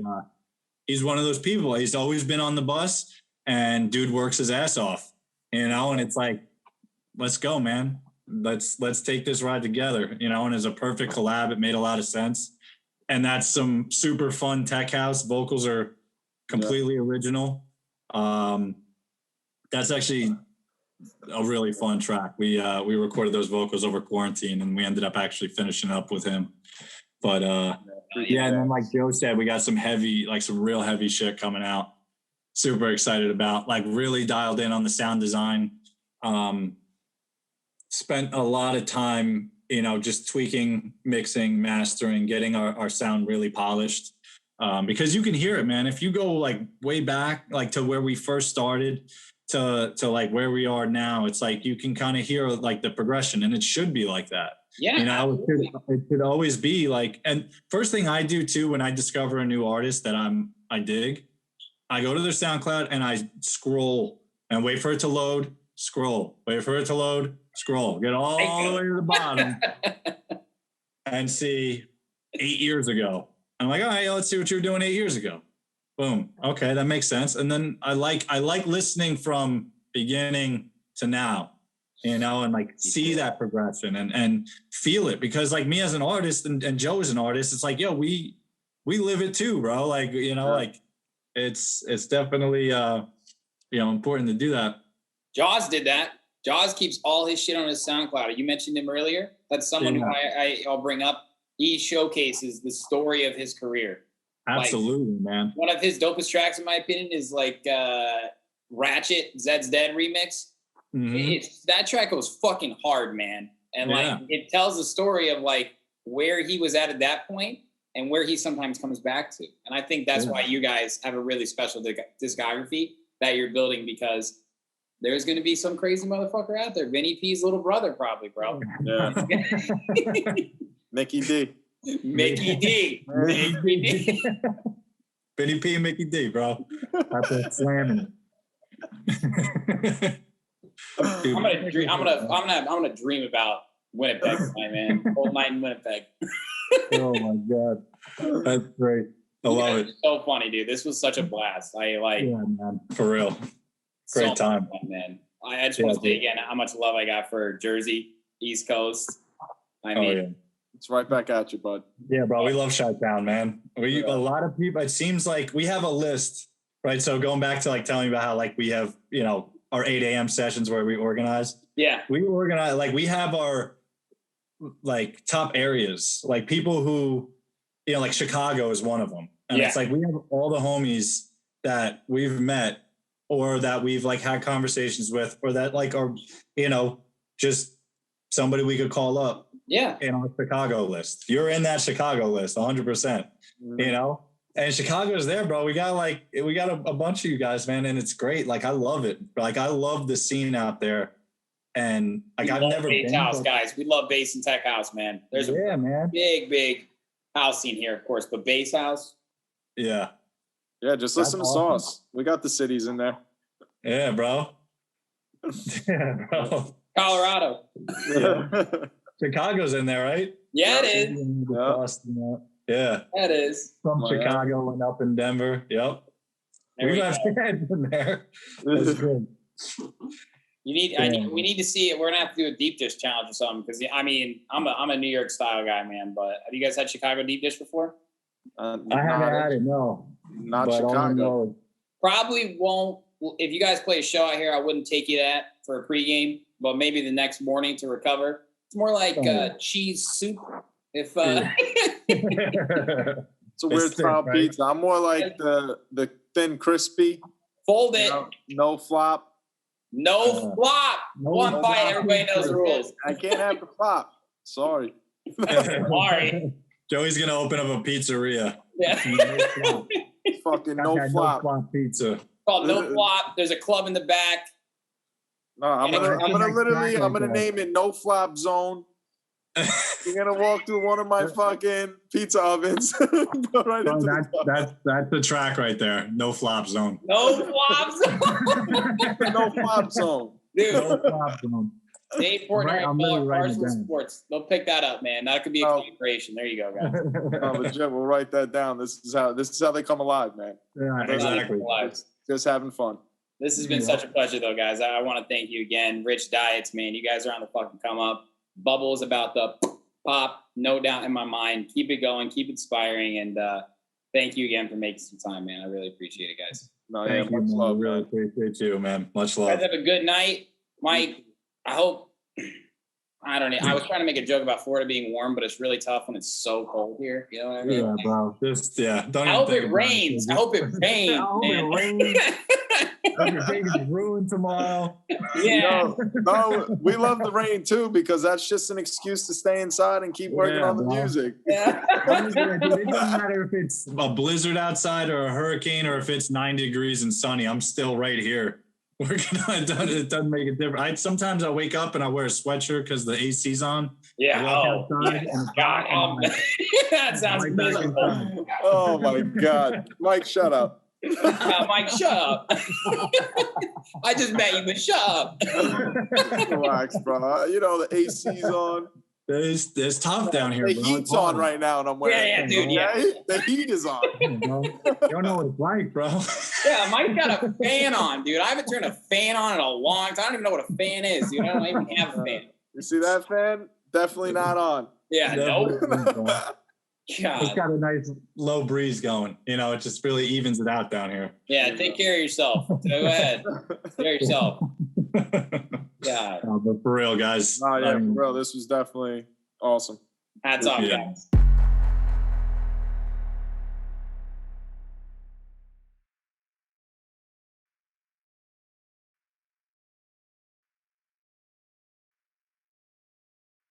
S8: he's one of those people. He's always been on the bus, and dude works his ass off. And it's like, let's go, man. Let's take this ride together. And it's a perfect collab. It made a lot of sense. And that's some super fun tech house. Vocals are completely original. That's actually a really fun track. We recorded those vocals over quarantine, and we ended up actually finishing up with him. But and then like Joe said, we got some real heavy shit coming out. Super excited about, like really dialed in on the sound design. Spent a lot of time just tweaking, mixing, mastering, getting our sound really polished. Because you can hear it, man. If you go like way back, like to where we first started to like where we are now, it's like you can kind of hear like the progression, and it should be like that.
S2: Yeah.
S8: It should always be like, and first thing I do too, when I discover a new artist that I dig, I go to their SoundCloud and I scroll and wait for it to load, scroll, wait for it to load, scroll, get all the way to the bottom and see 8 years ago. I'm like, all right, let's see what you were doing 8 years ago. Boom. Okay, that makes sense. And then I like listening from beginning to now, and like see that progression and feel it, because like me as an artist and Joe as an artist, it's like, yo, we live it too, bro. Like, like it's definitely important to do that.
S2: Jaws did that. Jaws keeps all his shit on his SoundCloud. You mentioned him earlier. That's someone who I'll bring up. He showcases the story of his career.
S8: Absolutely, man.
S2: One of his dopest tracks, in my opinion, is like Ratchet, Zed's Dead remix. Mm-hmm. That track goes fucking hard, man. And like it tells the story of like where he was at that point and where he sometimes comes back to. And I think that's why you guys have a really special discography that you're building, because there's going to be some crazy motherfucker out there. Vinny P's little brother, probably, bro.
S9: Yeah. Mickey D.
S2: Mickey D.
S8: Vinny P and Mickey D, bro. Out there slamming it.
S2: I'm gonna dream about Winnipeg tonight, man. Old night in Winnipeg.
S8: Oh my god, that's great. I love it.
S2: So funny, dude. This was such a blast. Yeah,
S8: man, for real. Great time,
S2: fun, man. I just want to say again how much love I got for Jersey, East Coast. I mean,
S9: it's right back at you, bud.
S8: Yeah, bro. We love Chi-Town, man. A lot of people. It seems like we have a list, right? So going back to like telling you about how like we have our 8 a.m. sessions where we organize.
S2: Yeah,
S8: we organize, like we have our like top areas, like people who like Chicago is one of them, and it's like we have all the homies that we've met or that we've like had conversations with, or that like are just somebody we could call up.
S2: Yeah.
S8: In our Chicago list. You're in that Chicago list 100%. And Chicago's there, bro. We got a bunch of you guys, man, and it's great. Like I love it. Like I love the scene out there. And like I've never been
S2: house, guys. We love bass and tech house, man. There's a big house scene here, of course, but bass house.
S8: Yeah.
S9: Yeah, just listen to Sauce. We got the cities in there.
S8: Yeah, bro. Yeah, bro.
S2: Colorado.
S8: Yeah. Chicago's in there, right?
S2: Yeah, it is.
S8: Yeah.
S2: That is.
S8: From Chicago and up in Denver. Yep. We got fans in there. That's good.
S2: We need to see it. We're gonna have to do a deep dish challenge or something because I mean I'm a New York style guy, man. But have you guys had Chicago deep dish before?
S10: I haven't had it. No,
S9: not Chicago.
S2: Probably won't. If you guys play a show out here, I wouldn't take you that for a pregame, but maybe the next morning to recover. It's more like cheese soup. If
S9: it's a weird style pizza. I'm more like the thin crispy.
S2: Fold it.
S9: No flop.
S2: No flop. One bite. Everybody knows the rules.
S9: I can't have the flop. Sorry.
S2: Sorry.
S8: Joey's gonna open up a pizzeria.
S2: Yeah.
S9: Fucking no flop.
S8: No flop pizza.
S2: Called No Flop. There's a club in the back.
S9: No, I'm gonna name it No Flop Zone. You're gonna walk through one of my fucking pizza ovens. Go right into
S8: that's the track right there. No flop zone.
S2: No flop zone.
S9: No flop zone.
S2: Dude.
S8: No flop zone.
S2: Dave Portnoy, Barstool Sports. They'll pick that up, man. That could be a collaboration. There you go, guys.
S9: Legit, we'll write that down. This is how they come alive, man.
S8: Yeah, exactly.
S9: Just having fun.
S2: This has been such a pleasure, though, guys. I want to thank you again. Rich DietZ, man. You guys are on the fucking come up. Bubbles about the pop, no doubt in my mind. Keep it going, keep inspiring, and thank you again for making some time, man. I really appreciate it, guys.
S9: No, yeah, much love,
S8: really appreciate you, man. Much love.
S2: Guys, have a good night, Mike. I hope. I don't know. I was trying to make a joke about Florida being warm, but it's really tough when it's so cold here. You know what I mean?
S8: Yeah, bro.
S2: I hope it rains. I hope it rains. I hope it rains.
S8: Your baby's ruined tomorrow.
S2: Yeah.
S9: No, we love the rain too because that's just an excuse to stay inside and keep working on the music.
S2: Yeah.
S8: It doesn't matter if it's a blizzard outside or a hurricane or if it's 90 degrees and sunny. I'm still right here. It doesn't make a difference. Sometimes I wake up and I wear a sweatshirt because the AC's on.
S2: Yeah. That sounds miserable.
S9: Oh my God, Mike, shut up.
S2: Mike, shut up. I just met you, but shut up.
S9: Relax, bro. You know the AC's on.
S8: It's tough down here.
S9: The heat's on right now, and I'm wearing.
S2: Yeah, dude. Yeah,
S9: the heat is on.
S8: You don't know what it's like, bro.
S2: Yeah, Mike's got a fan on, dude. I haven't turned a fan on in a long time. I don't even know what a fan is, dude. I don't even have a fan.
S9: You see that fan? Definitely not on.
S2: Yeah, no.
S8: God. It's got a nice low breeze going. You know, it just really evens it out down here.
S2: Yeah, take care of yourself. Go ahead. Take care of yourself. Yeah.
S8: But for real, guys.
S9: Oh, yeah, for real. This was definitely awesome.
S2: Hats off, guys.